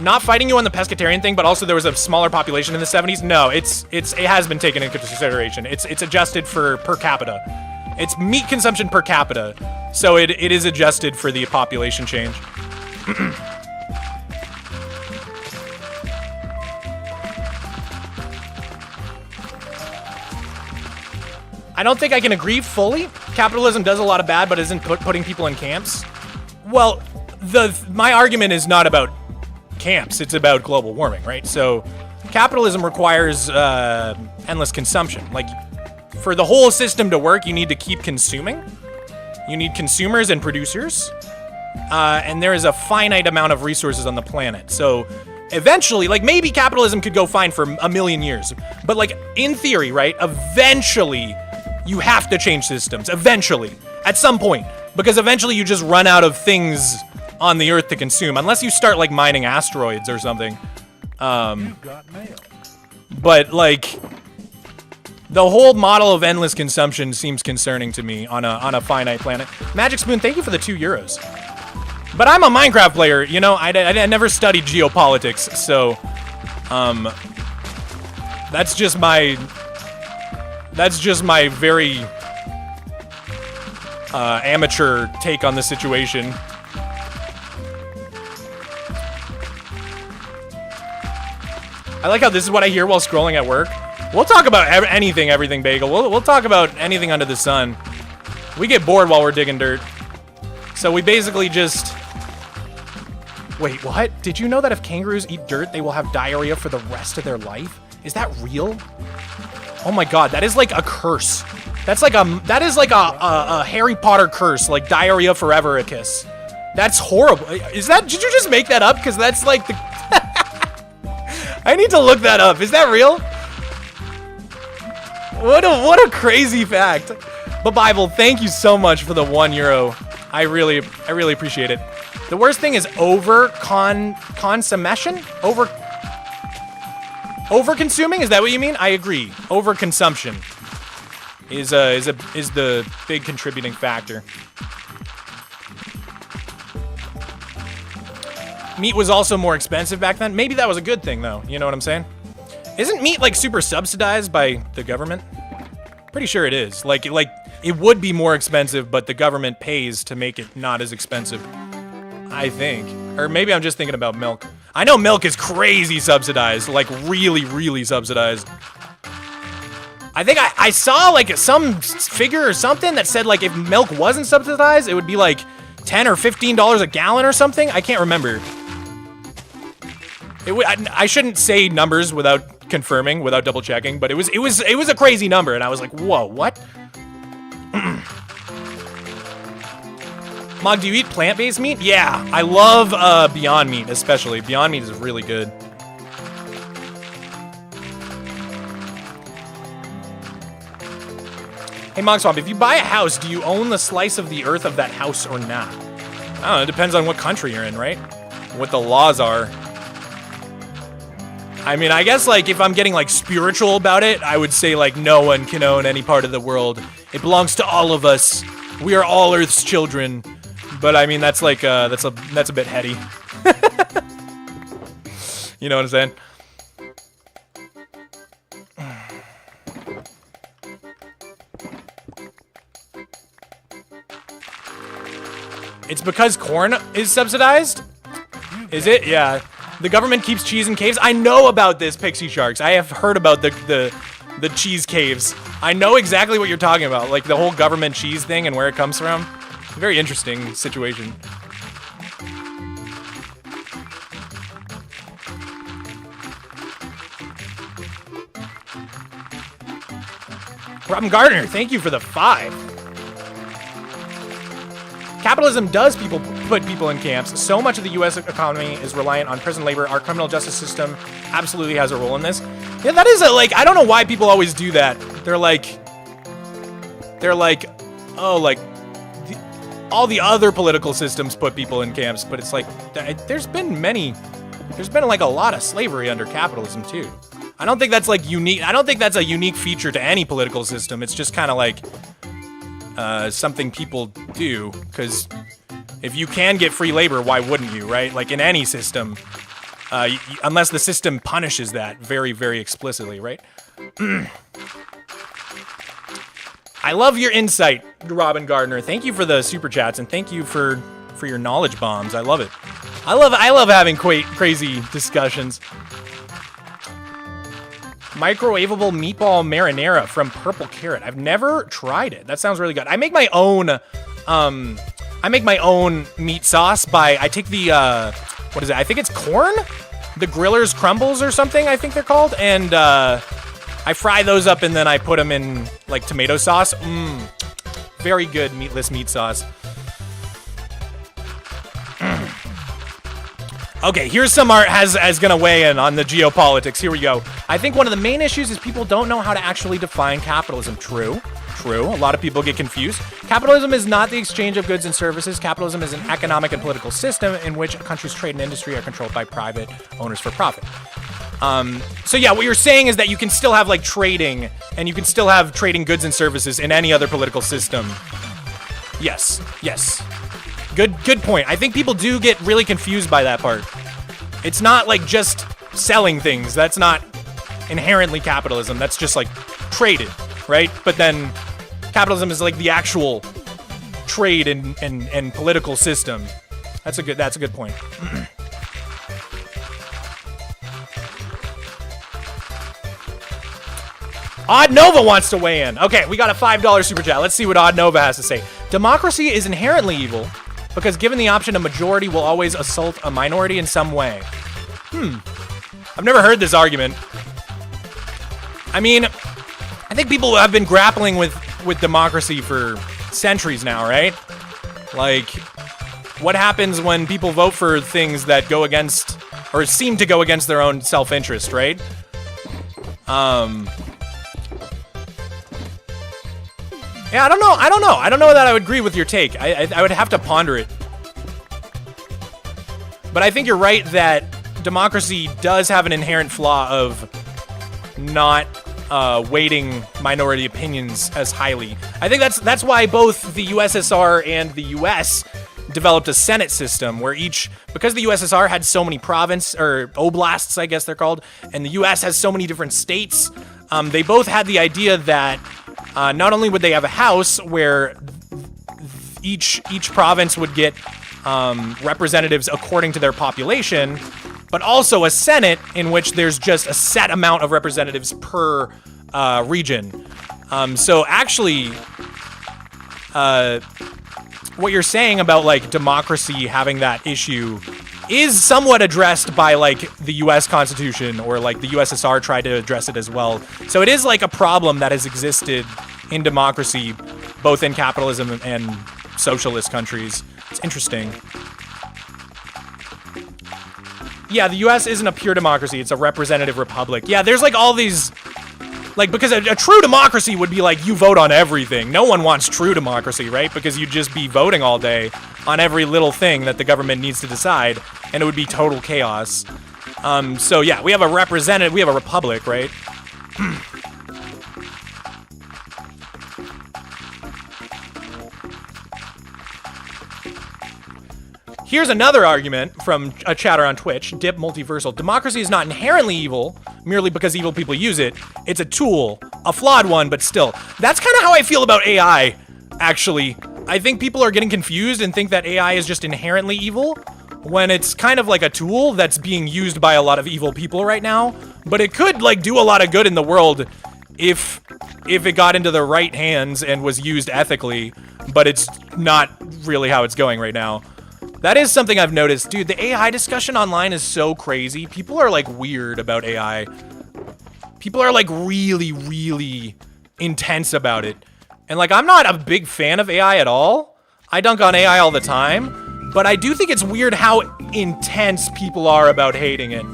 not fighting you on the pescatarian thing, but also there was a smaller population in the 70s. No, it has been taken into consideration. It's adjusted for per capita. It's meat consumption per capita, so it is adjusted for the population change. I don't think I can agree fully. Capitalism does a lot of bad, but isn't putting people in camps. Well, my argument is not about camps, it's about global warming, right? So capitalism requires endless consumption. Like, for the whole system to work, you need to keep consuming. You need consumers and producers. And there is a finite amount of resources on the planet. So eventually, like, maybe capitalism could go fine for 1,000,000 years. But, like, in theory, right, eventually you have to change systems. Eventually. At some point. Because eventually you just run out of things on the Earth to consume. Unless you start, like, mining asteroids or something. But, like, the whole model of endless consumption seems concerning to me on a finite planet. Magic Spoon, thank you for the €2. But I'm a Minecraft player, you know, I never studied geopolitics, so, that's just my very, amateur take on the situation. I like how this is what I hear while scrolling at work. We'll talk about anything, everything, Bagel. We'll talk about anything under the sun. We get bored while we're digging dirt. So we basically just... Wait, what? Did you know that if kangaroos eat dirt, they will have diarrhea for the rest of their life? Is that real? Oh my god, that is like a curse. That is like a Harry Potter curse, like diarrhea forever a kiss. That's horrible. Did you just make that up? Because that's like the... I need to look that up. Is that real? What a crazy fact. But Bible, thank you so much for the €1. I really appreciate it. The worst thing is consummation? Over-consuming? Is that what you mean? I agree. Overconsumption is the big contributing factor. Meat was also more expensive back then. Maybe that was a good thing, though. You know what I'm saying? Isn't meat, like, super subsidized by the government? Pretty sure it is. Like, it would be more expensive, but the government pays to make it not as expensive. I think. Or maybe I'm just thinking about milk. I know milk is crazy subsidized. Like, really, really subsidized. I think I saw, like, some figure or something that said, like, if milk wasn't subsidized, it would be, like, $10 or $15 a gallon or something. I can't remember. I shouldn't say numbers without confirming, without double checking, but it was a crazy number, and I was like, whoa, what? Mog, do you eat plant-based meat? Yeah, I love Beyond Meat, especially. Beyond Meat is really good. Hey, Mogswamp, if you buy a house, do you own the slice of the earth of that house or not? I don't know, it depends on what country you're in, right? What the laws are. I mean, I guess, like, if I'm getting, like, spiritual about it, I would say, like, no one can own any part of the world. It belongs to all of us. We are all Earth's children. But, I mean, that's, like, that's a bit heady. You know what I'm saying? It's because corn is subsidized? Is it? Yeah. The government keeps cheese in caves. I know about this, Pixie Sharks. I have heard about the cheese caves. I know exactly what you're talking about, like the whole government cheese thing and where it comes from. Very interesting situation. Robin Gardner, thank you for the 5. Capitalism does put people in camps. So much of the U.S. economy is reliant on prison labor. Our criminal justice system absolutely has a role in this. Yeah, that is I don't know why people always do that. They're like, oh, like, all the other political systems put people in camps, but it's like, there's been like a lot of slavery under capitalism too. I don't think that's like unique. I don't think that's a unique feature to any political system. It's just kind of like, something people do, because if you can get free labor, why wouldn't you, right? Like in any system, unless the system punishes that very, very explicitly, right? I love your insight, Robin Gardner. Thank you for the super chats, and thank you for your knowledge bombs. I love it. I love having crazy discussions. Microwavable meatball marinara from Purple Carrot. I've never tried it. That sounds really good. I make my own meat sauce I take the what is it? I think it's corn? The Griller's Crumbles or something, I think they're called, and I fry those up and then I put them in like tomato sauce. Very good meatless meat sauce. Okay, here's some art as gonna weigh in on the geopolitics. Here we go. I think one of the main issues is people don't know how to actually define capitalism. True. A lot of people get confused. Capitalism is not the exchange of goods and services. Capitalism is an economic and political system in which a country's trade and industry are controlled by private owners for profit. So yeah, what you're saying is that you can still have like trading, and you can still have trading goods and services in any other political system. Yes. Good point. I think people do get really confused by that part. It's not like just selling things. That's not inherently capitalism. That's just like traded, right? But then capitalism is like the actual trade and political system. That's a good point. Odd Nova wants to weigh in. Okay, we got a $5 super chat. Let's see what Odd Nova has to say. Democracy is inherently evil because given the option, a majority will always assault a minority in some way. I've never heard this argument. I mean, I think people have been grappling with democracy for centuries now, right? Like, what happens when people vote for things that go against, or seem to go against their own self-interest, right? Yeah, I don't know. I don't know that I would agree with your take. I would have to ponder it. But I think you're right that democracy does have an inherent flaw of not weighting minority opinions as highly. I think that's why both the USSR and the US developed a Senate system where because the USSR had so many or oblasts, I guess they're called, and the US has so many different states, they both had the idea that not only would they have a house where each province would get representatives according to their population, but also a Senate in which there's just a set amount of representatives per region. So actually, what you're saying about like democracy having that issue is somewhat addressed by like the US Constitution, or like the USSR tried to address it as well. So it is like a problem that has existed in democracy, both in capitalism and socialist countries. It's interesting. Yeah, the US isn't a pure democracy, it's a representative republic. Yeah, there's like all these, like, because a true democracy would be like you vote on everything. No one wants true democracy, right? Because you'd just be voting all day on every little thing that the government needs to decide, and it would be total chaos. So yeah, we have a republic, right? Here's another argument from a chatter on Twitch, Dip Multiversal. Democracy is not inherently evil, merely because evil people use it. It's a tool, a flawed one, but still. That's kind of how I feel about AI, actually. I think people are getting confused and think that AI is just inherently evil, when it's kind of like a tool that's being used by a lot of evil people right now. But it could, like, do a lot of good in the world if it got into the right hands and was used ethically, but it's not really how it's going right now. That is something I've noticed. Dude, the AI discussion online is so crazy. People are, like, weird about AI. People are, like, really, really intense about it. And, like, I'm not a big fan of AI at all. I dunk on AI all the time. But I do think it's weird how intense people are about hating it.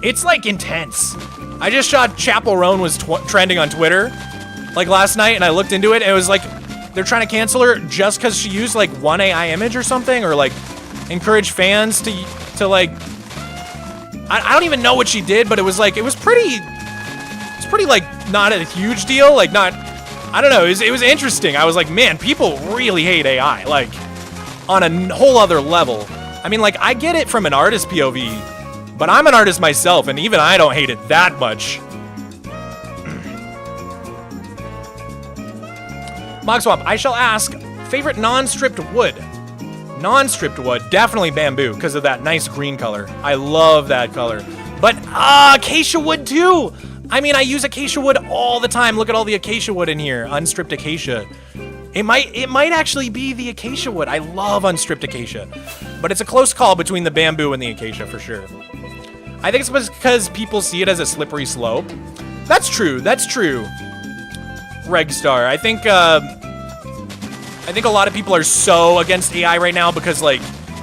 It's, like, intense. I just shot Chapel Roan was trending on Twitter, like, last night, and I looked into it, and it was, like, they're trying to cancel her just because she used, like, one AI image or something, or, like, encourage fans to like, I don't even know what she did, but it was pretty like not a huge deal, like not, I don't know, it was interesting. I was like, man, people really hate AI, like on a whole other level. I mean, like, I get it from an artist POV, but I'm an artist myself, and even I don't hate it that much. Mogswamp, I shall ask, favorite non-stripped wood? Non-stripped wood, definitely bamboo, because of that nice green color. I love that color. But, acacia wood too! I mean, I use acacia wood all the time. Look at all the acacia wood in here. Unstripped acacia. It might actually be the acacia wood. I love unstripped acacia. But it's a close call between the bamboo and the acacia for sure. I think it's because people see it as a slippery slope. That's true, Regstar. I think a lot of people are so against AI right now because, like,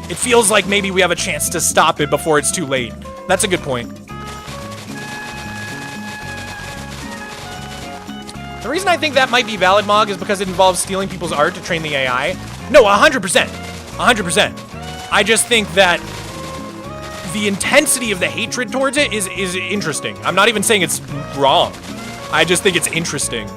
it feels like maybe we have a chance to stop it before it's too late. That's a good point. The reason I think that might be valid, Mog, is because it involves stealing people's art to train the AI. No, 100%. 100%. I just think that the intensity of the hatred towards it is interesting. I'm not even saying it's wrong. I just think it's interesting.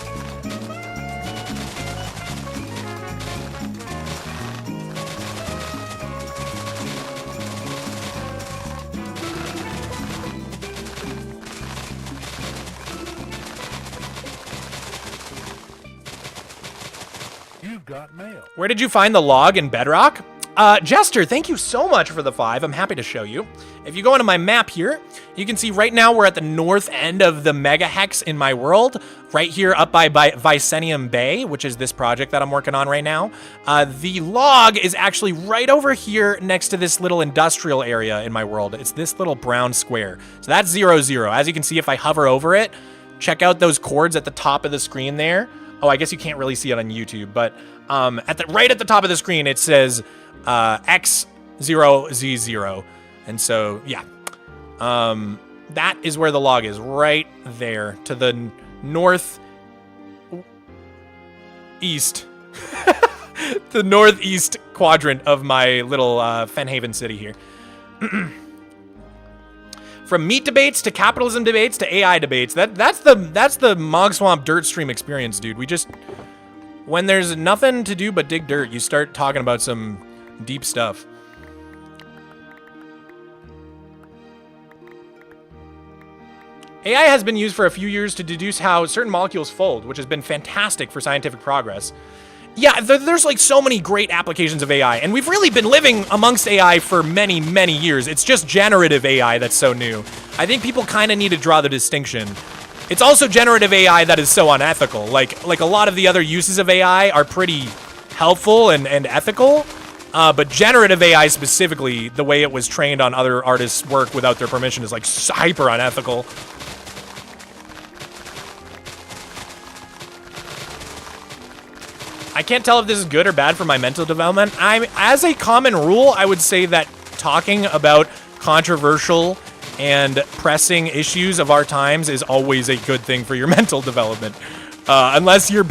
Got mail.
Where did you find the log in Bedrock? Jester, thank you so much for the 5. I'm happy to show you. If you go into my map here, you can see right now we're at the north end of the Megahex in my world, right here up by Vicenium Bay, which is this project that I'm working on right now. The log is actually right over here next to this little industrial area in my world. It's this little brown square. So that's 0, 0. As you can see, if I hover over it, check out those chords at the top of the screen there. Oh, I guess you can't really see it on YouTube, but right at the top of the screen, it says X0Z0. And so, yeah, that is where the log is, right there to the northeast, the northeast quadrant of my little Fenhaven city here. From meat debates to capitalism debates to AI debates, that's the Mogswamp dirt stream experience, dude. We just, when there's nothing to do but dig dirt, you start talking about some deep stuff. AI has been used for a few years to deduce how certain molecules fold, which has been fantastic for scientific progress. Yeah, there's like so many great applications of AI, and we've really been living amongst AI for many, many years. It's just generative AI that's so new. I think people kind of need to draw the distinction. It's also generative AI that is so unethical. Like a lot of the other uses of AI are pretty helpful and ethical, but generative AI specifically, the way it was trained on other artists' work without their permission is like hyper unethical. I can't tell if this is good or bad for my mental development. As a common rule, I would say that talking about controversial and pressing issues of our times is always a good thing for your mental development. Unless you're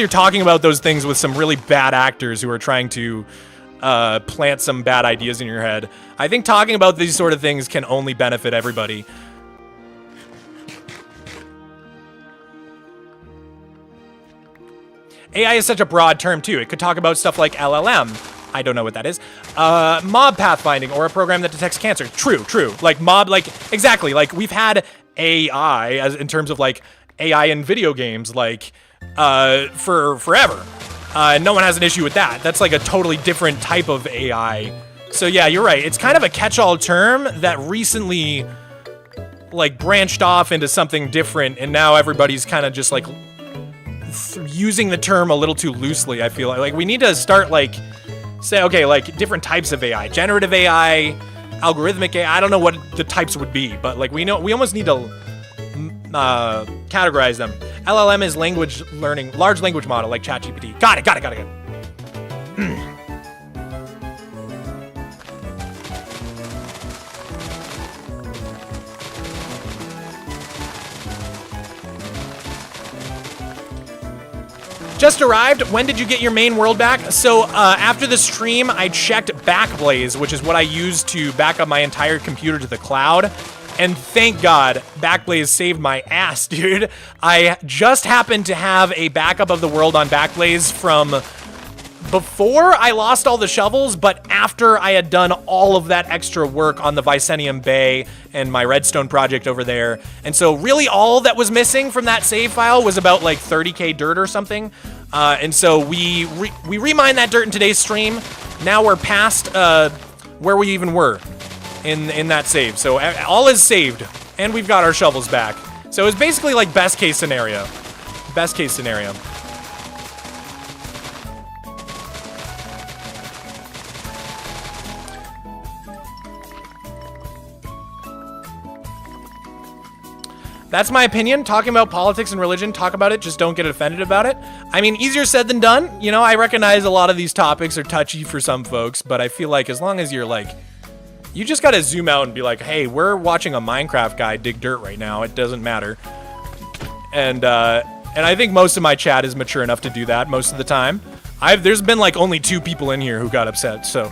talking about those things with some really bad actors who are trying to plant some bad ideas in your head. I think talking about these sort of things can only benefit everybody. AI is such a broad term, too. It could talk about stuff like LLM. I don't know what that is. Mob pathfinding, or a program that detects cancer. True. Like, exactly. Like, we've had AI, as in terms of, like, AI in video games, like, for forever. No one has an issue with that. That's, like, a totally different type of AI. So, yeah, you're right. It's kind of a catch-all term that recently, like, branched off into something different, and now everybody's kind of just, like, using the term a little too loosely. I feel like we need to start like say, okay, like different types of AI, generative AI, algorithmic AI. I don't know what the types would be, but like we almost need to categorize them. LLM is language learning, large language model like ChatGPT. Got it. Just arrived. When did you get your main world back? So after the stream, I checked Backblaze, which is what I use to back up my entire computer to the cloud. And thank God, Backblaze saved my ass, dude. I just happened to have a backup of the world on Backblaze from before I lost all the shovels, but after I had done all of that extra work on the Vicenium Bay and my redstone project over there. And so really all that was missing from that save file was about like 30k dirt or something. And so we remined that dirt in today's stream. Now we're past where we even were in that save. So all is saved, and we've got our shovels back. So it's basically like best case scenario. Best case scenario. That's my opinion. Talking about politics and religion, talk about it, just don't get offended about it. I mean, easier said than done. You know, I recognize a lot of these topics are touchy for some folks, but I feel like as long as you're like, you just gotta zoom out and be like, hey, we're watching a Minecraft guy dig dirt right now. It doesn't matter. And I think most of my chat is mature enough to do that most of the time. There's been like only 2 people in here who got upset, so.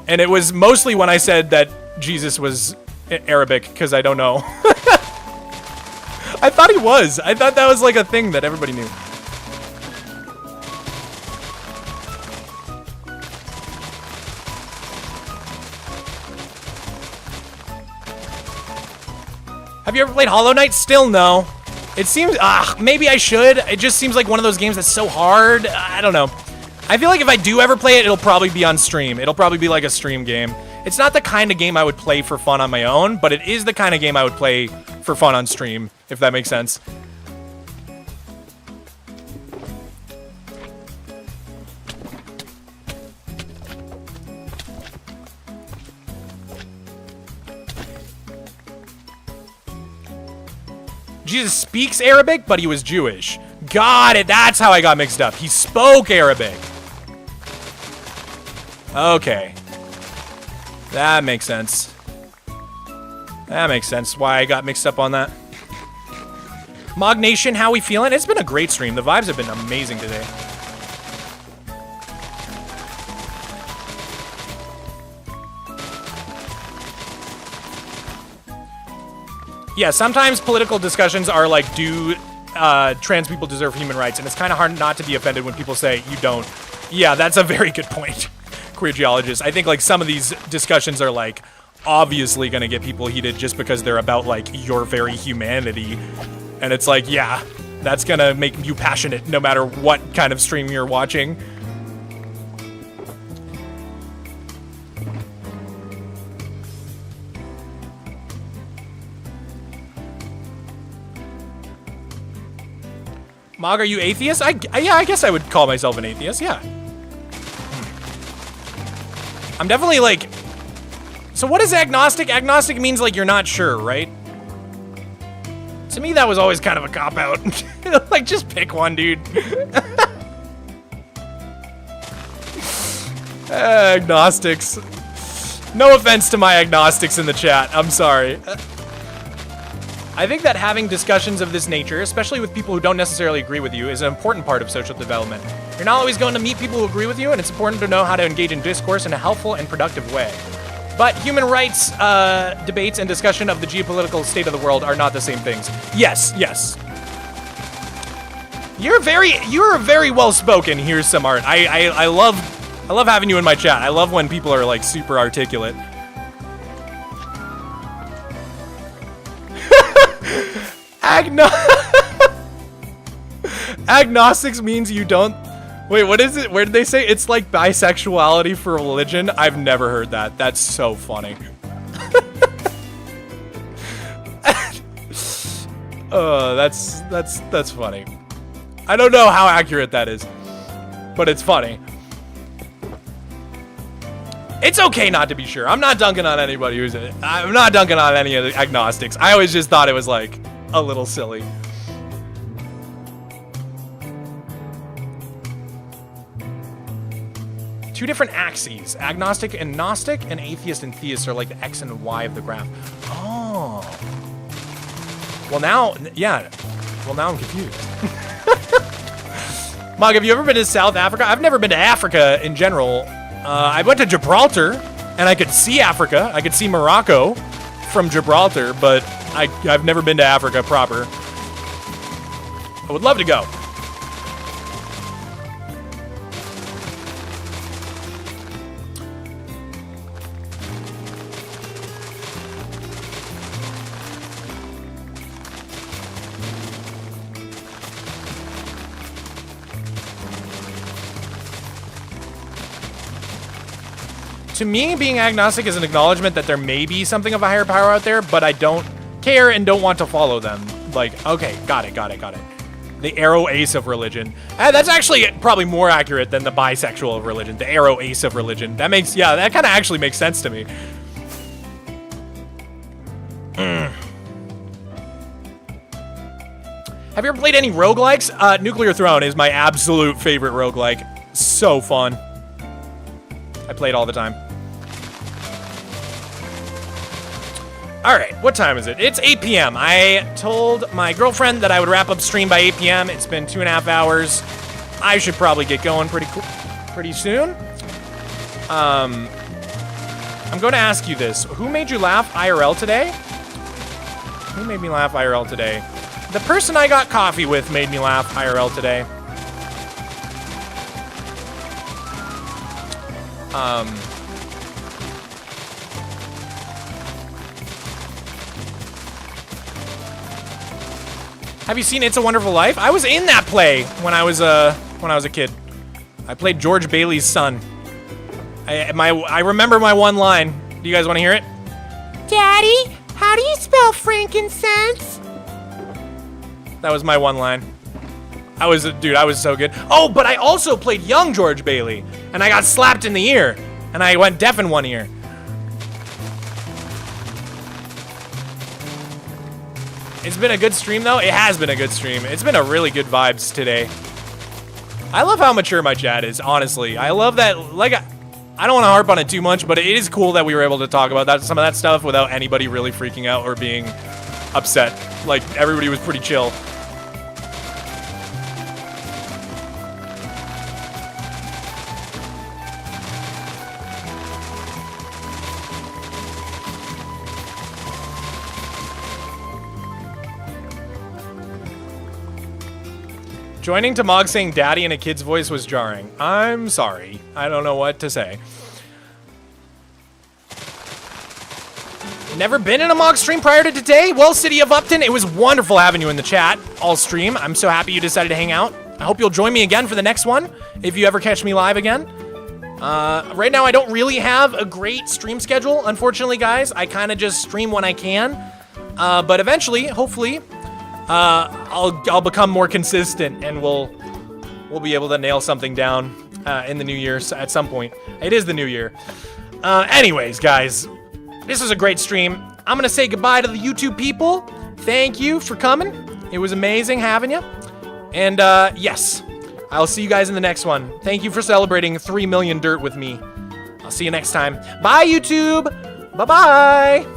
And it was mostly when I said that Jesus was Arabic, because I don't know. I thought he was. I thought that was like a thing that everybody knew. Have you ever played Hollow Knight? Still no. It seems, maybe I should. It just seems like one of those games that's so hard. I don't know. I feel like if I do ever play it, it'll probably be on stream. It'll probably be like a stream game. It's not the kind of game I would play for fun on my own, but it is the kind of game I would play for fun on stream, if that makes sense. Jesus speaks Arabic, but he was Jewish. Got it. That's how I got mixed up. He spoke Arabic. Okay. That makes sense. That makes sense why I got mixed up on that. Mog Nation, how we feeling? It's been a great stream. The vibes have been amazing today. Yeah, sometimes political discussions are like, do trans people deserve human rights? And it's kind of hard not to be offended when people say you don't. Yeah, that's a very good point, queer geologist. I think like some of these discussions are like obviously going to get people heated just because they're about like your very humanity. And it's like, yeah, that's going to make you passionate no matter what kind of stream you're watching. Mog, are you atheist? Yeah, I guess I would call myself an atheist, yeah. I'm definitely like... So what is agnostic? Agnostic means like you're not sure, right? To me, that was always kind of a cop-out. Like, just pick one, dude. Agnostics. No offense to my agnostics in the chat. I'm sorry. I think that having discussions of this nature, especially with people who don't necessarily agree with you, is an important part of social development. You're not always going to meet people who agree with you, and it's important to know how to engage in discourse in a helpful and productive way. But human rights debates and discussion of the geopolitical state of the world are not the same things. Yes, yes. You're very well spoken. Here's some art. I love having you in my chat. I love when people are like super articulate. Agnostics means you don't... Wait, what is it? Where did they say? It's like bisexuality for religion? I've never heard that. That's so funny. That's funny. I don't know how accurate that is, but it's funny. It's okay not to be sure. I'm not dunking on anybody who's in it. I'm not dunking on any of the agnostics. I always just thought it was like a little silly. Two different axes. Agnostic and Gnostic, and atheist and theist are like the X and Y of the graph. Oh. Well now, yeah. Well now I'm confused. Mog, have you ever been to South Africa? I've never been to Africa in general. I went to Gibraltar, and I could see Africa. I could see Morocco from Gibraltar, but I've never been to Africa proper. I would love to go. To me, being agnostic is an acknowledgement that there may be something of a higher power out there, but I don't care and don't want to follow them. Like, okay, got it. The arrow ace of religion. That's actually probably more accurate than the bisexual of religion. The arrow ace of religion. That makes, yeah, that kind of actually makes sense to me. Have you ever played any roguelikes? Nuclear Throne is my absolute favorite roguelike. So fun. I play it all the time. Alright, what time is it? It's 8 p.m. I told my girlfriend that I would wrap up stream by 8 p.m. It's been 2.5 hours. I should probably get going pretty soon. I'm going to ask you this. Who made you laugh IRL today? Who made me laugh IRL today? The person I got coffee with made me laugh IRL today. Have you seen It's a Wonderful Life? I was in that play when I was a kid. I played George Bailey's son. I remember my one line. Do you guys want to hear it? Daddy, how do you spell frankincense? That was my one line. Dude, I was so good. Oh, but I also played young George Bailey, and I got slapped in the ear, and I went deaf in one ear. It's been a good stream, though. It has been a good stream. It's been a really good vibes today. I love how mature my chat is, honestly. I love that, like, I don't want to harp on it too much, but it is cool that we were able to talk about some of that stuff without anybody really freaking out or being upset. Like, everybody was pretty chill. Joining to Mog saying daddy in a kid's voice was jarring. I'm sorry. I don't know what to say. Never been in a Mog stream prior to today? Well, City of Upton, it was wonderful having you in the chat all stream. I'm so happy you decided to hang out. I hope you'll join me again for the next one, if you ever catch me live again. Right now, I don't really have a great stream schedule, unfortunately, guys. I kind of just stream when I can. But eventually, hopefully, I'll become more consistent, and we'll be able to nail something down in the new year at some point. It is the new year. Anyways, guys, this was a great stream. I'm gonna say goodbye to the YouTube people. Thank you for coming. It was amazing having you. And yes, I'll see you guys in the next one. Thank you for celebrating 3 million dirt with me. I'll see you next time. Bye, YouTube. Bye-bye.